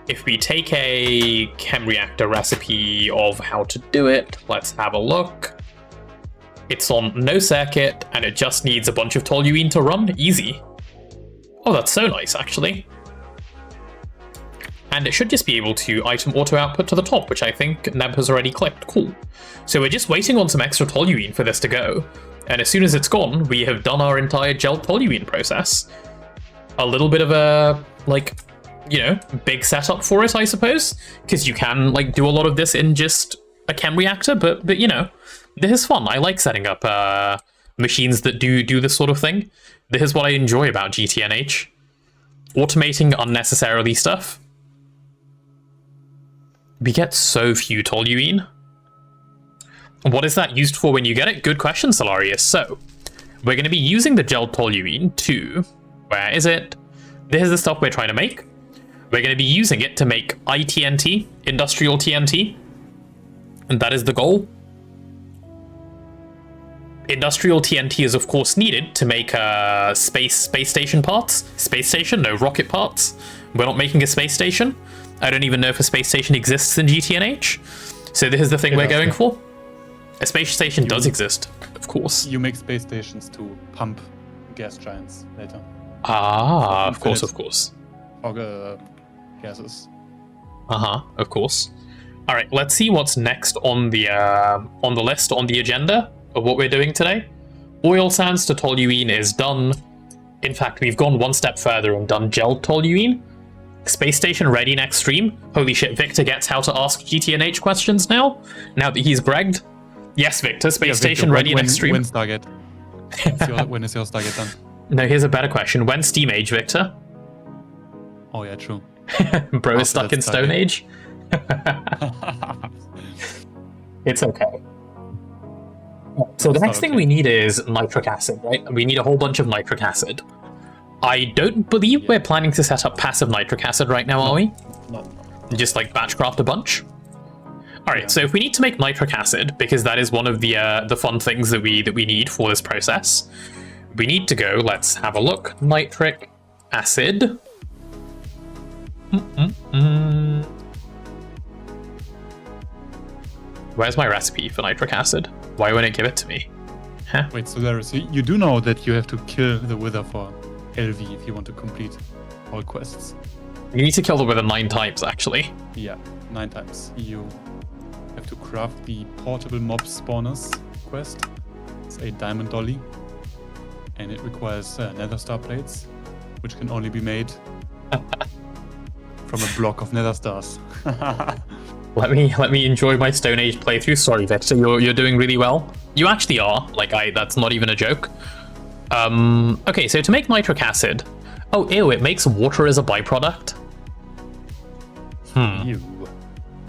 if we take a chem reactor recipe of how to do it, let's have a look. It's on no circuit, and it just needs a bunch of toluene to run. Easy. Oh, that's so nice, actually. And it should just be able to item auto output to the top, which I think Neb has already clicked. Cool. So we're just waiting on some extra toluene for this to go. And as soon as it's gone, we have done our entire gelled toluene process. A little bit of a, like, you know, big setup for it, I suppose, because you can like do a lot of this in just a chem reactor, but you know, this is fun. I like setting up machines that do this sort of thing. This is what I enjoy about GTNH. Automating unnecessarily stuff. We get so few toluene. What is that used for when you get it? Good question, Solarius. So, we're going to be using the gelled toluene to... Where is it? This is the stuff we're trying to make. We're going to be using it to make ITNT, industrial TNT. And that is the goal. Industrial TNT is, of course, needed to make space station parts. Space station? No, rocket parts. We're not making a space station. I don't even know if a space station exists in GTNH. So this is the thing we're going for. A space station does exist, of course. You make space stations to pump gas giants later. Ah, of course, of course. Or gases. Of course. All right, let's see what's next on the list, on the agenda of what we're doing today. Oil sands to toluene is done. In fact, we've gone one step further and done gelled toluene. Space station ready next stream. Holy shit, Victor gets how to ask GTNH questions now that he's bragged. Yes, Victor. Space Yeah, Victor, station ready next stream. When Stargate? When is your Stargate done? No, here's a better question. When's Steam Age, Victor? Oh yeah, true. Bro is After stuck that in Stone Stargate. Age. It's okay. So the next thing we need is nitric acid, right? We need a whole bunch of nitric acid. I don't believe we're planning to set up passive nitric acid right now, are we? No. Just like batch craft a bunch? Alright, so if we need to make nitric acid, because that is one of the fun things that we need for this process, we need to go, let's have a look. Nitric acid. Where's my recipe for nitric acid? Why won't it give it to me? Huh? Wait, Solaris, you do know that you have to kill the Wither for LV if you want to complete all quests. You need to kill the Wither 9 times, actually. Yeah, 9 times. You have to craft the portable mob spawners quest. It's a diamond dolly. And it requires nether star plates, which can only be made from a block of nether stars. Let me enjoy my Stone Age playthrough. Sorry, Victor, you're doing really well. You actually are. Like, that's not even a joke. Okay, so to make nitric acid. Oh, ew, it makes water as a byproduct.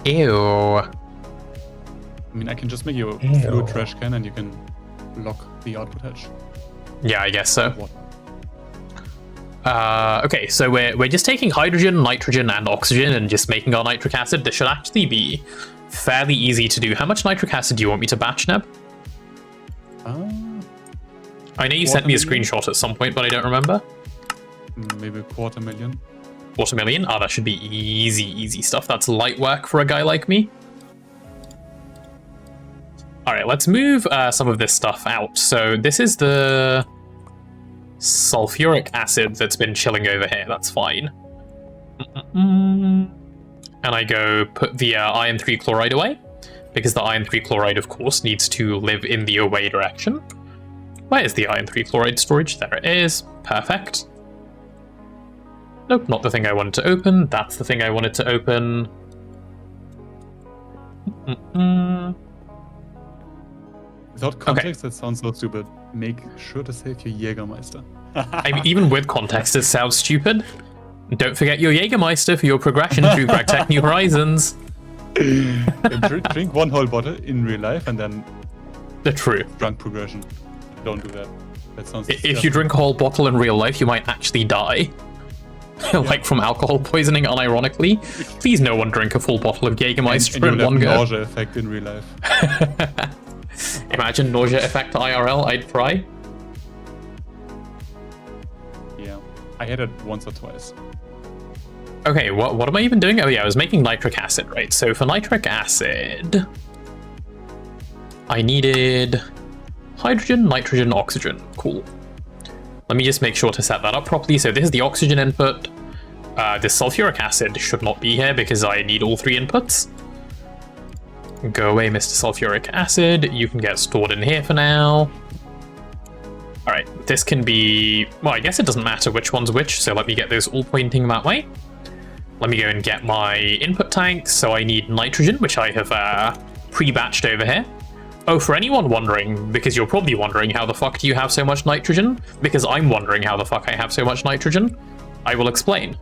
Ew. I mean, I can just make you a fluid trash can and you can lock the output hatch. Yeah, I guess so. Okay, so we're just taking hydrogen, nitrogen, and oxygen and just making our nitric acid. This should actually be fairly easy to do. How much nitric acid do you want me to batch, Neb? I know you sent me a screenshot at some point, but I don't remember. Maybe 250,000. 250,000? Oh, that should be easy stuff. That's light work for a guy like me. Alright, let's move some of this stuff out. So this is the sulfuric acid that's been chilling over here. That's fine. And I go put the iron 3 chloride away, because the iron 3 chloride, of course, needs to live in the away direction. Where is the iron 3 chloride storage? There it is. Perfect. Nope, not the thing I wanted to open. That's the thing I wanted to open. Without context, that sounds so stupid. Make sure to save your Jägermeister. I mean, even with context, it sounds stupid. Don't forget your Jägermeister for your progression through Protect New Horizons. Drink one whole bottle in real life and then The true. drunk progression. Don't do that. That sounds If you drink a whole bottle in real life, you might actually die. Like from alcohol poisoning, unironically. Please no one drink a full bottle of Jägermeister in one go. Nausea effect in real life. Imagine nausea effect IRL, I'd try. Yeah, I had it once or twice. Okay, what am I even doing? Oh yeah, I was making nitric acid, right? So for nitric acid, I needed hydrogen, nitrogen, oxygen. Cool. Let me just make sure to set that up properly. So this is the oxygen input. This sulfuric acid should not be here because I need all 3 inputs. Go away, Mr. Sulfuric Acid. You can get stored in here for now. Alright, this can be... Well, I guess it doesn't matter which one's which, so let me get those all pointing that way. Let me go and get my input tanks. So I need nitrogen, which I have pre-batched over here. Oh, for anyone wondering, because you're probably wondering how the fuck do you have so much nitrogen? Because I'm wondering how the fuck I have so much nitrogen. I will explain.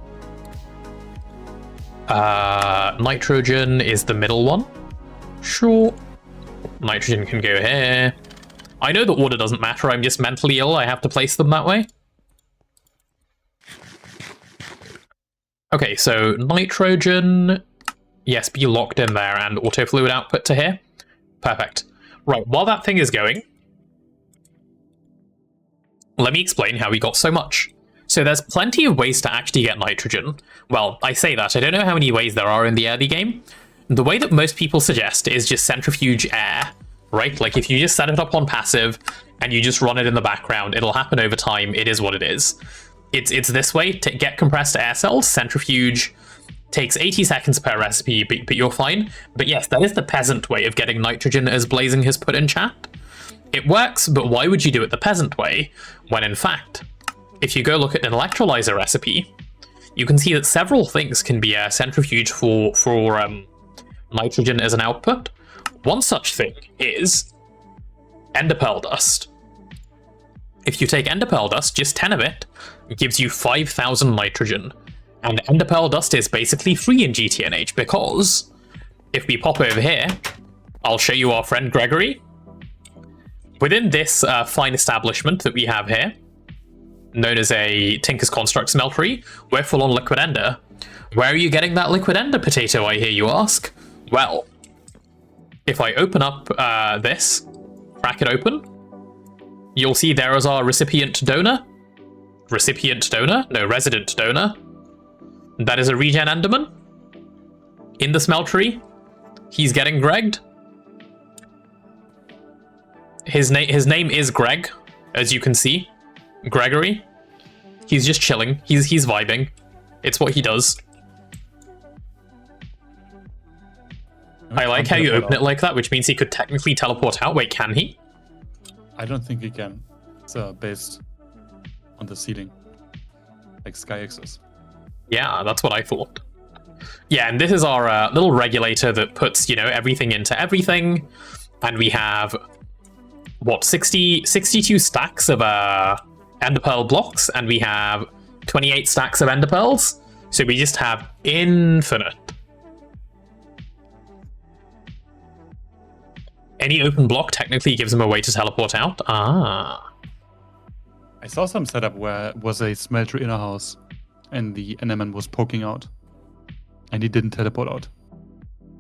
Nitrogen is the middle one. Sure. Nitrogen can go here. I know the order doesn't matter, I'm just mentally ill, I have to place them that way. Okay, so nitrogen, yes, be locked in there, and auto fluid output to here. Perfect. Right, while that thing is going, let me explain how we got so much. So there's plenty of ways to actually get nitrogen. Well, I say that, I don't know how many ways there are in the early game. The way that most people suggest is just centrifuge air, right? Like if you just set it up on passive and you just run it in the background, it'll happen over time, it is what it is. It's this way, to get compressed air cells, centrifuge takes 80 seconds per recipe, but you're fine. But yes, that is the peasant way of getting nitrogen, as Blazing has put in chat. It works, but why would you do it the peasant way, when in fact, if you go look at an electrolyzer recipe, you can see that several things can be centrifuged for nitrogen as an output. One such thing is enderpearl dust. If you take enderpearl dust, just 10 of it gives you 5,000 nitrogen. And enderpearl dust is basically free in GTNH because if we pop over here, I'll show you our friend Gregory. Within this fine establishment that we have here, known as a Tinker's Construct Smeltery, we're full on liquid ender. Where are you getting that liquid ender, Potato, I hear you ask? Well, if I open up this, crack it open, you'll see there is our recipient donor. Recipient donor? No, resident donor. That is a regen enderman. In the smeltery. He's getting Gregged. His name is Greg, as you can see. Gregory. He's just chilling. He's vibing. It's what he does. I like how you open it like that, which means he could technically teleport out. Wait, can he? I don't think he can. It's based on the ceiling. Like sky access. Yeah, that's what I thought. Yeah, and this is our little regulator that puts, you know, everything into everything. And we have, what, 62 stacks of enderpearl blocks, and we have 28 stacks of enderpearls. So we just have infinite. Any open block technically gives him a way to teleport out. Ah. I saw some setup where it was a smelter in a house, and the enderman was poking out, and he didn't teleport out.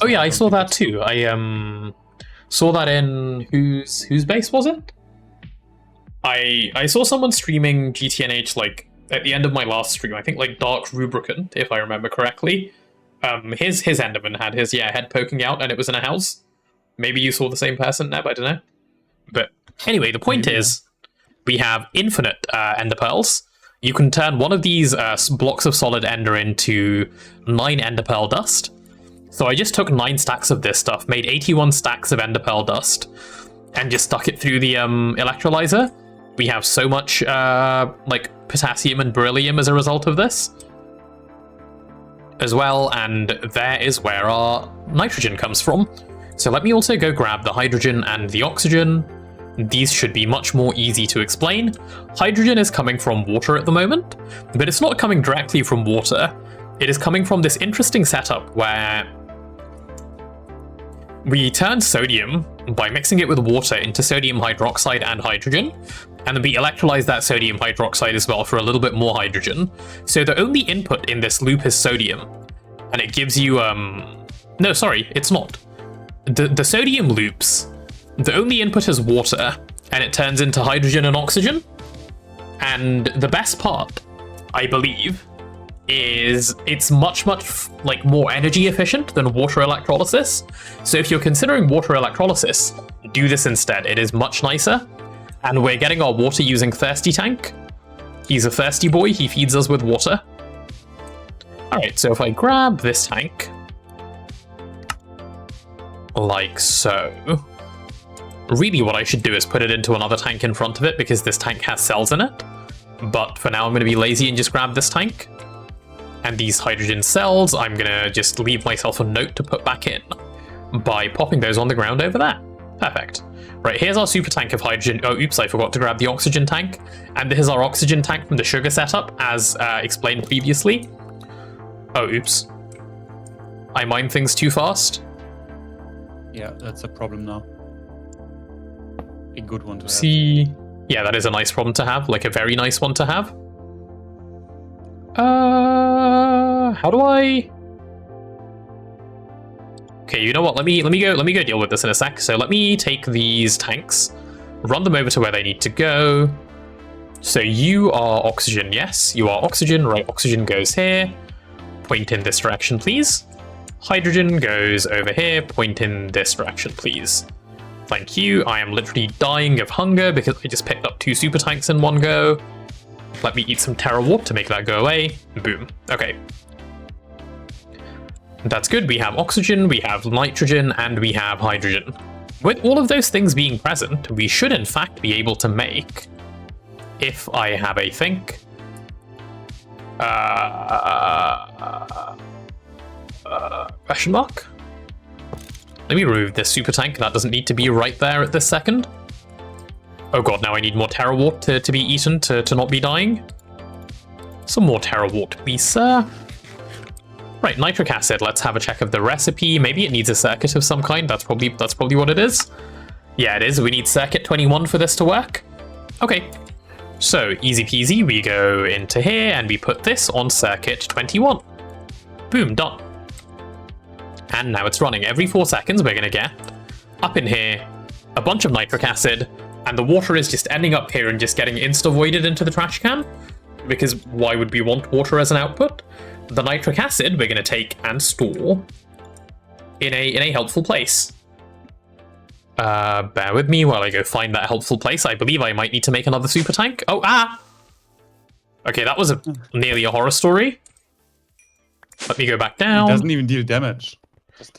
Oh yeah, I saw that too. I saw that in whose base was it? I saw someone streaming GTNH like at the end of my last stream. I think like Dark Rubricant, if I remember correctly. His enderman had his head poking out, and it was in a house. Maybe you saw the same person, Neb. I don't know. But anyway, the point is, we have infinite enderpearls. You can turn one of these blocks of solid ender into 9 enderpearl dust. So I just took 9 stacks of this stuff, made 81 stacks of enderpearl dust, and just stuck it through the electrolyzer. We have so much like potassium and beryllium as a result of this as well, and there is where our nitrogen comes from. So let me also go grab the hydrogen and the oxygen. These should be much more easy to explain. Hydrogen is coming from water at the moment, but it's not coming directly from water. It is coming from this interesting setup where we turn sodium by mixing it with water into sodium hydroxide and hydrogen, and then we electrolyze that sodium hydroxide as well for a little bit more hydrogen. So the only input in this loop is sodium, and it gives you no, sorry, it's not. The sodium loops, the only input is water, and it turns into hydrogen and oxygen. And the best part, I believe, is it's much like more energy efficient than water electrolysis. So if you're considering water electrolysis, do this instead. It is much nicer. And we're getting our water using Thirsty Tank. He's a thirsty boy. He feeds us with water. All right, so if I grab this tank, like so. Really what I should do is put it into another tank in front of it because this tank has cells in it. But for now I'm going to be lazy and just grab this tank. And these hydrogen cells, I'm going to just leave myself a note to put back in by popping those on the ground over there. Perfect. Right, here's our super tank of hydrogen. Oh, oops, I forgot to grab the oxygen tank. And this is our oxygen tank from the sugar setup, as explained previously. Oh, oops. I mined things too fast. Yeah, that's a problem now. A good one to have. See, yeah, that is a nice problem to have, like a very nice one to have. How do I? Okay, you know what? Let me go deal with this in a sec. So let me take these tanks, run them over to where they need to go. So you are oxygen, yes, you are oxygen. Right, oxygen goes here. Point in this direction, please. Hydrogen goes over here. Point in this direction, please. Thank you. I am literally dying of hunger because I just picked up 2 super tanks in one go. Let me eat some Terra Warp to make that go away. Boom. Okay. That's good. We have oxygen, we have nitrogen, and we have hydrogen. With all of those things being present, we should in fact be able to make, if I have a think, question mark? Let me remove this super tank. That doesn't need to be right there at this second. Oh god, now I need more Terrawort to be eaten to not be dying. Some more Terrawort, please, sir. Right, nitric acid. Let's have a check of the recipe. Maybe it needs a circuit of some kind. That's probably what it is. Yeah, it is. We need circuit 21 for this to work. Okay. So, easy peasy. We go into here and we put this on circuit 21. Boom, done. And now it's running. Every 4 seconds, we're going to get up in here a bunch of nitric acid, and the water is just ending up here and just getting insta-voided into the trash can. Because why would we want water as an output? The nitric acid we're going to take and store in a helpful place. Bear with me while I go find that helpful place. I believe I might need to make another super tank. Oh, ah! Okay, that was nearly a horror story. Let me go back down. It doesn't even deal damage.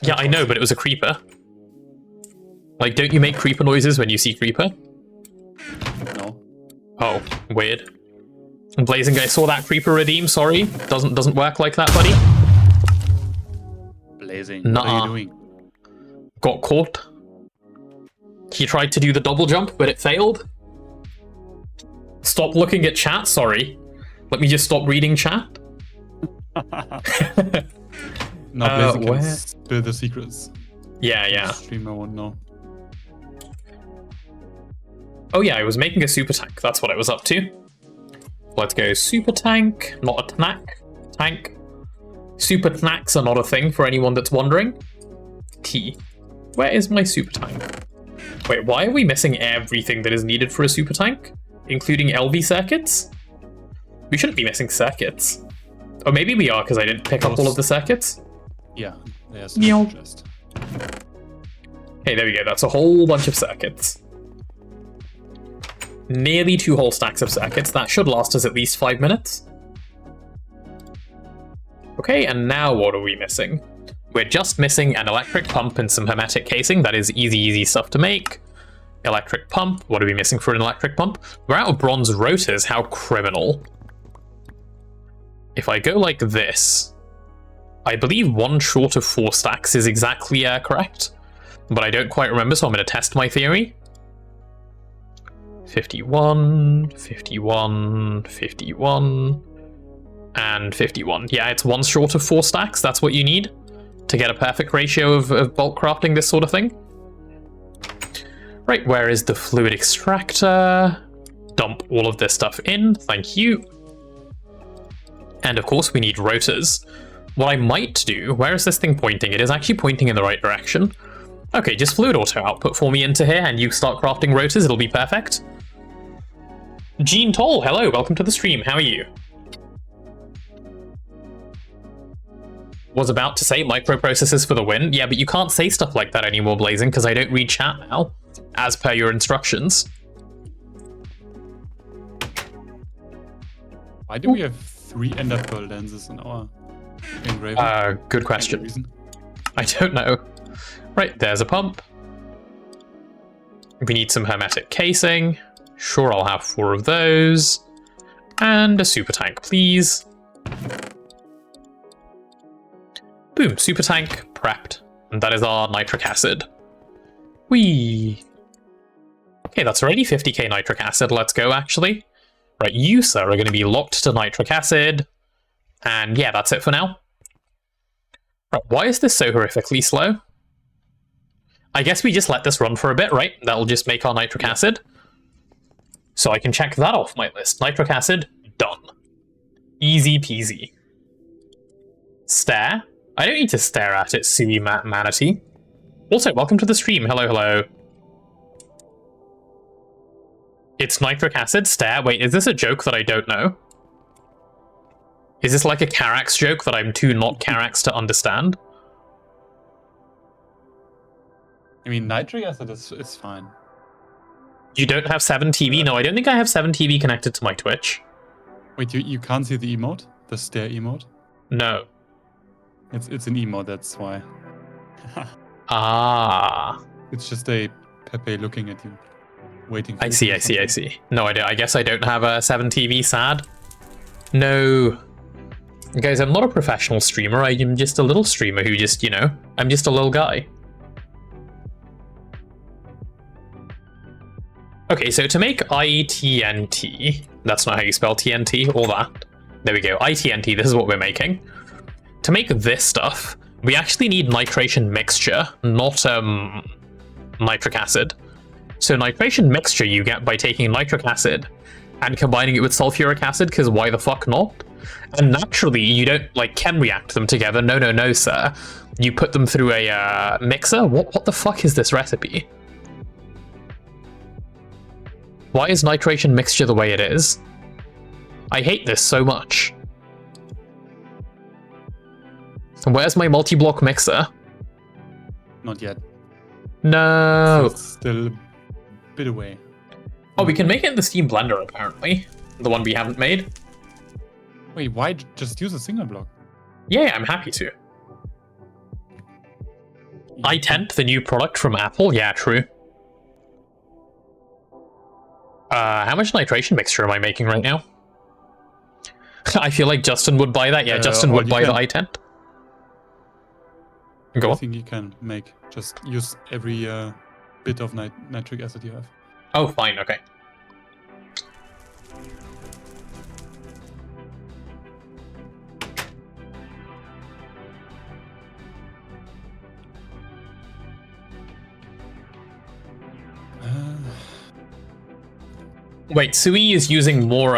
Yeah, I know, but it was a creeper. Like, don't you make creeper noises when you see creeper? No. Oh, weird. Blazing guy saw that creeper redeem, sorry. Doesn't work like that, buddy. Blazing, Nuh-uh. what are you doing? Got caught. He tried to do the double jump, but it failed. Stop looking at chat, sorry. Let me just stop reading chat. No, Blazing can spill the secrets. Yeah. Streamer won't know. Oh yeah, I was making a super tank. That's what I was up to. Let's go super tank, not a tnack. Tank. Super tnacks are not a thing for anyone that's wondering. T. Where is my super tank? Wait, why are we missing everything that is needed for a super tank? Including LV circuits? We shouldn't be missing circuits. Oh, maybe we are because I didn't pick up all of the circuits. Yeah, there's Meow. just. Hey, there we go. That's a whole bunch of circuits. Nearly 2 whole stacks of circuits. That should last us at least 5 minutes. Okay, and now what are we missing? We're just missing an electric pump and some hermetic casing. That is easy stuff to make. Electric pump. What are we missing for an electric pump? We're out of bronze rotors. How criminal. If I go like this, I believe 1 short of 4 stacks is exactly correct, but I don't quite remember, so I'm going to test my theory. 51, 51, 51, and 51. Yeah, it's 1 short of 4 stacks. That's what you need to get a perfect ratio of bulk crafting this sort of thing. Right, where is the fluid extractor? Dump all of this stuff in, thank you. And of course we need rotors. What I might do, where is this thing pointing? It is actually pointing in the right direction. Okay, just fluid auto output for me into here and you start crafting rotors, it'll be perfect. Gene Toll, hello, welcome to the stream, how are you? Was about to say microprocessors for the win. Yeah, but you can't say stuff like that anymore, Blazing, because I don't read chat now, as per your instructions. Why do we have 3 ender pearl lenses in our engraver? Good question. I don't know. Right, there's a pump. We need some hermetic casing. Sure, I'll have 4 of those. And a super tank, please. Boom, super tank prepped. And that is our nitric acid. Whee! Okay, that's already 50k nitric acid. Let's go, actually. Right, you, sir, are going to be locked to nitric acid. And yeah, that's it for now. Right, why is this so horrifically slow? I guess we just let this run for a bit, right? That'll just make our nitric acid. So I can check that off my list. Nitric acid, done. Easy peasy. Stare? I don't need to stare at it, Sui Manatee. Also, welcome to the stream. Hello, hello. It's nitric acid, stare. Wait, is this a joke that I don't know? Is this like a Carax joke that I'm too not Carax to understand? I mean, nitric acid is fine. You don't have 7TV? No, I don't think I have 7TV connected to my Twitch. Wait, you can't see the emote? The stare emote? No. It's an emote, that's why. Ah. It's just a Pepe looking at you, waiting for I you see. to do something. No, I guess I don't have a 7TV, sad. No. Guys, I'm not a professional streamer, I am just a little streamer who just, you know, I'm just a little guy. Okay, so to make ITNT, that's not how you spell TNT, or that. There we go, ITNT, this is what we're making. To make this stuff, we actually need nitration mixture, not nitric acid. So nitration mixture you get by taking nitric acid and combining it with sulfuric acid, because why the fuck not? And naturally, you don't, like, chem react them together. No, no, no, sir. You put them through a mixer? What the fuck is this recipe? Why is nitration mixture the way it is? I hate this so much. Where's my multi-block mixer? Not yet. No! It's still a bit away. Oh, we can make it in the Steam Blender, apparently. The one we haven't made. Wait, why just use a single block? Yeah, I'm happy to. iTent, the new product from Apple? Yeah, true. How much nitration mixture am I making right now? I feel like Justin would buy that. Yeah, Justin would buy the iTent. Go on. I think you can make. Just use every bit of nitric acid you have. Oh, fine, okay. Wait, Sui is using more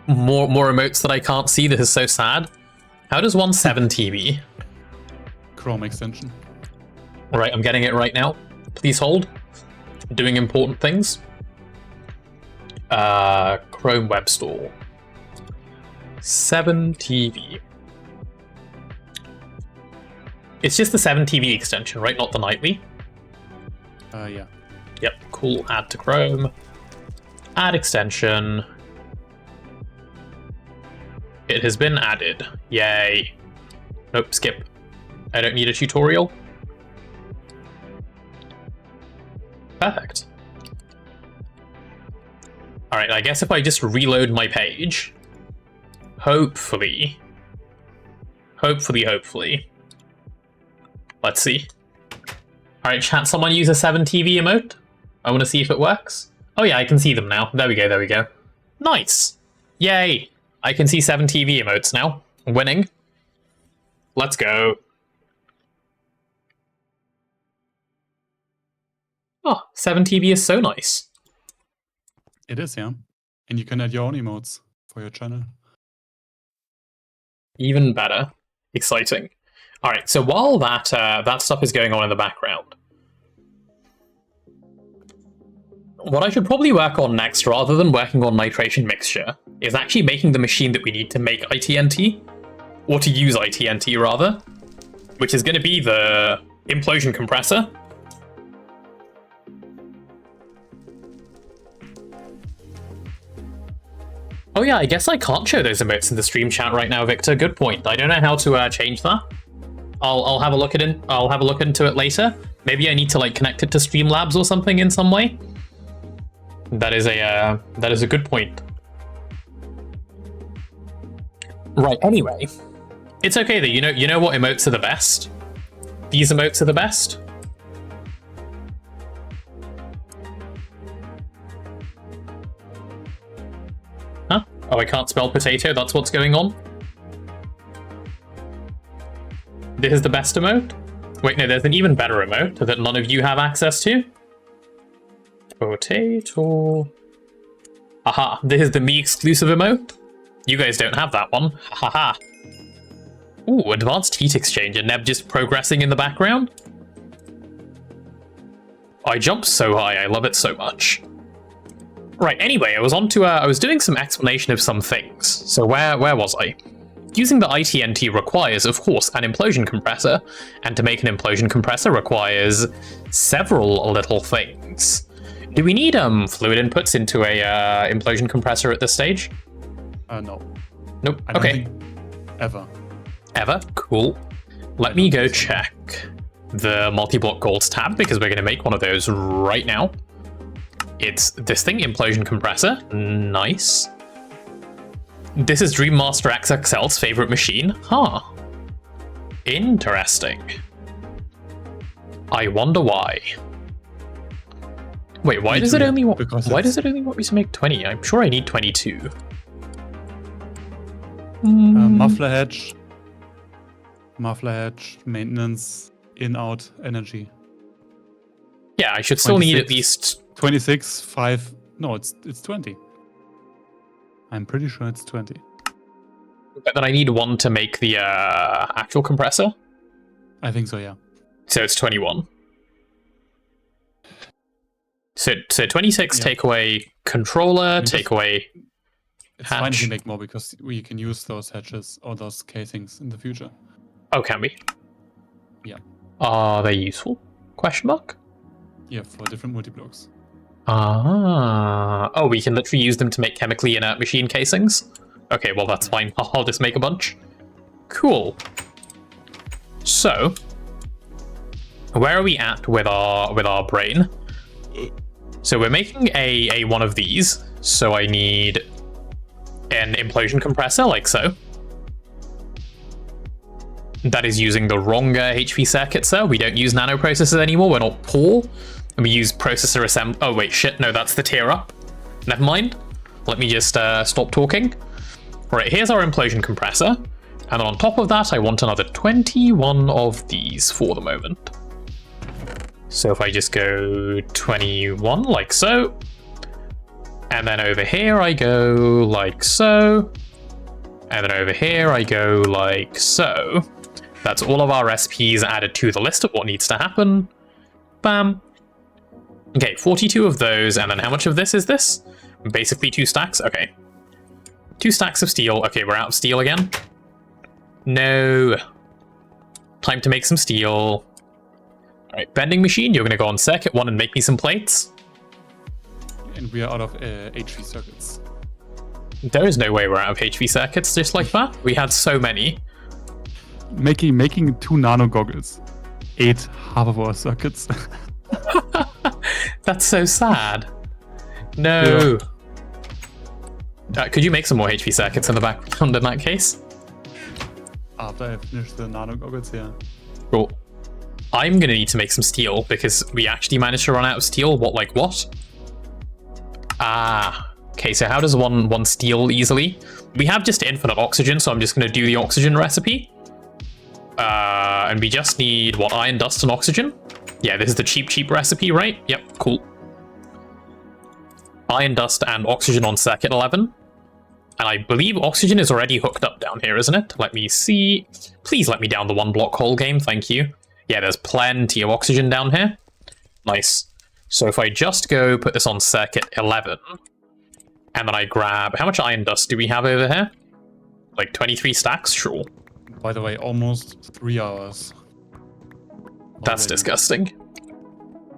emotes that I can't see. This is so sad. How does 1.7 TV? Chrome extension. Right, I'm getting it right now. Please hold. Doing important things. Chrome Web Store. 7 TV. It's just the 7 TV extension, right? Not the nightly. Yeah. Yep, cool. Add to Chrome. Add extension. It has been added. Yay. Nope, skip. I don't need a tutorial. Perfect. Alright, I guess if I just reload my page, hopefully. Let's see. Alright, chat, someone use a 7 TV emote? I want to see if it works. Oh yeah, I can see them now. There we go, there we go. Nice! Yay! I can see 7 TV emotes now. Winning. Let's go. Oh, 7 TV is so nice. It is, yeah. And you can add your own emotes for your channel. Even better. Exciting. Alright, so while that stuff is going on in the background, what I should probably work on next, rather than working on nitration mixture, is actually making the machine that we need to make ITNT, or to use ITNT rather, which is going to be the implosion compressor. Oh yeah, I guess I can't show those emotes in the stream chat right now, Victor. Good point. I don't know how to change that. I'll have a look into it later. Maybe I need to like connect it to Streamlabs or something in some way. That is a good point. Right. Anyway, it's okay though. You know what emotes are the best? These emotes are the best. Huh? Oh, I can't spell potato. That's what's going on. This is the best emote? Wait, no, there's an even better emote that none of you have access to. Potato. Aha, this is the me exclusive emote. You guys don't have that one. Ha ha ha. Ooh, advanced heat exchanger. Neb just progressing in the background. I jumped so high, I love it so much. Right, anyway, I was doing some explanation of some things. So where was I? Using the ITNT requires, of course, an implosion compressor, and to make an implosion compressor requires several little things. Do we need fluid inputs into a implosion compressor at this stage? No. Nope. I don't Okay. think ever. Ever? Cool. Let me go check the multi-block goals tab, because we're going to make one of those right now. It's this thing, implosion compressor. Nice. This is Dream Master XXL's favorite machine. Huh. Interesting. I wonder why. Wait, why Me does too, it yeah, only want? because Why it's- does it only want me to make 20? I'm sure I need 22. Muffler hedge, maintenance, in-out energy. Yeah, I should still need at 26. least. 26, 5. No, it's 20. I'm pretty sure it's 20. But then I need one to make the actual compressor. I think so, yeah. So it's 21. So 26 Yeah. take away controller, Because- take away It's fine if you hatch. make more because we can use those hatches or those casings in the future. Oh, can we? Yeah. Are they useful? Question mark? Yeah, for different multi-blocks. Ah. Oh, we can literally use them to make chemically inert machine casings? Okay, well that's fine. I'll just make a bunch. Cool. So, where are we at with our brain? So we're making a one of these. So I need an implosion compressor, like so. That is using the wrong HV circuit, sir. We don't use nanoprocessors anymore. We're not poor. And we use processor assembly. Oh, wait, shit. No, that's the tier up. Never mind. Let me just stop talking. Right, here's our implosion compressor. And then on top of that, I want another 21 of these for the moment. So if I just go 21, like so. And then over here, I go like so. And then over here, I go like so. That's all of our recipes added to the list of what needs to happen. Bam. Okay, 42 of those, and then how much of this is this? Basically 2 stacks? Okay. 2 stacks of steel. Okay, we're out of steel again. No. Time to make some steel. Alright, bending machine, you're gonna go on circuit 1 and make me some plates. And we are out of HV circuits. There is no way we're out of HV circuits just like that. We had so many. Making 2 nano goggles ate half of our circuits. That's so sad. No. Could you make some more HV circuits in the background in that case? After I finish the nano goggles, yeah. Cool. I'm gonna need to make some steel because we actually managed to run out of steel. What? Ah. Okay, so how does one steal easily? We have just infinite oxygen, so I'm just gonna do the oxygen recipe. And we just need, what, iron, dust, and oxygen? Yeah, this is the cheap recipe, right? Yep, cool. Iron, dust, and oxygen on circuit 11. And I believe oxygen is already hooked up down here, isn't it? Let me see. Please let me down the 1 block hole game, thank you. Yeah, there's plenty of oxygen down here. Nice. So if I just go put this on circuit 11, and then I grab... How much iron dust do we have over here? Like 23 stacks? Sure. By the way, almost 3 hours. That's already. disgusting.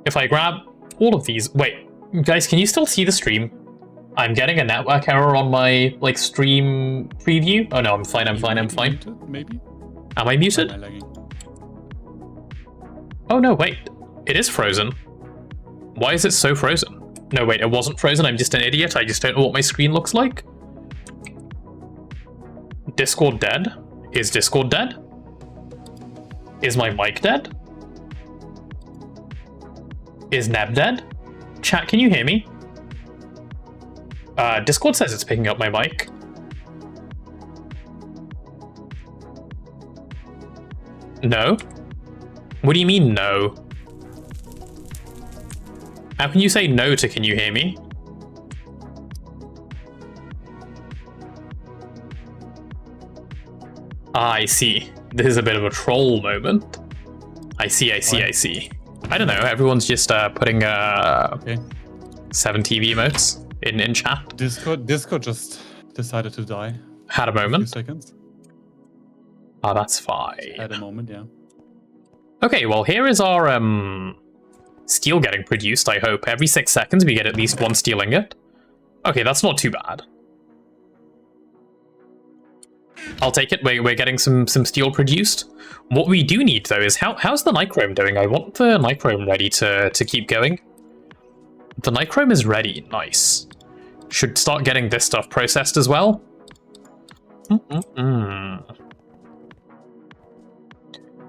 If I grab all of these... Wait, guys, can you still see the stream? I'm getting a network error on my, like, stream preview. Oh no, I'm fine. Muted, maybe? Am I muted? Am I lagging? Oh no, wait. It is frozen. Why is it so frozen? No, wait, it wasn't frozen. I'm just an idiot. I just don't know what my screen looks like. Discord dead? Is Discord dead? Is my mic dead? Is Neb dead? Chat, can you hear me? Discord says it's picking up my mic. No? What do you mean, no? How can you say no to can you hear me? Ah, I see. This is a bit of a troll moment. I see. I don't know, everyone's just putting Okay. 7 TV emotes in chat. Discord just decided to die. Had a A few moment. seconds. Ah, that's fine. At a moment, yeah. Okay, well here is our steel getting produced, I hope. Every 6 seconds we get at least 1 steel ingot. Okay, that's not too bad. I'll take it, we're getting some steel produced. What we do need though is, how's the nichrome doing? I want the nichrome ready to keep going. The nichrome is ready, nice. Should start getting this stuff processed as well.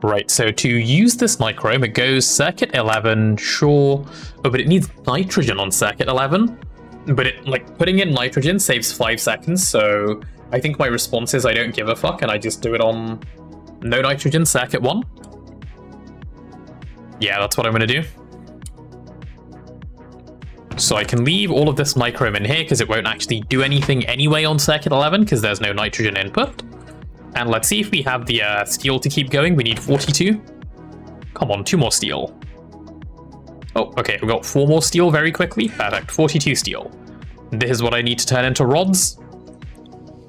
Right, so to use this nichrome, it goes circuit 11, sure. Oh, but it needs nitrogen on circuit 11. But it, like, putting in nitrogen saves 5 seconds, so I think my response is I don't give a fuck and I just do it on no nitrogen circuit 1. Yeah, that's what I'm gonna do. So I can leave all of this nichrome in here because it won't actually do anything anyway on circuit 11 because there's no nitrogen input. And let's see if we have the steel to keep going. We need 42. Come on, 2 more steel. Oh, okay, we got 4 more steel very quickly. Perfect, 42 steel. This is what I need to turn into rods.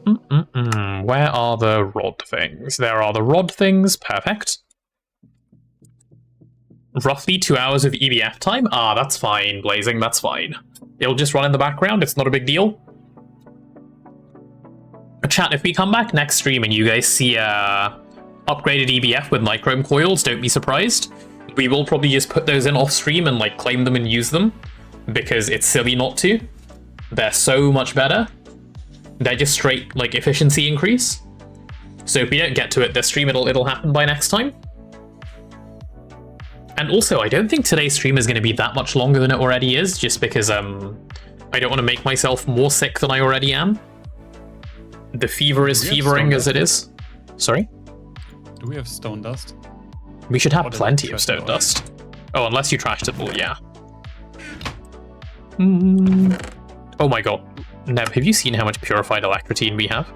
Where are the rod things? There are the rod things, perfect. Roughly 2 hours of EVF time? Ah, that's fine, Blazing, that's fine. It'll just run in the background, it's not a big deal. Chat, if we come back next stream and you guys see upgraded EVF with nichrome coils, don't be surprised. We will probably just put those in off stream and like claim them and use them, because it's silly not to. They're so much better. They're just straight like efficiency increase. So if we don't get to it this stream, it'll happen by next time. And also, I don't think today's stream is going to be that much longer than it already is, just because I don't want to make myself more sick than I already am. The fever is fevering as it is. Sorry? Do we have stone dust? We should have plenty of stone dust. Oh, unless you trashed it all, yeah. Oh my god. Neb, have you seen how much purified electrotine we have?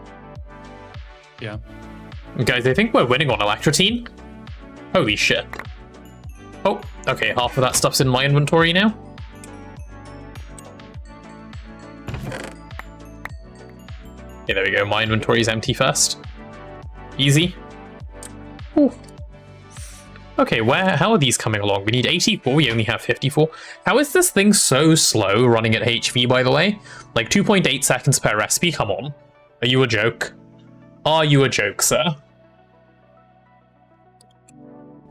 Yeah. Guys, I think we're winning on electrotine. Holy shit. Oh, okay, half of that stuff's in my inventory now. Okay, there we go. My inventory's empty first. Easy. Ooh. Okay, how are these coming along? We need 84, we only have 54. How is this thing so slow running at HV, by the way? Like 2.8 seconds per recipe, come on. Are you a joke? Are you a joke, sir?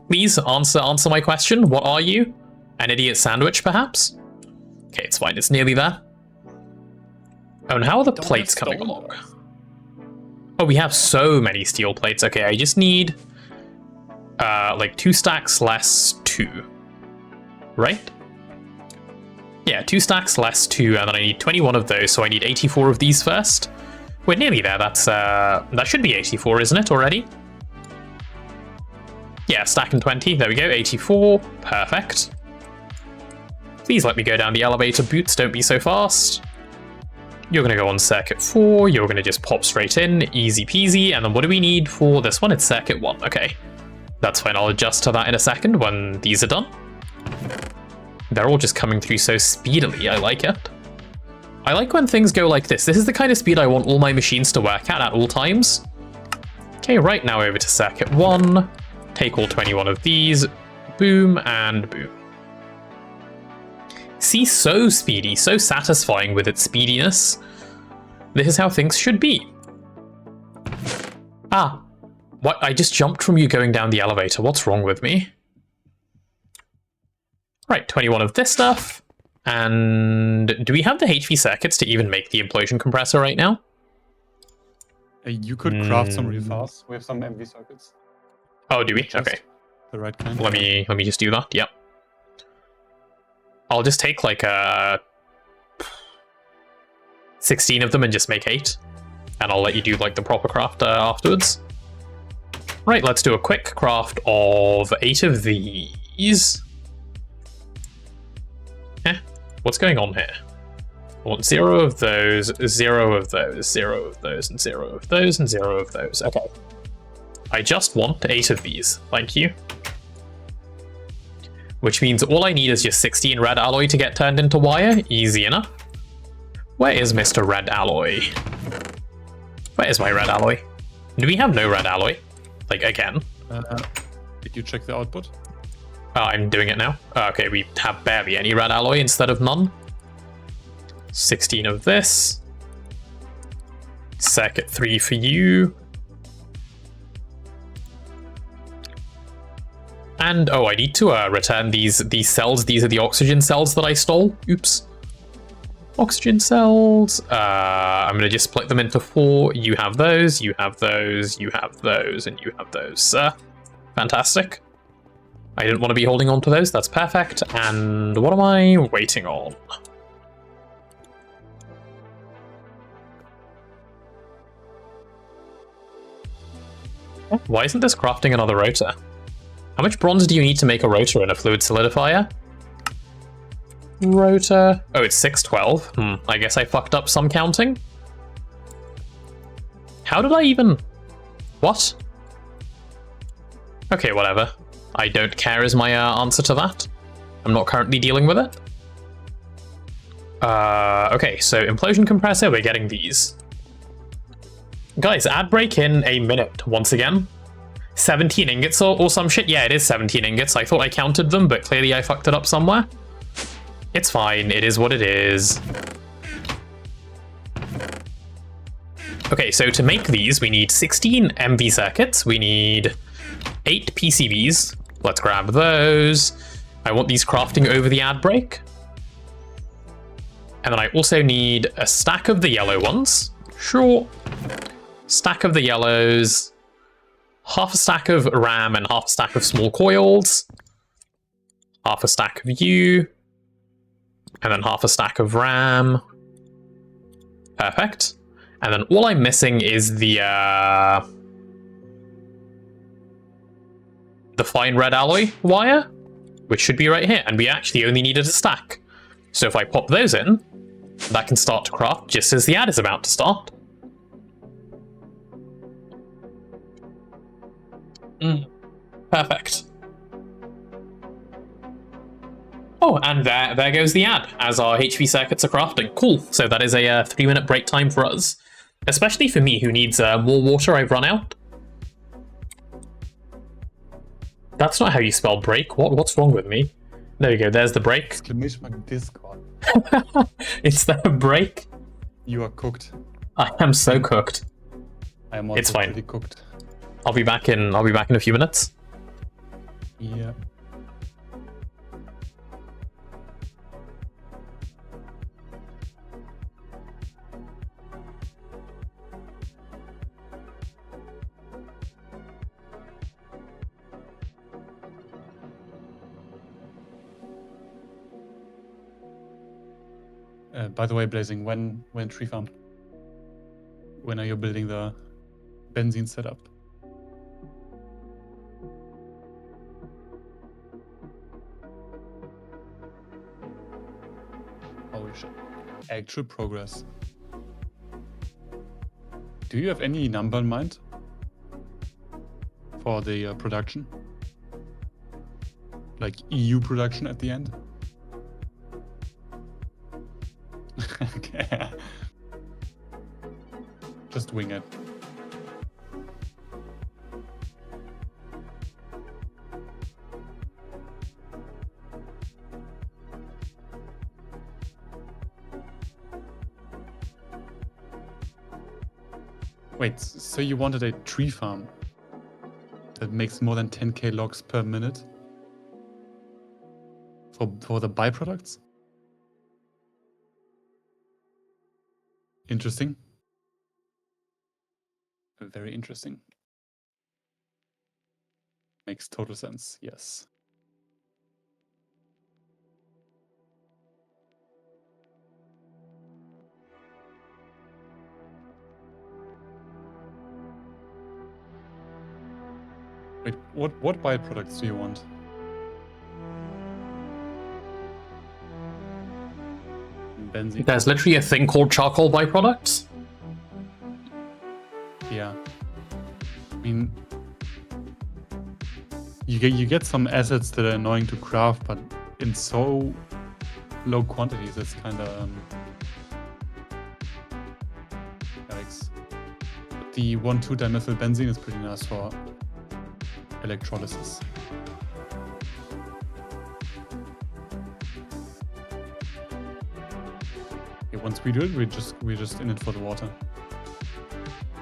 Please answer my question. What are you? An idiot sandwich, perhaps? Okay, it's fine, it's nearly there. Oh, and how are the plates coming along? Oh, we have so many steel plates. Okay, I just need like 2 stacks less 2. Right? Yeah, 2 stacks less 2, and then I need 21 of those, so I need 84 of these first. We're nearly there. That should be 84, isn't it, already? Yeah, stack and 20. There we go, 84. Perfect. Please let me go down the elevator, Boots. Don't be so fast. You're going to go on circuit 4. You're going to just pop straight in. Easy peasy. And then what do we need for this one? It's circuit 1. Okay. That's fine. I'll adjust to that in a second when these are done. They're all just coming through so speedily. I like it. I like when things go like this. This is the kind of speed I want all my machines to work at all times. Okay, right now over to circuit 1. Take all 21 of these. Boom and boom. See, so speedy, so satisfying with its speediness. This is how things should be. Ah, what? I just jumped from you going down the elevator. What's wrong with me? Right, 21 of this stuff. And do we have the HV circuits to even make the implosion compressor right now? You could craft some real fast. We have some MV circuits. Oh, do we? Okay. The right kind. Let me just do that. Yep. I'll just take like 16 of them and just make 8. And I'll let you do like the proper craft afterwards. Right, let's do a quick craft of 8 of these. What's going on here? I want 0 of those, 0 of those, 0 of those, and 0 of those, and 0 of those. Okay. I just want 8 of these. Thank you. Which means all I need is just 16 red alloy to get turned into wire. Easy enough. Where is Mr. Red Alloy? Where is my red alloy? Do we have no red alloy? Like, again? Did you check the output? I'm doing it now. Okay, we have barely any red alloy instead of none. 16 of this. Circuit 3 for you. And, oh, I need to return these cells. These are the oxygen cells that I stole. Oops. Oxygen cells. I'm going to just split them into 4. You have those, you have those, you have those, and you have those, sir. Fantastic. I didn't want to be holding on to those. That's perfect. And what am I waiting on? Why isn't this crafting another rotor? How much bronze do you need to make a rotor in a fluid solidifier? Rotor. Oh, it's 612. I guess I fucked up some counting. How did I even... What? Okay, whatever. I don't care is my answer to that. I'm not currently dealing with it. Okay, so implosion compressor, we're getting these. Guys, ad break in a minute, once again. 17 ingots or some shit? Yeah, it is 17 ingots. I thought I counted them, but clearly I fucked it up somewhere. It's fine, it is what it is. Okay, so to make these, we need 16 MV circuits, we need 8 PCBs. Let's grab those. I want these crafting over the ad break. And then I also need a stack of the yellow ones. Sure. Stack of the yellows. Half a stack of RAM and half a stack of small coils. Half a stack of U. And then half a stack of RAM. Perfect. And then all I'm missing is the fine red alloy wire, which should be right here. And we actually only needed a stack. So if I pop those in, that can start to craft just as the ad is about to start. Perfect. Oh, and there goes the ad, as our HV circuits are crafting. Cool, so that is a 3-minute break time for us. Especially for me, who needs more water. I've run out. That's not how you spell break. What's wrong with me? There you go, there's the break. Exclamation mark Discord. It's the break. You are cooked. I am so cooked. I am also It's fine. pretty cooked. I'll be back in a few minutes. Yeah. By the way, Blazing, when tree farm? When are you building the benzene setup? Holy shit. Actual progress. Do you have any number in mind for the production? Like EU production at the end? Okay. Just wing it. Wait, so you wanted a tree farm that makes more than 10k logs per minute? For the byproducts? Interesting. Very interesting. Makes total sense, yes. Wait, what byproducts do you want? Benzene. There's literally a thing called charcoal byproducts. Yeah. I mean, you get some assets that are annoying to craft, but in so low quantities, it's kind of yikes. But the 1,2-dimethylbenzene is pretty nice for electrolysis. Okay, once we do it, we're just in it for the water.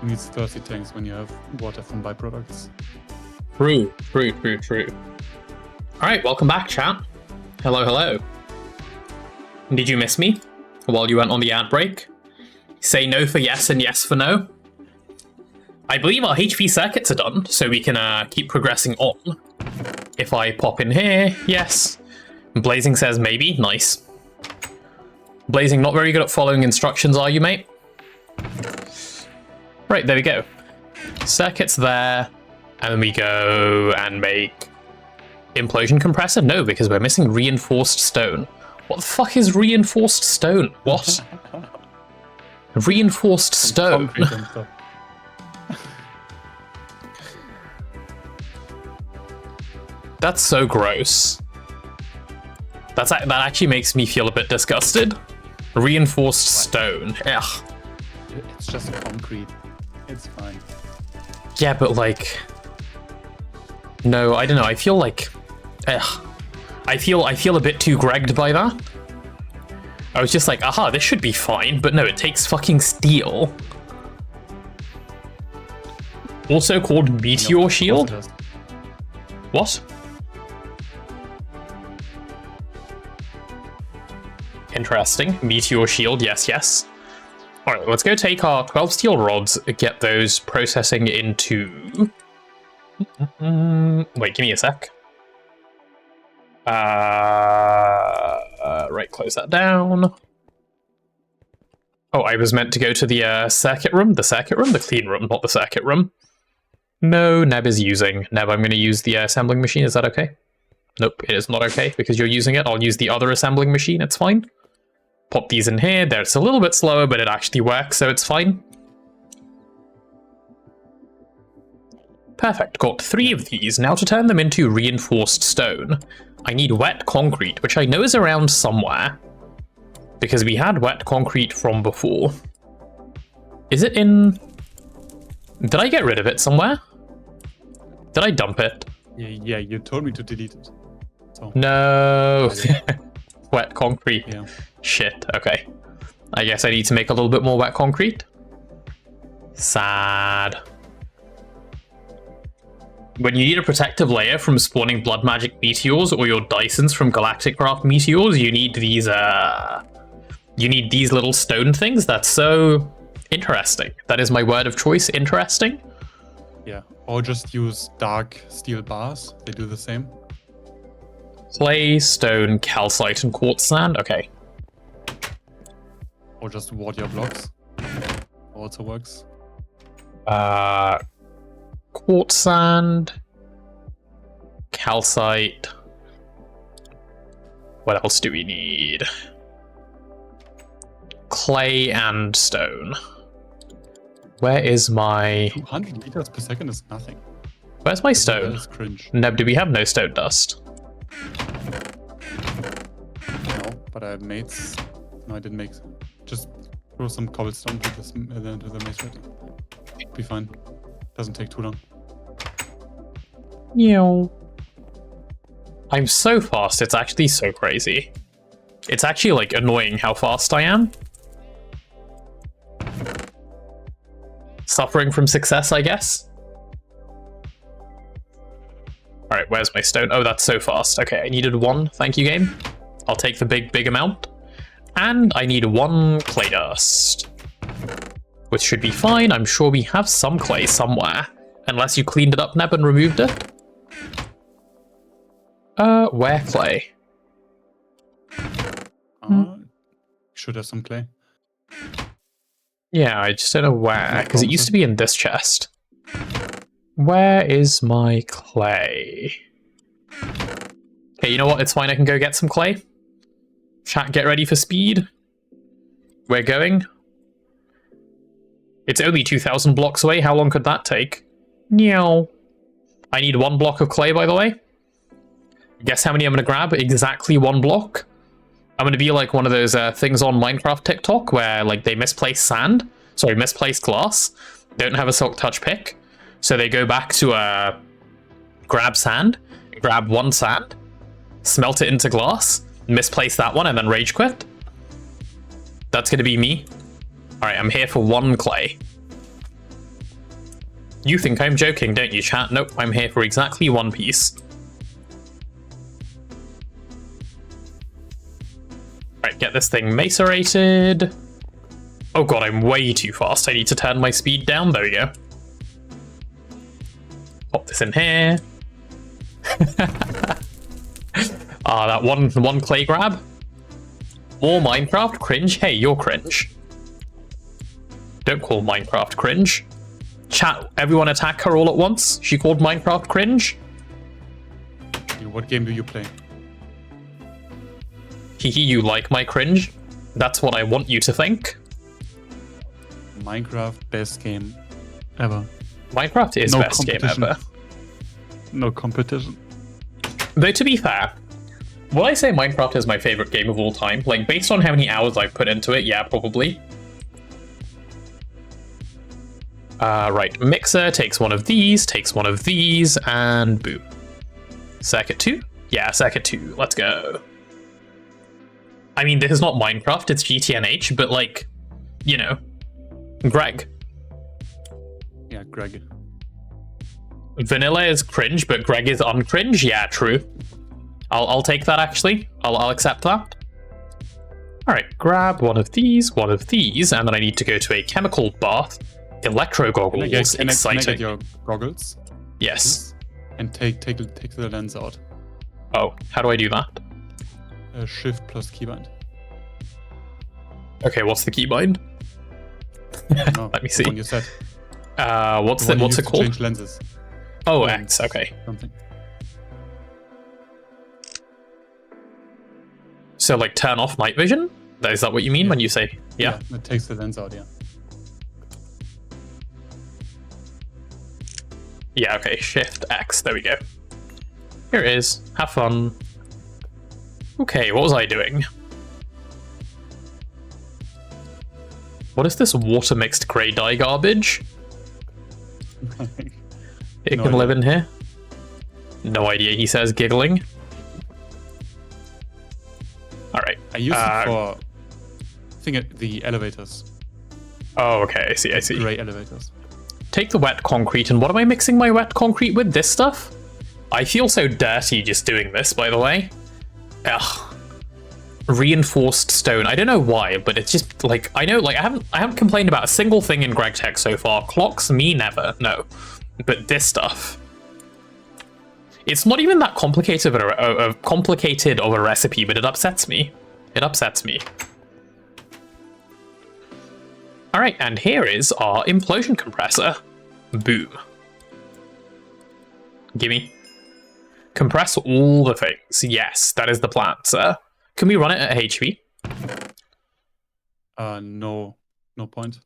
It needs thirsty tanks when you have water from byproducts. True. Alright, welcome back, chat. Hello. Did you miss me while you went on the ad break? Say no for yes and yes for no. I believe our HP circuits are done, so we can keep progressing on. If I pop in here, yes. Blazing says maybe, nice. Blazing, not very good at following instructions, are you, mate? Right, there we go. Circuits there, and then we go and make implosion compressor? No, because we're missing reinforced stone. What the fuck is reinforced stone? What? Reinforced stone? That's so gross. That actually makes me feel a bit disgusted. Reinforced stone. Ugh. It's just concrete. It's fine. Yeah, but like... No, I don't know. I feel like... Ugh. I feel a bit too gregged by that. I was just like, aha, this should be fine. But no, it takes fucking steel. Also called Meteor Shield? What? Interesting. Meteor Shield, yes, yes. Alright, let's go take our 12 steel rods, get those processing into... Wait, give me a sec. Right, close that down. Oh, I was meant to go to the circuit room? The circuit room? The clean room, not the circuit room. No, Neb is using. Neb, I'm going to use the assembling machine, is that okay? Nope, it is not okay, because you're using it. I'll use the other assembling machine, it's fine. Pop these in here. There, it's a little bit slower, but it actually works, so it's fine. Perfect, got 3 of these. Now to turn them into reinforced stone, I need wet concrete, which I know is around somewhere. Because we had wet concrete from before. Is it in... Did I get rid of it somewhere? Did I dump it? Yeah, you told me to delete it. So. No. Wet concrete. Yeah. Shit, okay. I guess I need to make a little bit more wet concrete. Sad. When you need a protective layer from spawning blood magic meteors or your Dysons from galactic craft meteors, you need these little stone things. That's so interesting. That is my word of choice, interesting. Yeah, or just use dark steel bars. They do the same. Clay, stone, calcite, and quartz sand. Okay. Or just ward your blocks. Also works. Quartz sand, calcite. What else do we need? Clay and stone. Where is my... 200 liters per second is nothing. Where's my stone? That is cringe. Neb, do we have no stone dust? No, but I have mates. No, I didn't make... Just throw some cobblestone to the mace red. Be fine. Doesn't take too long. Yo. I'm so fast, it's actually so crazy. It's actually, like, annoying how fast I am. Suffering from success, I guess. Alright, where's my stone? Oh, that's so fast. Okay, I needed 1. Thank you, game. I'll take the big amount. And I need 1 clay dust. Which should be fine. I'm sure we have some clay somewhere. Unless you cleaned it up, Neb, and removed it. Where clay? Should have some clay. Yeah, I just don't know where, because it used to be in this chest. Where is my clay? Okay, you know what? It's fine. I can go get some clay. Chat, get ready for speed. We're going. It's only 2,000 blocks away. How long could that take? Meow. I need 1 block of clay, by the way. Guess how many I'm going to grab? Exactly 1 block. I'm going to be like one of those things on Minecraft TikTok where like they misplace sand. Sorry, misplace glass. Don't have a silk touch pick. So they go back to grab sand, grab 1 sand, smelt it into glass, misplace that one, and then rage quit. That's going to be me. Alright, I'm here for 1 clay. You think I'm joking, don't you, chat? Nope, I'm here for exactly 1 piece. Alright, get this thing macerated. Oh god, I'm way too fast. I need to turn my speed down. There we go. pop this in here. That one clay grab. More Minecraft cringe. Hey, you're cringe. Don't call Minecraft cringe. Chat, everyone attack her all at once. She called Minecraft cringe. What game do you play? Hehe, you like my cringe? That's what I want you to think. Minecraft, best game ever. Minecraft is best game ever. No competition. Though to be fair, will I say Minecraft is my favorite game of all time? Like, based on how many hours I've put into it, yeah, probably. Right, Mixer takes one of these, and boom. Circuit 2? Yeah, Circuit 2, let's go. I mean, this is not Minecraft, it's GTNH, but like, you know, Greg. Yeah, Greg. Vanilla is cringe, but Greg is uncringe? Yeah, true. I'll take that, actually. I'll accept that. Alright, grab one of these, and then I need to go to a chemical bath. Electro goggles, exciting. Can I get your goggles? Yes. And take the lens out. Oh, how do I do that? Shift plus keybind. Okay, what's the keybind? No, Let me see. One you said. What's it called? Change lenses. Oh, X. Okay. Something. So, like, turn off night vision? Is that what you mean when you say? Yeah. It takes the lens out. Yeah. Yeah. Okay. Shift X. There we go. Here it is. Have fun. Okay. What was I doing? What is this water mixed grey dye garbage? It can live in here. No idea, he says, giggling. Alright. I use it for the elevators. Oh, okay, I see. Grey elevators. Take the wet concrete, and what am I mixing my wet concrete with? This stuff? I feel so dirty just doing this, by the way. Ugh. Reinforced stone. I don't know why, but it's just like, I know, like, I haven't complained about a single thing in Greg Tech so far. Clocks, me never, no. But this stuff, it's not even that complicated of a recipe, but it upsets me. It upsets me. All right, and here is our implosion compressor. Boom. Gimme. Compress all the things. Yes, that is the plan, sir. Can we run it at HP? No point.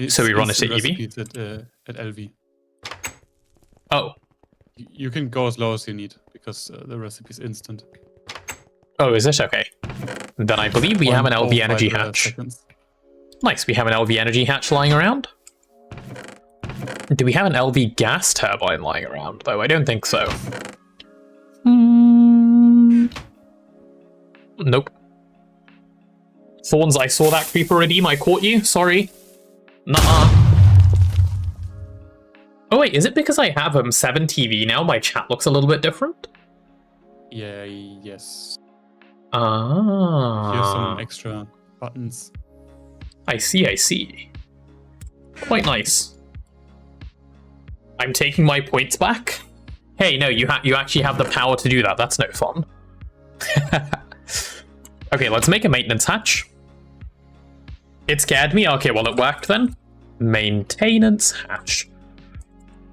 So we run it at EV? It's at LV. Oh. You can go as low as you need, because the recipe is instant. Oh, is it? Okay. Then I believe we have an LV energy hatch. Seconds. Nice, we have an LV energy hatch lying around. Do we have an LV gas turbine lying around, though? I don't think so. Nope. Thorns, I saw that creeper redeem. I caught you. Sorry. Nuh-uh. Oh wait, is it because I have 7 TV now? My chat looks a little bit different? Yeah, yes. Ah. Here's some extra buttons. I see. Quite nice. I'm taking my points back. Hey, no, you actually have the power to do that. That's no fun. Okay, let's make a maintenance hatch. It scared me. Okay, well, it worked then. Maintenance hatch.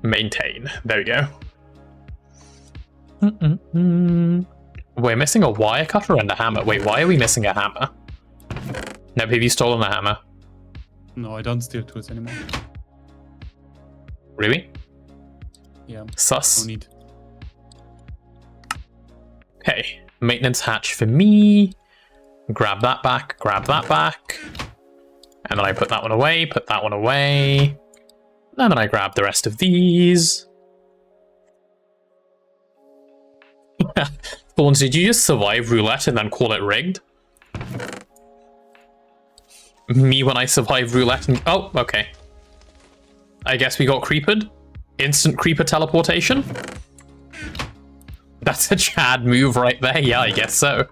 Maintain. There we go. We're missing a wire cutter and a hammer. Wait, why are we missing a hammer? No, have you stolen the hammer? No, I don't steal tools anymore. Really? Yeah. Sus. No need. Okay, maintenance hatch for me. Grab that back, grab that back. And then I put that one away, put that one away. And then I grab the rest of these. Thorns, did you just survive roulette and then call it rigged? Me when I survive roulette and... Oh, okay. I guess we got creepered. Instant creeper teleportation. That's a Chad move right there. Yeah, I guess so.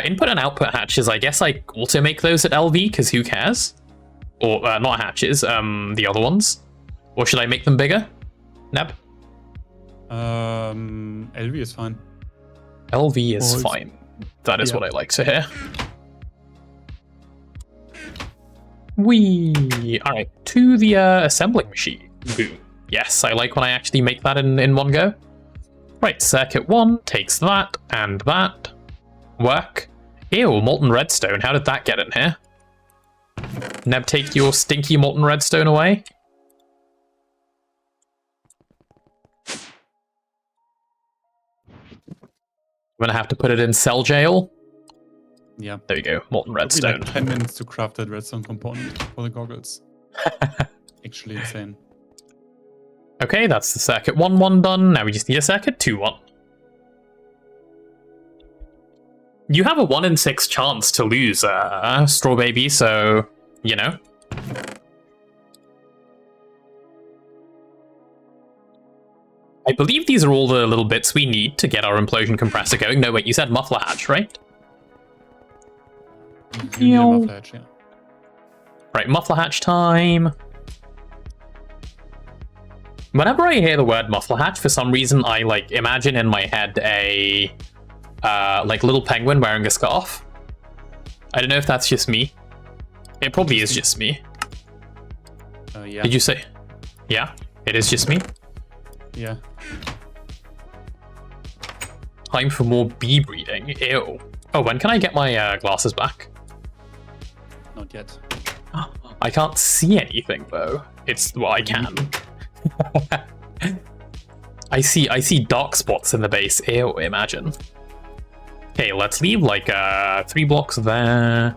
Input and output hatches, I guess I auto make those at LV, because who cares? Or, not hatches, the other ones. Or should I make them bigger? Neb? LV is fine. LV is Or fine. That is yeah. what I like to hear. Whee! Alright, to the assembling machine. Boom. Yes, I like when I actually make that in one go. Right, circuit 1 takes that and that. Work. Ew, molten redstone. How did that get in here? Neb, take your stinky molten redstone away. I'm gonna have to put it in cell jail. Yeah. There you go, molten It'll be redstone. like 10 minutes to craft that redstone component for the goggles. Actually insane. Okay, that's the circuit 1 done. Now we just need a circuit 2 1. You have a 1 in 6 chance to lose, Straw Baby, so, you know. I believe these are all the little bits we need to get our implosion compressor going. No, wait, you said muffler hatch, right? You need a muffler hatch, yeah. Right, muffler hatch time. Whenever I hear the word muffler hatch, for some reason I like imagine in my head a like little penguin wearing a scarf. I don't know if that's just me. It probably is just me. Yeah. Did you say? Yeah, it is just me. Yeah. Time for more bee breeding. Ew. Oh, when can I get my glasses back? Not yet. I can't see anything though. It's well, I can. I see dark spots in the base. Ew, imagine. Okay, let's leave like 3 blocks there.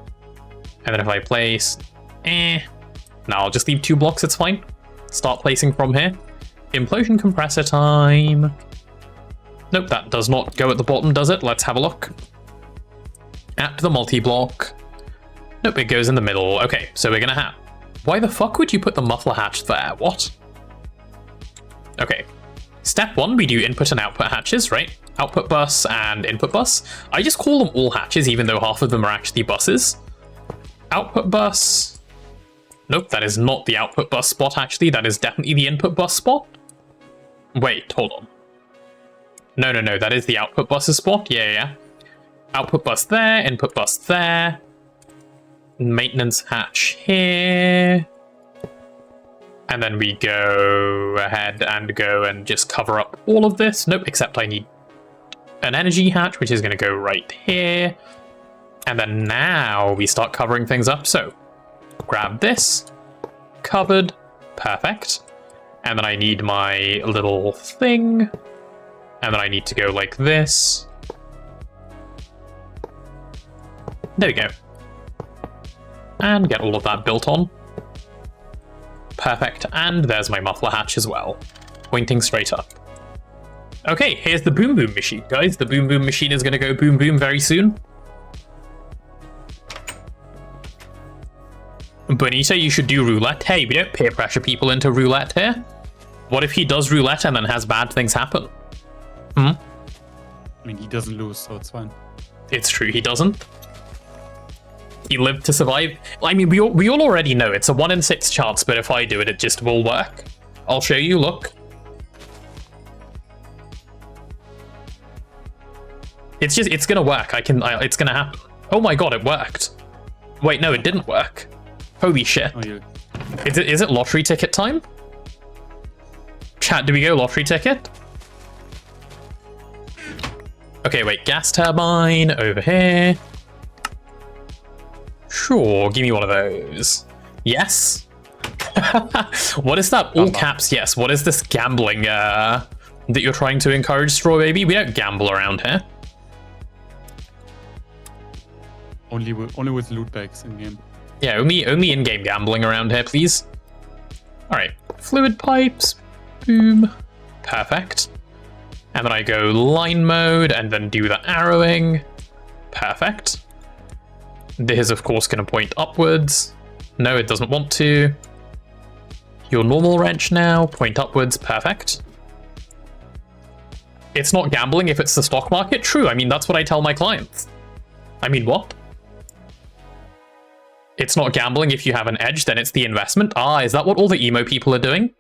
And then if I place no, I'll just leave 2 blocks, it's fine. Start placing from here. Implosion compressor time. Nope, that does not go at the bottom, does it? Let's have a look. At the multi-block. Nope, it goes in the middle. Okay, so we're gonna have... Why the fuck would you put the muffler hatch there? What? Okay. Step 1, we do input and output hatches, right? Output bus and input bus. I just call them all hatches, even though half of them are actually buses. Output bus. Nope, that is not the output bus spot, actually. That is definitely the input bus spot. Wait, hold on. No, that is the output bus's spot. Yeah. Output bus there, input bus there. Maintenance hatch here. And then we go ahead and go and just cover up all of this. Nope, except I need an energy hatch, which is going to go right here. And then now we start covering things up. So grab this, covered, perfect. And then I need my little thing. And then I need to go like this. There we go. And get all of that built on. Perfect, and there's my muffler hatch as well, pointing straight up. Okay, here's the boom boom machine, guys. The boom boom machine is going to go boom boom very soon. Bonita, you should do roulette. Hey, we don't peer pressure people into roulette here. What if he does roulette and then has bad things happen? I mean, he doesn't lose, so it's fine. It's true, he doesn't. He lived to survive. I mean, we all already know it's a 1 in 6 chance, but if I do it, it just will work. I'll show you, look. It's gonna work. It's gonna happen. Oh my god, it worked. Wait, no, it didn't work. Holy shit. Oh, you... Is it lottery ticket time? Chat, do we go lottery ticket? Okay, wait, gas turbine over here. Sure, give me one of those. Yes? What is that? All caps, yes. What is this gambling that you're trying to encourage, Straw Baby? We don't gamble around here. Only with loot bags in game. Yeah, only in-game gambling around here, please. Alright, fluid pipes. Boom. Perfect. And then I go line mode and then do the arrowing. Perfect. This is, of course, going to point upwards. No, it doesn't want to. Your normal wrench now, point upwards. Perfect. It's not gambling if it's the stock market? True, I mean, that's what I tell my clients. I mean, what? It's not gambling if you have an edge, then it's the investment. Ah, is that what all the emo people are doing?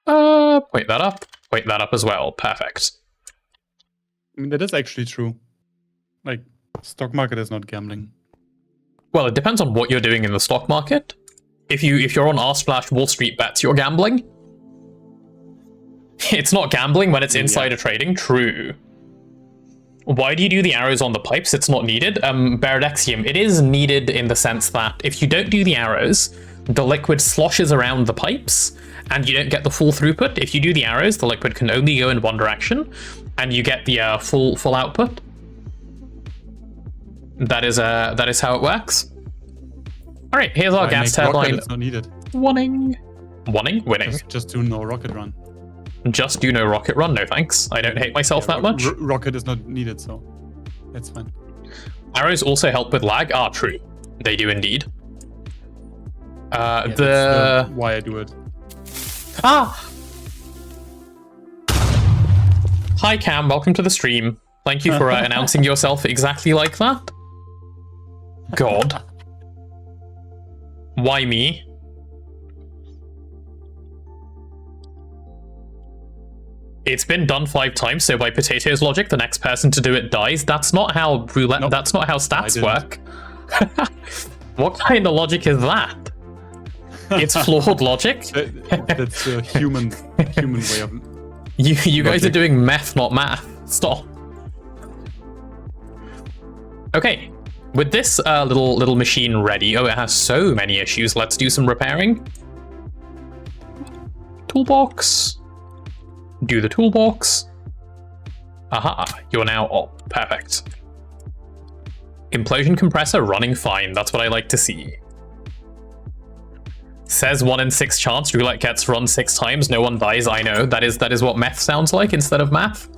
Point that up. Point that up as well. Perfect. I mean, that is actually true. Like, stock market is not gambling. Well, it depends on what you're doing in the stock market. If you're on r/ Wall Street Bets, you're gambling. It's not gambling when it's insider trading. True. Why do you do the arrows on the pipes? It's not needed. Baradexium, it is needed in the sense that if you don't do the arrows, the liquid sloshes around the pipes and you don't get the full throughput. If you do the arrows, the liquid can only go in one direction and you get the full output. That is how it works. All right, here's our gas turbine. It's not needed. Winning. Just do no rocket run. Just do no rocket run, no thanks. I don't hate myself that much. Rocket is not needed, so that's fine. Arrows also help with lag. Ah, true. They do indeed. That's why I do it. Ah! Hi Cam, welcome to the stream. Thank you for announcing yourself exactly like that. God. Why me? It's been done 5 times, so by Potato's logic, the next person to do it dies. That's not how roulette. Nope. That's not how stats work. What kind of logic is that? It's flawed logic. That's a human way of. You guys are doing meth, not math. Stop. Okay, with this little machine ready. Oh, it has so many issues. Let's do some repairing. Toolbox. Do the toolbox. Aha, you're now up. Perfect. Implosion compressor running fine. That's what I like to see. Says 1 in 6 chance roulette gets run 6 times. No one dies. I know. That is what meth sounds like instead of math.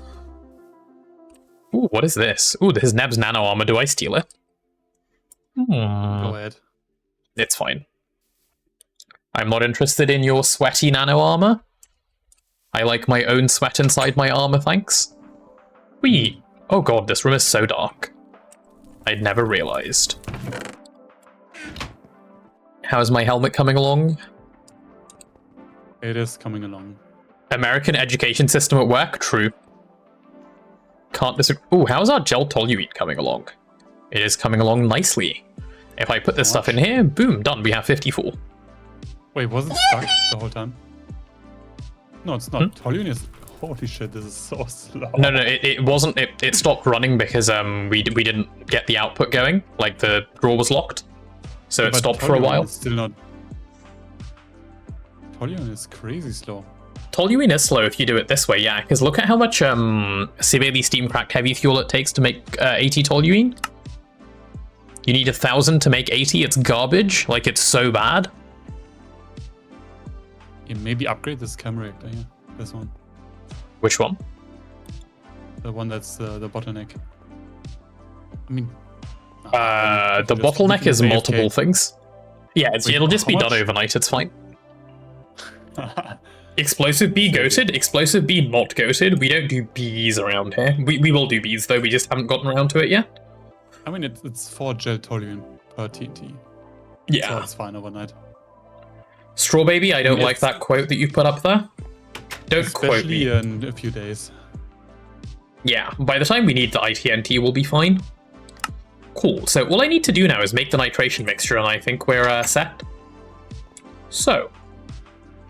Ooh, what is this? Ooh, this is Neb's nano armor. Do I steal it? Go ahead. It's fine. I'm not interested in your sweaty nano armor. I like my own sweat inside my armor, thanks. Whee! Oh god, this room is so dark. I'd never realized. How's my helmet coming along? It is coming along. American education system at work? True. Can't disagree. Ooh, how's our gel toluene coming along? It is coming along nicely. If I put this stuff in here, boom, done. We have 54. Wait, was it stuck the whole time? No, it's not. Toluene is... Holy shit, this is so slow. No, it wasn't. It stopped running because we didn't get the output going. Like, the drawer was locked. So it stopped for a while. Is still not... Toluene is crazy slow. Toluene is slow if you do it this way, yeah. Because look at how much severely steam-cracked heavy fuel it takes to make 80 toluene. You need 1,000 to make 80. It's garbage. Like, it's so bad. Yeah, maybe upgrade this chem reactor here. This one. Which one? The one that's the bottleneck. I mean... the bottleneck is multiple things. Yeah, it'll just be done overnight. It's fine. Explosive bee goated, explosive bee not goated. We don't do bees around here. We will do bees though, we just haven't gotten around to it yet. I mean, it's 4 gel toluene per TNT. Yeah. So it's fine overnight. Straw baby, I don't like that quote that you put up there. Don't quote me. Especially in a few days. Yeah, by the time we need the ITNT, we'll be fine. Cool, so all I need to do now is make the nitration mixture and I think we're set. So,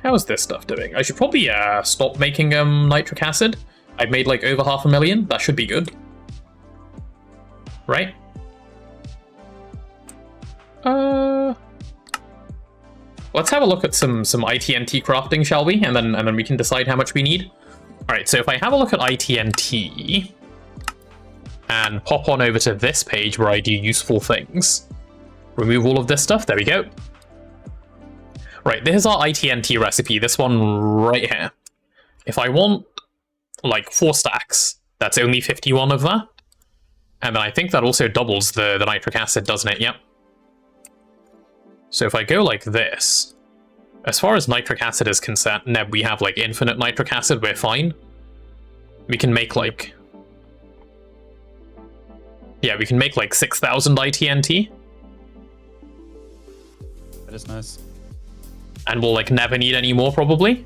how's this stuff doing? I should probably stop making nitric acid. I've made like over 500,000. That should be good. Right? Let's have a look at some ITNT crafting, shall we? And then we can decide how much we need. Alright, so if I have a look at ITNT and pop on over to this page where I do useful things, remove all of this stuff, there we go. Right, this is our ITNT recipe, this one right here. If I want, like, 4 stacks, that's only 51 of that. And then I think that also doubles the nitric acid, doesn't it? Yep. So if I go like this, as far as nitric acid is concerned, Neb, we have, like, infinite nitric acid, we're fine. We can make, like... Yeah, we can make, like, 6,000 ITNT. That is nice. And we'll, like, never need any more, probably.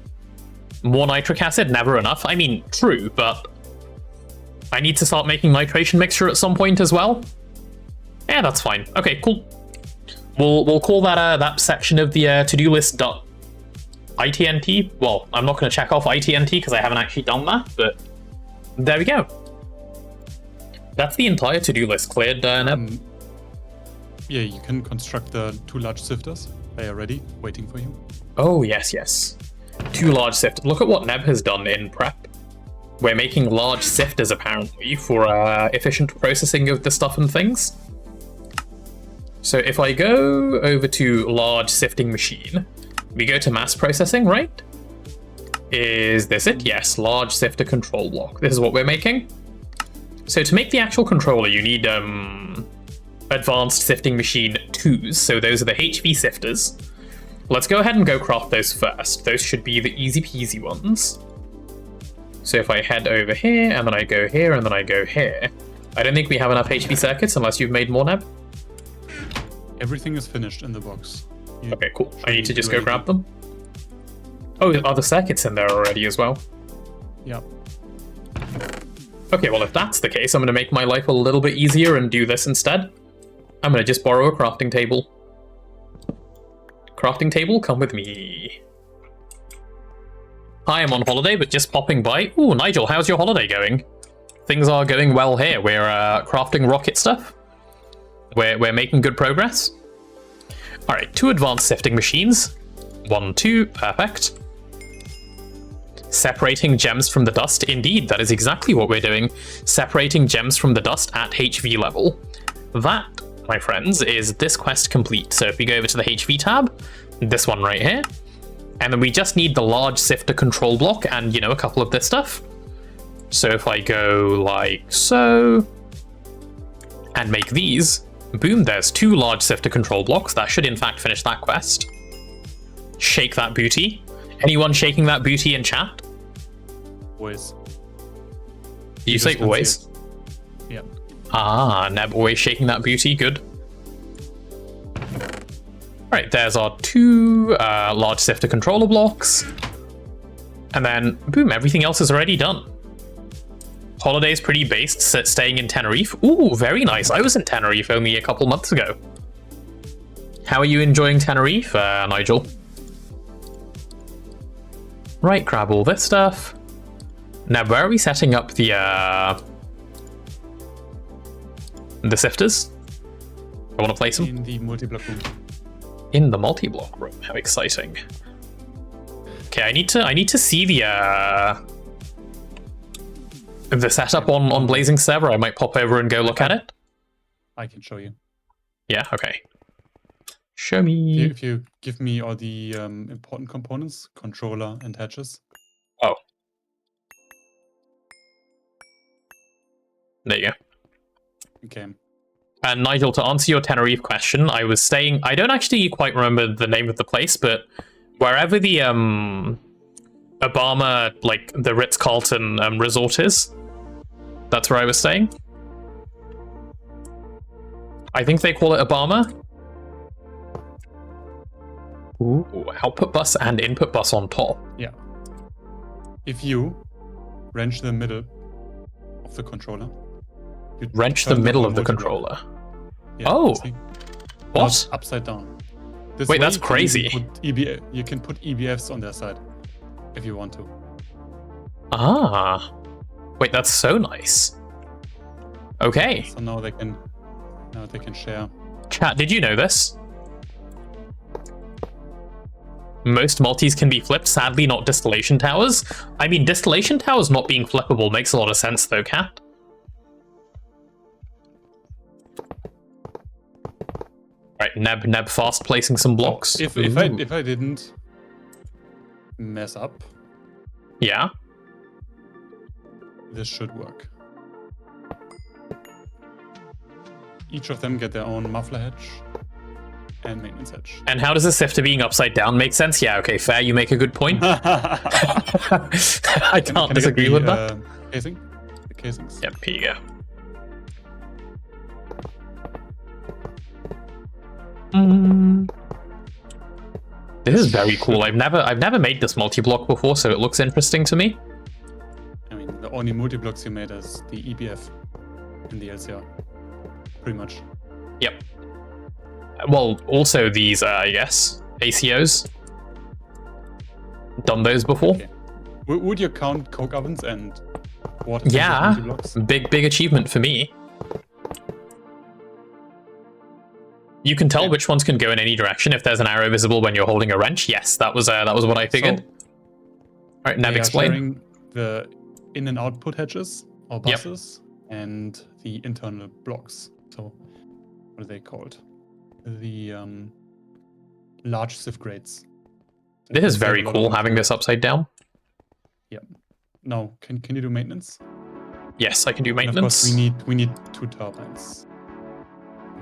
More nitric acid, never enough. I mean, true, but I need to start making nitration mixture at some point as well. Yeah, that's fine. Okay, cool. We'll call that that section of the to-do list dot ITNT. Well, I'm not going to check off ITNT because I haven't actually done that, but there we go. That's the entire to-do list cleared, Neb. Yeah, you can construct the 2 large sifters. They are ready, waiting for you. Oh, yes, yes. 2 large sifters. Look at what Neb has done in prep. We're making large sifters, apparently, for efficient processing of the stuff and things. So if I go over to large sifting machine, we go to mass processing, right? Is this it? Yes, large sifter control block. This is what we're making. So to make the actual controller, you need advanced sifting machine 2s. So those are the HV sifters. Let's go ahead and go craft those first. Those should be the easy peasy ones. So if I head over here, and then I go here, and then I go here. I don't think we have enough HV circuits unless you've made more, Neb. Everything is finished in the box. Okay, cool. I need to just go grab them. Oh, are the circuits in there already as well? Yeah. Okay, well, if that's the case, I'm going to make my life a little bit easier and do this instead. I'm going to just borrow a crafting table. Crafting table, come with me. Hi, I'm on holiday, but just popping by. Ooh, Nigel, how's your holiday going? Things are going well here. We're crafting rocket stuff. We're making good progress. All right, 2 advanced sifting machines. 1, 2, perfect. Separating gems from the dust. Indeed, that is exactly what we're doing. Separating gems from the dust at HV level. That, my friends, is this quest complete. So if we go over to the HV tab, this one right here, and then we just need the large sifter control block and, you know, a couple of this stuff. So if I go like so, and make these, boom, there's 2 large sifter control blocks. That should in fact finish that quest. Shake that booty. Anyone shaking that booty in chat? Always. You say always? Yeah. Ah, Neb always shaking that booty. Good. Alright, there's our 2 large sifter controller blocks. And then, boom, everything else is already done. Holiday's pretty based, staying in Tenerife. Ooh, very nice. I was in Tenerife only a couple months ago. How are you enjoying Tenerife, Nigel? Right, grab all this stuff. Now, where are we setting up the sifters? I want to place them. In the multi-block room. In the multi-block room. How exciting. Okay, I need to see the setup on Blazing server. I might pop over and go look at it. I can show you. Yeah, okay. Show me. If you give me all the important components, controller and hatches. Oh. There you go. Okay. And Nigel, to answer your Tenerife question, I was staying... I don't actually quite remember the name of the place, but wherever the Obama, like the Ritz-Carlton resort is, that's where I was staying. I think they call it Obama. Ooh, output bus and input bus on top. Yeah. If you wrench the middle of the controller. Wrench the middle of the controller. Yeah, oh. See? What? Now upside down. This Wait, way that's crazy. You can put EBFs on their side if you want to. Ah. Wait, that's so nice. Okay. So now they can share. Chat, did you know this? Most multis can be flipped, sadly not distillation towers. I mean, distillation towers not being flippable makes a lot of sense though, Cat. Right, Neb fast placing some blocks. If I didn't mess up, yeah, this should work. Each of them get their own muffler hedge and maintenance hedge. And how does a sifter being upside down make sense? Yeah, okay, fair. You make a good point. I can't disagree with that. Casing? The casings. Yep, here you go. This is very cool. I've never made this multi-block before, so it looks interesting to me. I mean, the only multi-blocks you made is the EBF in the LCR. Pretty much. Yep. Well, also these, I guess, ACOs. Done those before. Okay. Would you count coke ovens and water? Yeah, multi-blocks? big achievement for me. You can tell which ones can go in any direction if there's an arrow visible when you're holding a wrench. Yes, that was what I figured. So, all right, Nev, explain. Sharing the in and output hedges or buses and the internal blocks. So, what are they called? The large sieve grates. So This is very cool having this upside down. Yep. Now, can you do maintenance? Yes, I can do And maintenance. of course, we need 2 turbines.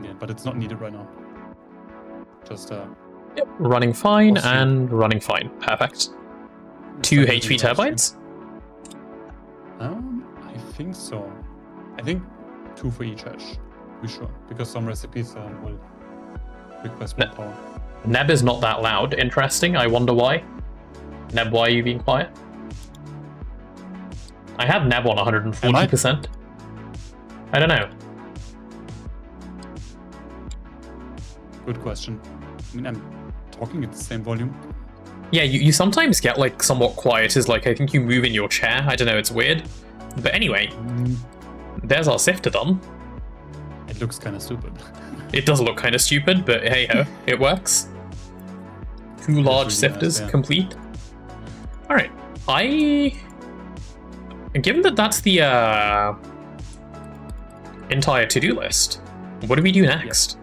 Yeah, but it's not needed right now. Just Yep, running fine Awesome. and running fine. Perfect. 2 HP turbines? I think so. I think 2 for each hedge. Be sure, because some recipes will request more power. Neb is not that loud. Interesting. I wonder why. Neb, why are you being quiet? I had Neb on 140%. I don't know. Good question. I mean, I'm talking at the same volume. Yeah, you sometimes get like somewhat quiet as like I think you move in your chair. I don't know, it's weird. But anyway, there's our sifter done. It looks kind of stupid. It does look kind of stupid, but hey ho, it works. 2 large really sifters nice, yeah. complete. All right, given that that's the entire to-do list, what do we do next?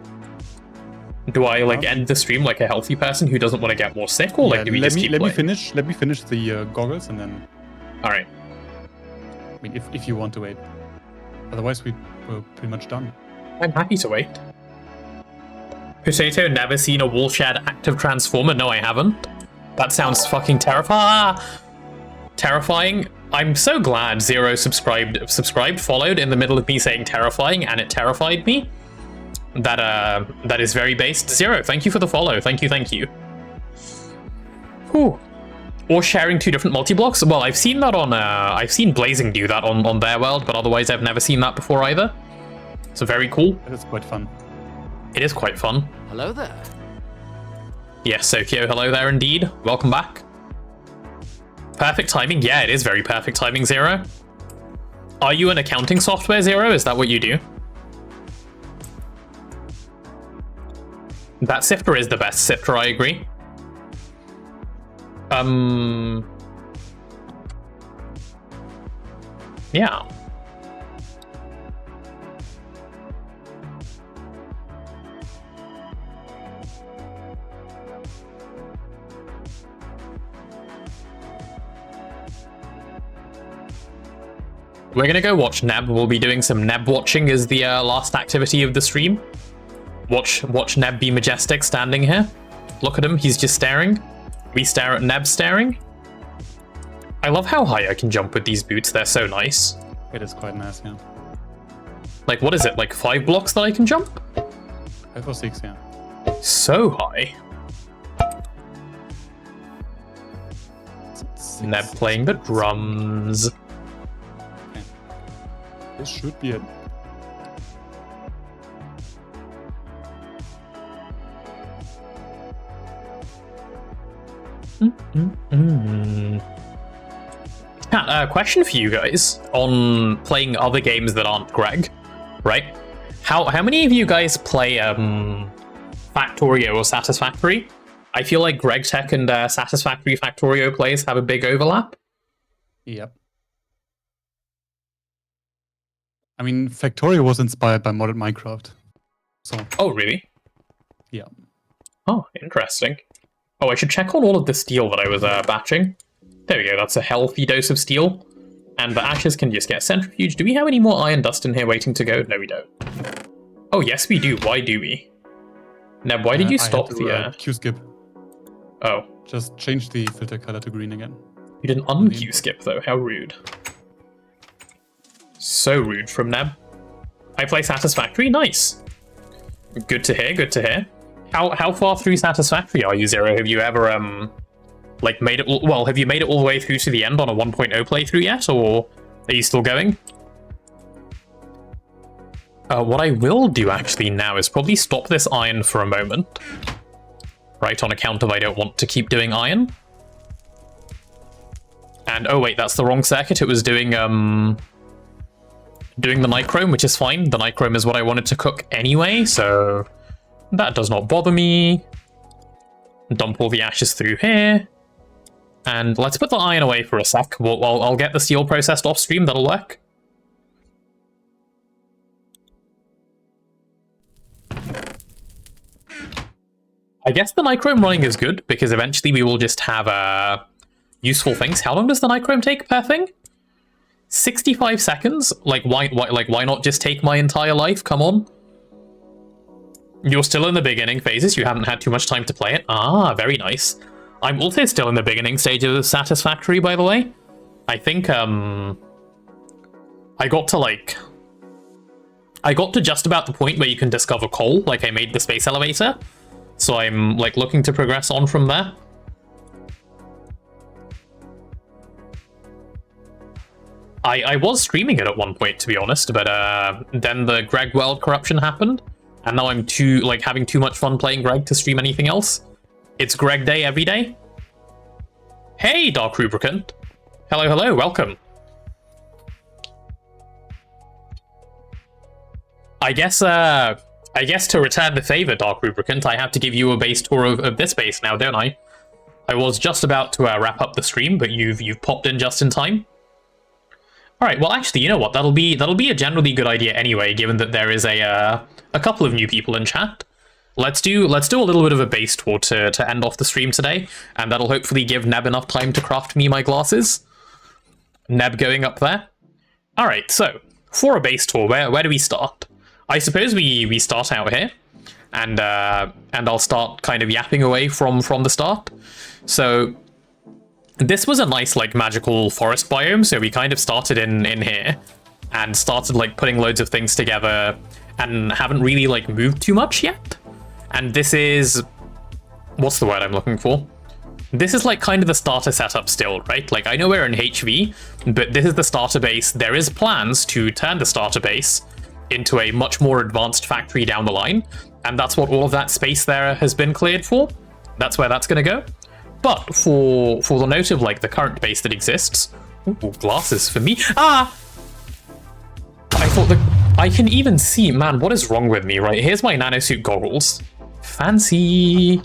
Do I like end the stream like a healthy person who doesn't want to get more sick, or like do we just keep let me playing? finish. Let me finish the goggles and then. All right. I mean, if you want to wait. Otherwise, we're pretty much done. I'm happy to wait. Potato, never seen a wall shed active transformer? No, I haven't. That sounds fucking terrifying. I'm so glad Zero subscribed, followed in the middle of me saying terrifying, and it terrified me. That is very based. Zero, thank you for the follow. Thank you. Whew. Or sharing 2 different multi-blocks? Well, I've seen that on, I've seen Blazing do that on their world, but otherwise I've never seen that before either. So very cool. That is quite fun. It is quite fun. Hello there. Yes, Sokyo, hello there indeed. Welcome back. Perfect timing? Yeah, it is very perfect timing, Zero. Are you an accounting software, Zero? Is that what you do? That sifter is the best sifter, I agree. Yeah. We're gonna go watch Neb. We'll be doing some Neb watching as the last activity of the stream. Watch Neb be majestic standing here. Look at him, he's just staring. We stare at Neb staring. I love how high I can jump with these boots, they're so nice. It is quite nice, yeah. Like, what is it, like 5 blocks that I can jump? 5 or 6, yeah. So high. Six. Neb playing the drums. Okay. This should be it. Question for you guys on playing other games that aren't Greg, right? How many of you guys play Factorio or Satisfactory? I feel like Greg Tech and Satisfactory Factorio plays have a big overlap. Yep. I mean, Factorio was inspired by modded Minecraft. So, Oh, really? yeah. Oh, interesting. Oh, I should check on all of the steel that I was batching. There we go, that's a healthy dose of steel. And the ashes can just get centrifuge. Do we have any more iron dust in here waiting to go? No, we don't. Oh, yes, we do. Why do we? Neb, why did you stop the... Q-skip. Oh, Just change the filter color to green again. you didn't un-Q skip, though. How rude. So rude from Neb. I play Satisfactory? Nice. Good to hear, good to hear. How far through Satisfactory are you, Zero? Have you ever like made it? Well, have you made it all the way through to the end on a 1.0 playthrough yet, or are you still going? What I will do actually now is probably stop this iron for a moment. Right, on account of I don't want to keep doing iron. And oh wait, that's the wrong circuit. It was doing the nichrome, which is fine. The nichrome is what I wanted to cook anyway, so that does not bother me. Dump all the ashes through here. And let's put the iron away for a sec. I'll get the steel processed off stream, that'll work. I guess the nichrome running is good, because eventually we will just have useful things. How long does the nichrome take per thing? 65 seconds? Like why not just take my entire life? Come on. You're still in the beginning phases, you haven't had too much time to play it. Ah, very nice. I'm also still in the beginning stages of Satisfactory, by the way. I think I got to just about the point where you can discover coal, like I made the space elevator. So I'm like looking to progress on from there. I was streaming it at one point, to be honest, but then the Greg World corruption happened, and now I'm having too much fun playing Greg to stream anything else. It's Greg Day every day. Hey, Dark Rubricant. Hello, hello, welcome. I guess to return the favor, Dark Rubricant, I have to give you a base tour of this base now, don't I? I was just about to wrap up the stream, but you've popped in just in time. All right, well, actually, you know what? That'll be a generally good idea anyway, given that there is a couple of new people in chat. Let's do a little bit of a base tour to end off the stream today, and that'll hopefully give Neb enough time to craft me my glasses. Neb going up there. All right, so for a base tour, where do we start? I suppose we start out here, and I'll start kind of yapping away from the start. So this was a nice magical forest biome, so we kind of started in here and started putting loads of things together and haven't really moved too much yet. And this is, what's the word I'm looking for? This is kind of the starter setup still, right? I know we're in HV, but this is the starter base. There is plans to turn the starter base into a much more advanced factory down the line, and that's what all of that space there has been cleared for. That's where that's going to go. But for the note of the current base that exists, ooh, glasses for me. Ah! I thought I can even see, man, what is wrong with me, right? Here's my nanosuit goggles. Fancy.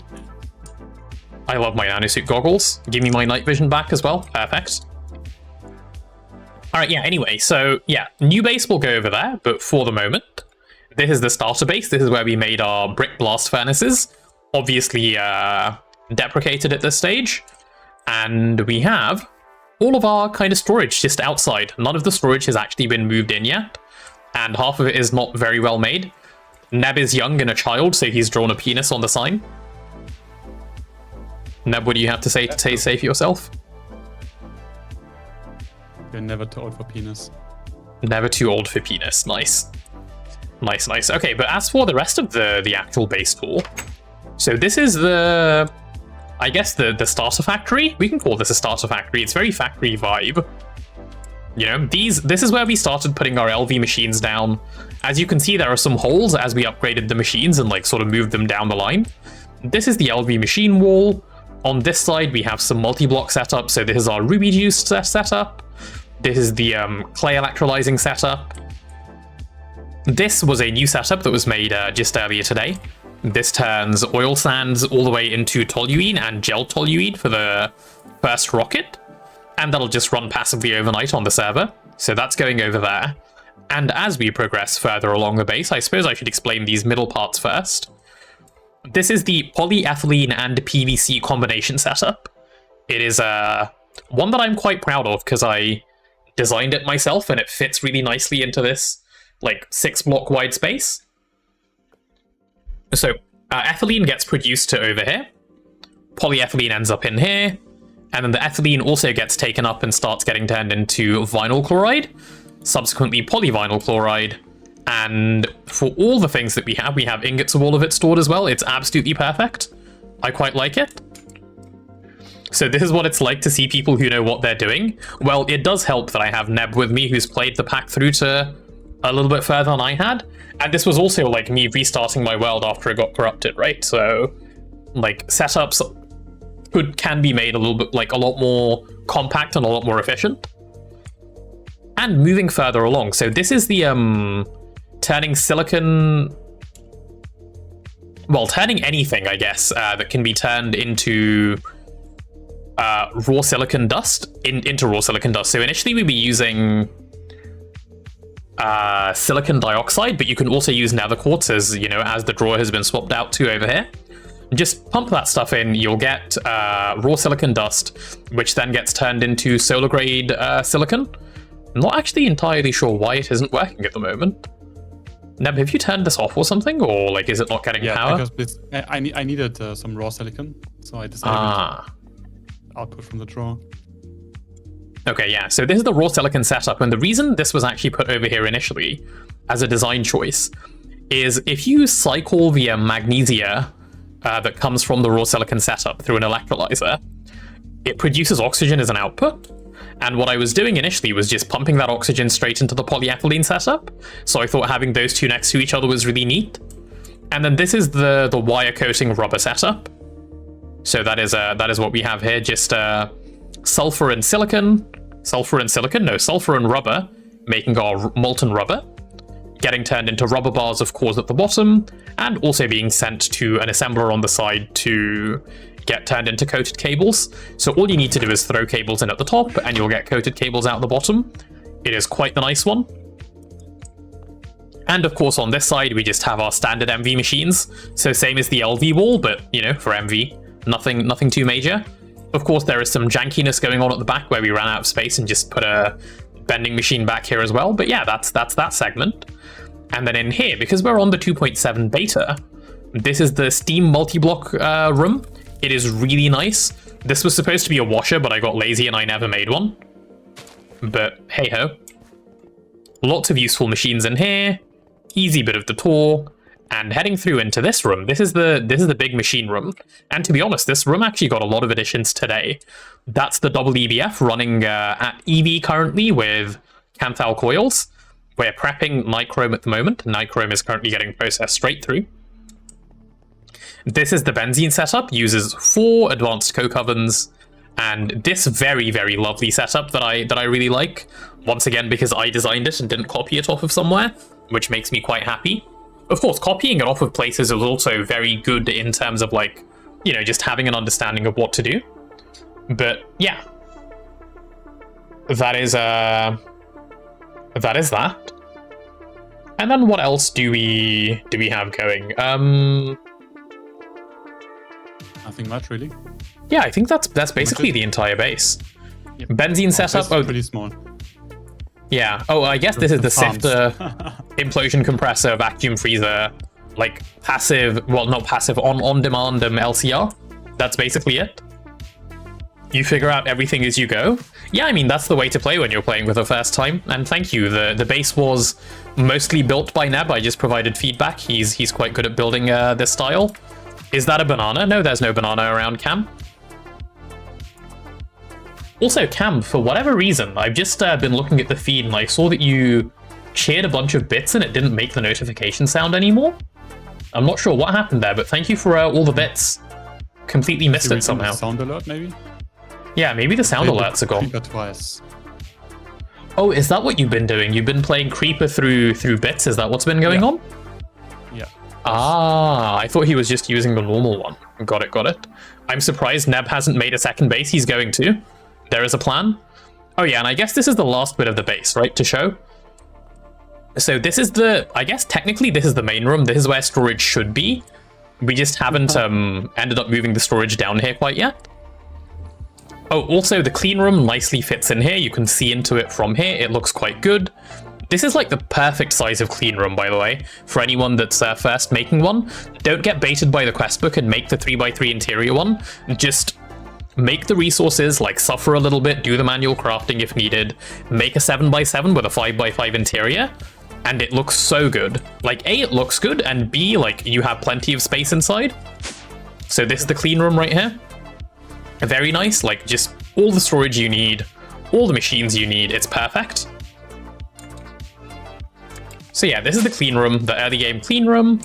I love my nanosuit goggles. Give me my night vision back as well. Perfect. All right, yeah, anyway, so yeah, new base will go over there, but for the moment, this is the starter base. This is where we made our brick blast furnaces. Obviously, deprecated at this stage. And we have all of our kind of storage just outside. None of the storage has actually been moved in yet, and half of it is not very well made. Neb is young and a child, so he's drawn a penis on the sign. Neb, what do you have to say for yourself? You're never too old for penis. Never too old for penis. Nice. Nice, nice. Okay, but as for the rest of the actual base tour, so this is I guess the starter factory? We can call this a starter factory. It's very factory vibe. You know, this is where we started putting our LV machines down. As you can see, there are some holes as we upgraded the machines and sort of moved them down the line. This is the LV machine wall. On this side, we have some multi-block setup. So this is our ruby juice setup. This is the clay electrolyzing setup. This was a new setup that was made just earlier today. This turns oil sands all the way into toluene and gel toluene for the first rocket. And that'll just run passively overnight on the server. So that's going over there. And as we progress further along the base, I suppose I should explain these middle parts first. This is the polyethylene and PVC combination setup. It is one that I'm quite proud of because I designed it myself and it fits really nicely into this 6-block wide space. So ethylene gets produced to over here. Polyethylene ends up in here. And then the ethylene also gets taken up and starts getting turned into vinyl chloride, subsequently polyvinyl chloride, And for all the things that we have ingots of all of it stored as well. It's absolutely perfect. I quite like it. So this is what it's like to see people who know what they're doing. Well, it does help that I have Neb with me, who's played the pack through to a little bit further than I had. And this was also like me restarting my world after it got corrupted, right? So like setups can be made a little bit, like a lot more compact and a lot more efficient. And moving further along, so this is the turning silicon, well, turning anything, I guess, that can be turned into raw silicon dust into raw silicon dust. So initially we'd be using silicon dioxide, but you can also use nether quartz as, you know, as the drawer has been swapped out to over here. Just pump that stuff in, you'll get raw silicon dust, which then gets turned into solar grade silicon. I'm not actually entirely sure why it isn't working at the moment. Neb, have you turned this off or something, or like is it not getting power? Yeah, because I needed some raw silicon, so I decided to output from the drawer. Okay, yeah, so this is the raw silicon setup, and the reason this was actually put over here initially as a design choice is if you cycle the magnesia that comes from the raw silicon setup through an electrolyzer, it produces oxygen as an output. And what I was doing initially was just pumping that oxygen straight into the polyethylene setup. So I thought having those two next to each other was really neat. And then this is the wire coating rubber setup. So that is what we have here. Just sulfur and rubber, making our molten rubber, getting turned into rubber bars, of course, at the bottom, and also being sent to an assembler on the side to get turned into coated cables. So all you need to do is throw cables in at the top and you'll get coated cables out the bottom. It is quite the nice one. And of course on this side we just have our standard MV machines. So same as the LV wall, but you know, for MV, nothing too major. Of course there is some jankiness going on at the back where we ran out of space and just put a bending machine back here as well. But yeah, that's that segment. And then in here, because we're on the 2.7 beta, this is the Steam multi-block room. It is really nice. This was supposed to be a washer, but I got lazy and I never made one. But hey ho. Lots of useful machines in here. Easy bit of the tour. And heading through into this room, this is the big machine room. And to be honest, this room actually got a lot of additions today. That's the double EBF running at EV currently with Canthal coils. We're prepping nichrome at the moment. Nichrome is currently getting processed straight through. This is the benzene setup, uses 4 advanced coke ovens, and this very, very lovely setup that I really like. Once again, because I designed it and didn't copy it off of somewhere, which makes me quite happy. Of course, copying it off of places is also very good in terms of, like, you know, just having an understanding of what to do. But yeah, that is that. And then what else do we have going? Nothing much, really. Yeah, I think that's basically the entire base. Yep. Benzene setup. Oh, pretty small. Yeah. Oh, I guess this is the sifter, implosion compressor, vacuum freezer, like passive. Well, not passive. On-demand LCR. That's basically it. You figure out everything as you go. Yeah, I mean that's the way to play when you're playing for the first time. And thank you. The base was mostly built by Neb. I just provided feedback. He's quite good at building this style. Is that a banana? No, there's no banana around, Cam. Also, Cam, for whatever reason, I've just been looking at the feed and I saw that you shared a bunch of bits and it didn't make the notification sound anymore. I'm not sure what happened there, but thank you for all the bits. Completely missed it somehow. Sound alert, maybe? Yeah, maybe the sound alerts are gone. Creeper twice. Oh, is that what you've been doing? You've been playing Creeper through bits? Is that what's been going on? Yeah. Ah, I thought he was just using the normal one. Got it. I'm surprised Neb hasn't made a second base. He's going to. There is a plan. Oh yeah, and I guess this is the last bit of the base, right, to show? So this is I guess technically this is the main room. This is where storage should be. We just haven't ended up moving the storage down here quite yet. Oh, also the clean room nicely fits in here. You can see into it from here. It looks quite good. This is like the perfect size of clean room, by the way, for anyone that's first making one. Don't get baited by the quest book and make the 3x3 interior one. Just make the resources, like suffer a little bit, do the manual crafting if needed, make a 7x7 with a 5x5 interior, and it looks so good. Like, A, it looks good, and B, like, you have plenty of space inside. So this is the clean room right here. Very nice, like, just all the storage you need, all the machines you need, it's perfect. So yeah, this is the clean room, the early game clean room.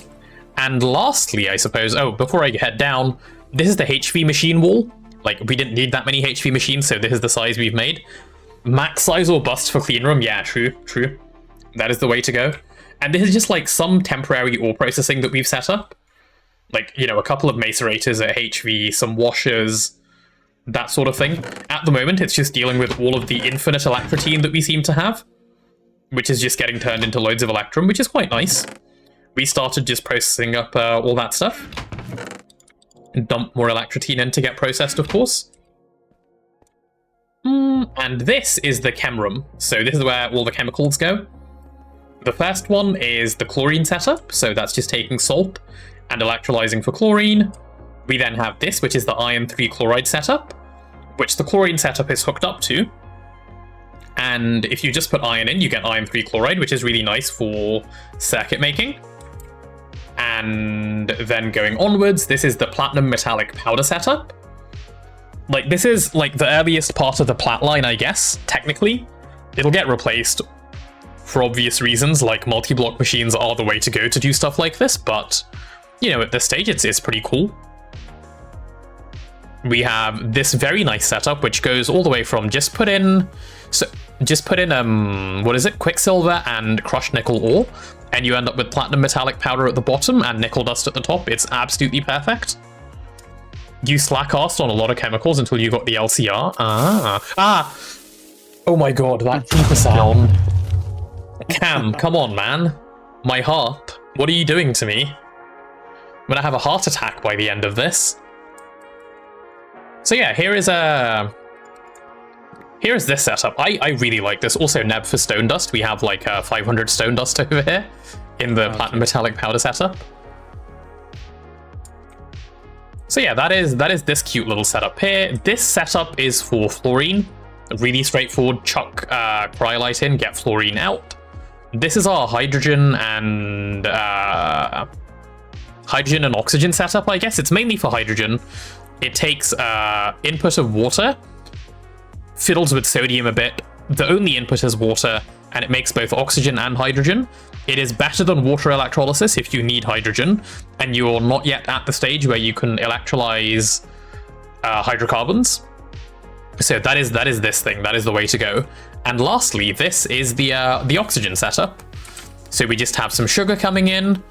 And lastly, I suppose, oh, before I head down, this is the HV machine wall. Like, we didn't need that many HV machines, so this is the size we've made. Max size or bust for clean room, yeah, true. That is the way to go. And this is just like some temporary ore processing that we've set up. Like, you know, a couple of macerators at HV, some washers, that sort of thing. At the moment, it's just dealing with all of the infinite electrotine that we seem to have, which is just getting turned into loads of electrum, which is quite nice. We started just processing up all that stuff. Dump more electrotine in to get processed, of course. And this is the chem room. So this is where all the chemicals go. The first one is the chlorine setup. So that's just taking salt and electrolyzing for chlorine. We then have this, which is the iron 3 chloride setup, which the chlorine setup is hooked up to. And if you just put iron in, you get iron 3 chloride, which is really nice for circuit making. And then going onwards, this is the platinum metallic powder setup. Like, this is like the earliest part of the plat line, I guess, technically. It'll get replaced for obvious reasons, like multi-block machines are the way to go to do stuff like this, but, you know, at this stage, it's pretty cool. We have this very nice setup, which goes all the way from just put in what is it, quicksilver and crushed nickel ore, and you end up with platinum metallic powder at the bottom and nickel dust at the top. It's absolutely perfect. You slack-assed on a lot of chemicals until you got the LCR. Oh my god, that beeper sound. Cam, come on, man. My heart. What are you doing to me? I'm gonna have a heart attack by the end of this. So yeah, here is this setup. I really like this. Also, Neb for stone dust. We have like 500 stone dust over here in the platinum metallic powder setup. So yeah, that is this cute little setup here. This setup is for fluorine. Really straightforward. Chuck cryolite in, get fluorine out. This is our hydrogen and oxygen setup, I guess. It's mainly for hydrogen. It takes input of water, fiddles with sodium a bit. The only input is water, and it makes both oxygen and hydrogen. It is better than water electrolysis if you need hydrogen, and you're not yet at the stage where you can electrolyze hydrocarbons. So that is this thing. That is the way to go. And lastly, this is the oxygen setup. So we just have some sugar coming in,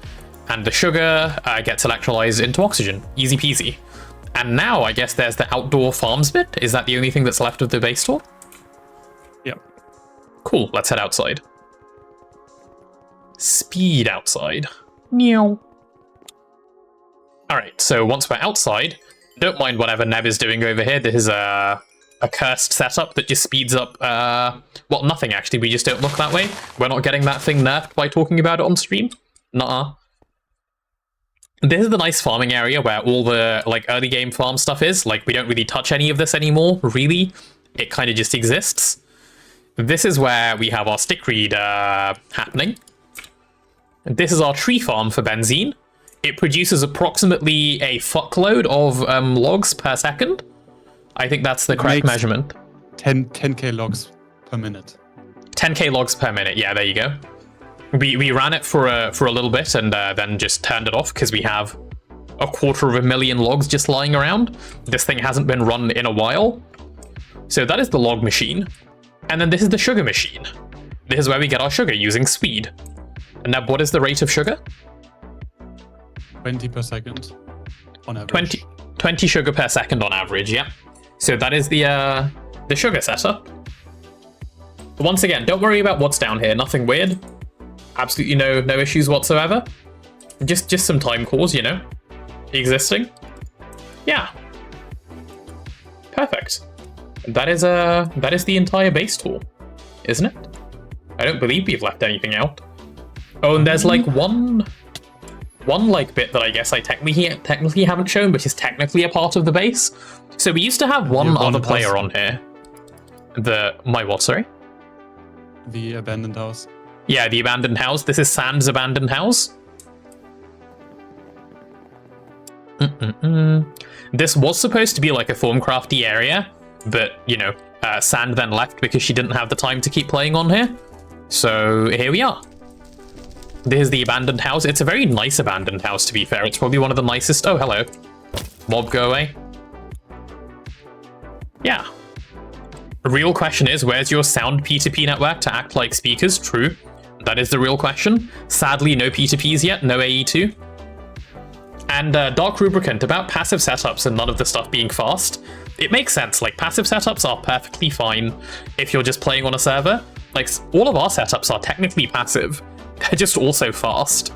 and the sugar gets electrolyzed into oxygen. Easy peasy. And now I guess there's the outdoor farms bit. Is that the only thing that's left of the base tour? Yep. Cool, let's head outside. Speed outside. Meow. Alright, so once we're outside, don't mind whatever Neb is doing over here. This is a cursed setup that just speeds up, well, nothing actually, we just don't look that way. We're not getting that thing nerfed by talking about it on stream. Nuh-uh. This is the nice farming area where all the, like, early game farm stuff is. Like, we don't really touch any of this anymore, really. It kind of just exists. This is where we have our stick read happening. This is our tree farm for benzene. It produces approximately a fuckload of logs per second. I think that's the correct measurement. 10k logs per minute. 10k logs per minute, yeah, there you go. We ran it for a little bit and then just turned it off because we have 250,000 logs just lying around. This thing hasn't been run in a while. So that is the log machine. And then this is the sugar machine. This is where we get our sugar using Swede. And now what is the rate of sugar? 20 per second on average. 20 sugar per second on average, yeah. So that is the sugar setup. But once again, don't worry about what's down here. Nothing weird. Absolutely no issues whatsoever. Just some time cores, you know, existing. Yeah. Perfect. That is the entire base tour, isn't it? I don't believe we've left anything out. Oh, and there's like one like bit that I guess I technically haven't shown, which is technically a part of the base. So we used to have one other player on here. My what, sorry? The abandoned house. Yeah, the abandoned house. This is Sand's abandoned house. This was supposed to be like a Thorncrafty area, but, you know, Sand then left because she didn't have the time to keep playing on here. So here we are. This is the abandoned house. It's a very nice abandoned house, to be fair. It's probably one of the nicest. Oh, hello. Mob, go away. Yeah. The real question is, where's your sound P2P network to act like speakers? True. That is the real question. Sadly, no P2Ps yet, no AE2. And Dark Rubricant, about passive setups and none of the stuff being fast. It makes sense, like, passive setups are perfectly fine if you're just playing on a server. Like, all of our setups are technically passive. They're just also fast.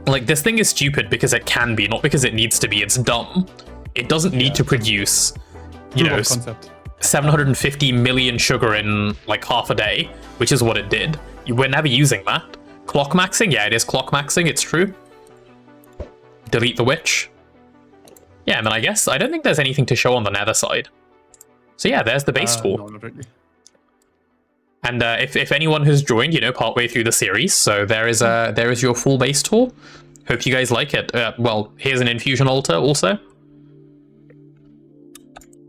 Like, this thing is stupid because it can be, not because it needs to be. It's dumb. It doesn't need to produce, you know, 750 million sugar in, like, half a day, which is what it did. We're never using that. Clock maxing? Yeah, it is clock maxing, it's true. Delete the witch. Yeah, and then I don't think there's anything to show on the nether side. So yeah, there's the base tour. No, not really. And if anyone has joined, you know, partway through the series, so there is your full base tour. Hope you guys like it. Well, here's an infusion altar also.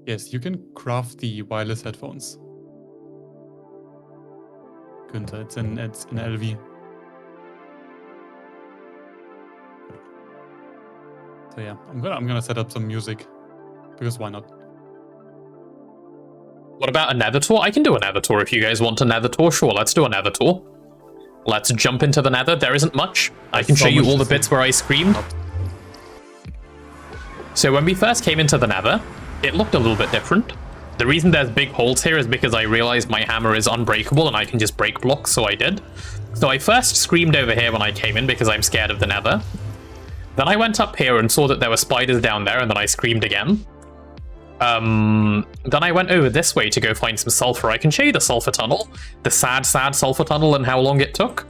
Yes, you can craft the wireless headphones. Günther, it's in LV. So yeah, I'm gonna set up some music because why not? What about a nether tour? I can do a nether tour if you guys want a nether tour. Sure, let's do a nether tour. Let's jump into the nether. There isn't much. I can show you all the bits where I screamed. So when we first came into the nether, it looked a little bit different. The reason there's big holes here is because I realized my hammer is unbreakable and I can just break blocks, so I did. So I first screamed over here when I came in because I'm scared of the nether. Then I went up here and saw that there were spiders down there, and then I screamed again. Then I went over this way to go find some sulfur. I can show you the sulfur tunnel. The sad sulfur tunnel and how long it took.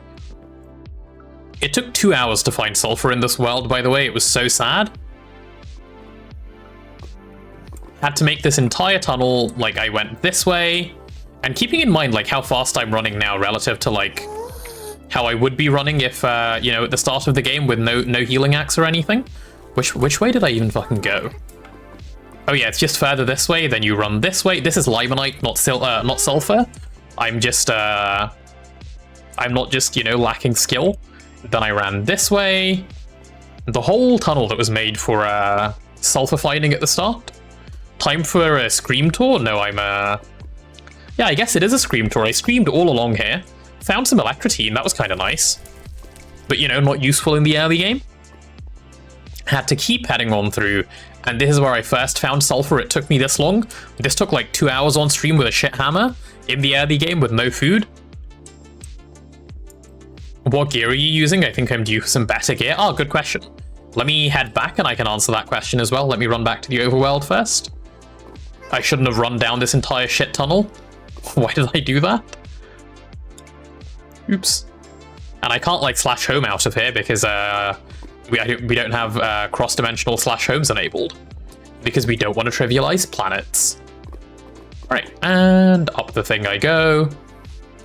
It took 2 hours to find sulfur in this world, by the way. It was so sad. Had to make this entire tunnel, like, I went this way. And keeping in mind, like, how fast I'm running now relative to, like, how I would be running if, you know, at the start of the game with no healing axe or anything. Which way did I even fucking go? Oh yeah, it's just further this way, then you run this way. This is limonite, not sulfur. I'm not just, you know, lacking skill. Then I ran this way. The whole tunnel that was made for sulfur finding at the start. Time for a scream tour? No, yeah, I guess it is a scream tour. I screamed all along here. Found some electrotine, that was kind of nice. But, you know, not useful in the early game. Had to keep heading on through, and this is where I first found sulfur. It took me this long. This took like 2 hours on stream with a shit hammer in the early game with no food. What gear are you using? I think I'm due for some better gear. Oh, good question. Let me head back and I can answer that question as well. Let me run back to the overworld first. I shouldn't have run down this entire shit tunnel. Why did I do that? Oops. And I can't, like, slash home out of here because we don't have cross-dimensional slash homes enabled because we don't want to trivialize planets. All right, and up the thing I go.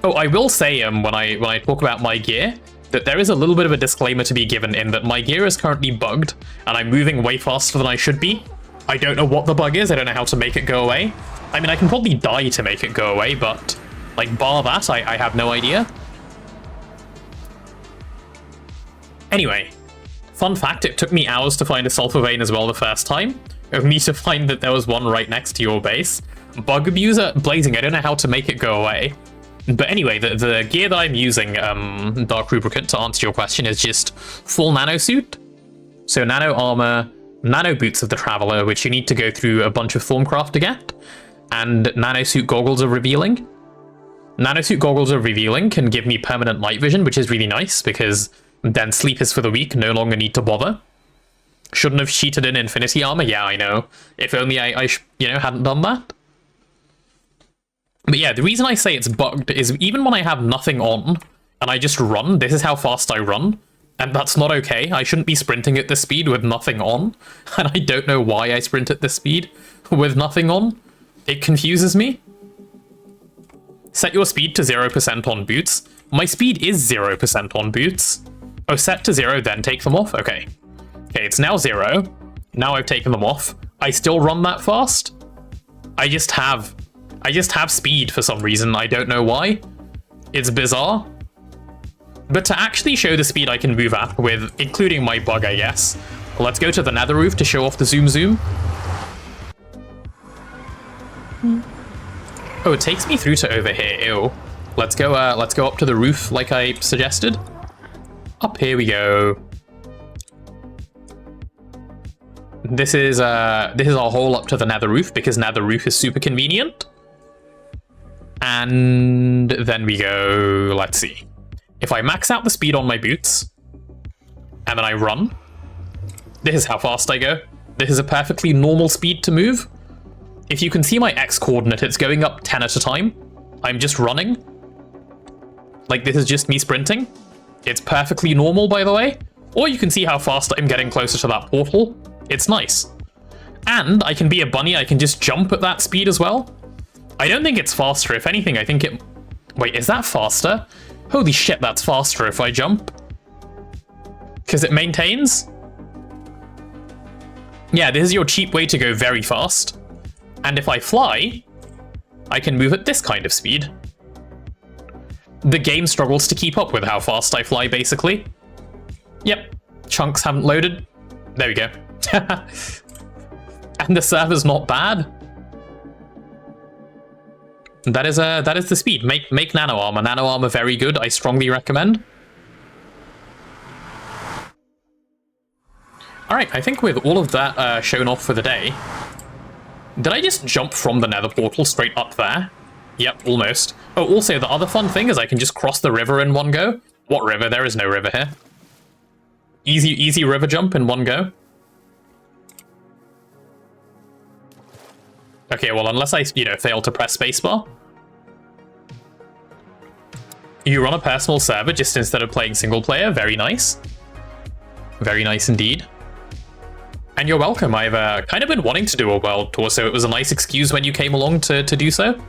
Oh, I will say when I talk about my gear that there is a little bit of a disclaimer to be given in that my gear is currently bugged and I'm moving way faster than I should be. I don't know what the bug is. I don't know how to make it go away. I mean, I can probably die to make it go away, but like bar that, I have no idea. Anyway, fun fact, it took me hours to find a sulfur vein as well the first time, only to find that there was one right next to your base. Bug abuser, Blazing, I don't know how to make it go away. But anyway, the gear that I'm using, Dark Rubricant, to answer your question, is just full nano suit. So nano armor, nano boots of the Traveler, which you need to go through a bunch of Thorncraft to get, and nano suit goggles of Revealing. Nano suit goggles of Revealing can give me permanent night vision, which is really nice, because then sleep is for the weak, no longer need to bother. Shouldn't have cheated in Infinity Armor, yeah, I know. If only I you know, hadn't done that. But yeah, the reason I say it's bugged is even when I have nothing on, and I just run, this is how fast I run, and that's not okay. I shouldn't be sprinting at this speed with nothing on, and I don't know why I sprint at this speed with nothing on. It confuses me. Set your speed to 0% on boots. My speed is 0% on boots. Oh, set to 0, then take them off? Okay. Okay, it's now 0. Now I've taken them off. I still run that fast. I just have speed for some reason. I don't know why. It's bizarre. But to actually show the speed I can move at with, including my bug, I guess, let's go to the nether roof to show off the zoom. Oh, it takes me through to over here. Ew. Let's go up to the roof like I suggested. Up here we go. This is our hole up to the nether roof because nether roof is super convenient. And then we go, let's see. If I max out the speed on my boots, and then I run, this is how fast I go. This is a perfectly normal speed to move. If you can see my X coordinate, it's going up 10 at a time. I'm just running. Like, this is just me sprinting. It's perfectly normal, by the way. Or you can see how fast I'm getting closer to that portal. It's nice. And I can be a bunny, I can just jump at that speed as well. I don't think it's faster. If anything, I think it... Wait, is that faster? Holy shit, that's faster if I jump. Because it maintains? Yeah, this is your cheap way to go very fast. And if I fly, I can move at this kind of speed. The game struggles to keep up with how fast I fly, basically. Yep, chunks haven't loaded. There we go. And the server's not bad. That is the speed. Make nano armor. Nano armor very good. I strongly recommend. Alright, I think with all of that shown off for the day, did I just jump from the nether portal straight up there? Yep, almost. Oh, also, the other fun thing is I can just cross the river in one go. What river? There is no river here. Easy river jump in one go. Okay, well, unless I, fail to press spacebar. You run a personal server just instead of playing single player. Very nice. Very nice indeed. And you're welcome. I've kind of been wanting to do a world tour, so it was a nice excuse when you came along to do so.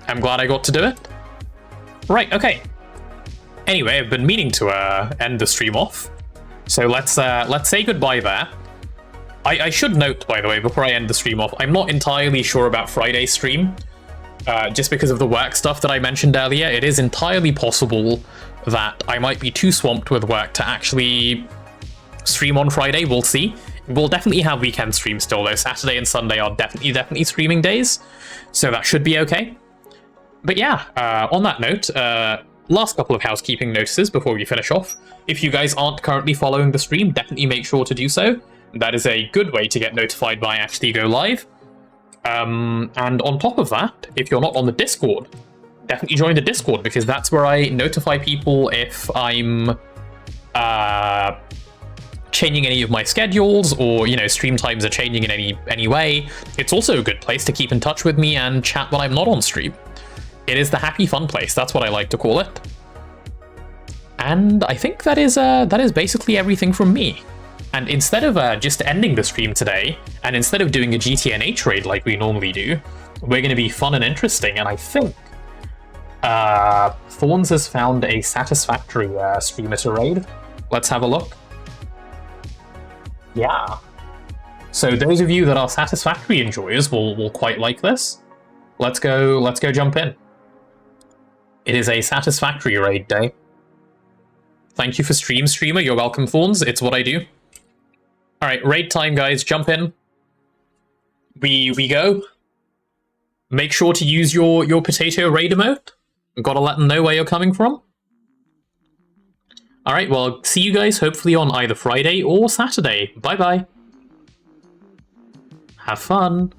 I'm glad I got to do it. Right, okay. Anyway, I've been meaning to end the stream off. So let's say goodbye there. I should note, by the way, before I end the stream off, I'm not entirely sure about Friday's stream. Just because of the work stuff that I mentioned earlier, it is entirely possible that I might be too swamped with work to actually stream on Friday. We'll see. We'll definitely have weekend streams still, though. Saturday and Sunday are definitely streaming days, so that should be okay. But yeah, on that note, last couple of housekeeping notices before we finish off. If you guys aren't currently following the stream, definitely make sure to do so. That is a good way to get notified when I actually go live. And on top of that, if you're not on the Discord, definitely join the Discord, because that's where I notify people if I'm changing any of my schedules, or stream times are changing in any way. It's also a good place to keep in touch with me and chat when I'm not on stream. It is the happy fun place, that's what I like to call it. And I think that is basically everything from me. And instead of just ending the stream today, and instead of doing a GTNH raid like we normally do, we're going to be fun and interesting, and I think Thorns has found a satisfactory streamer to raid. Let's have a look. Yeah. So those of you that are satisfactory enjoyers will quite like this. Let's go jump in. It is a satisfactory raid day. Thank you for streamer. You're welcome, Thorns. It's what I do. Alright, raid time, guys. Jump in. We go. Make sure to use your potato raid emote. Gotta let them know where you're coming from. Alright, well, see you guys hopefully on either Friday or Saturday. Bye-bye. Have fun.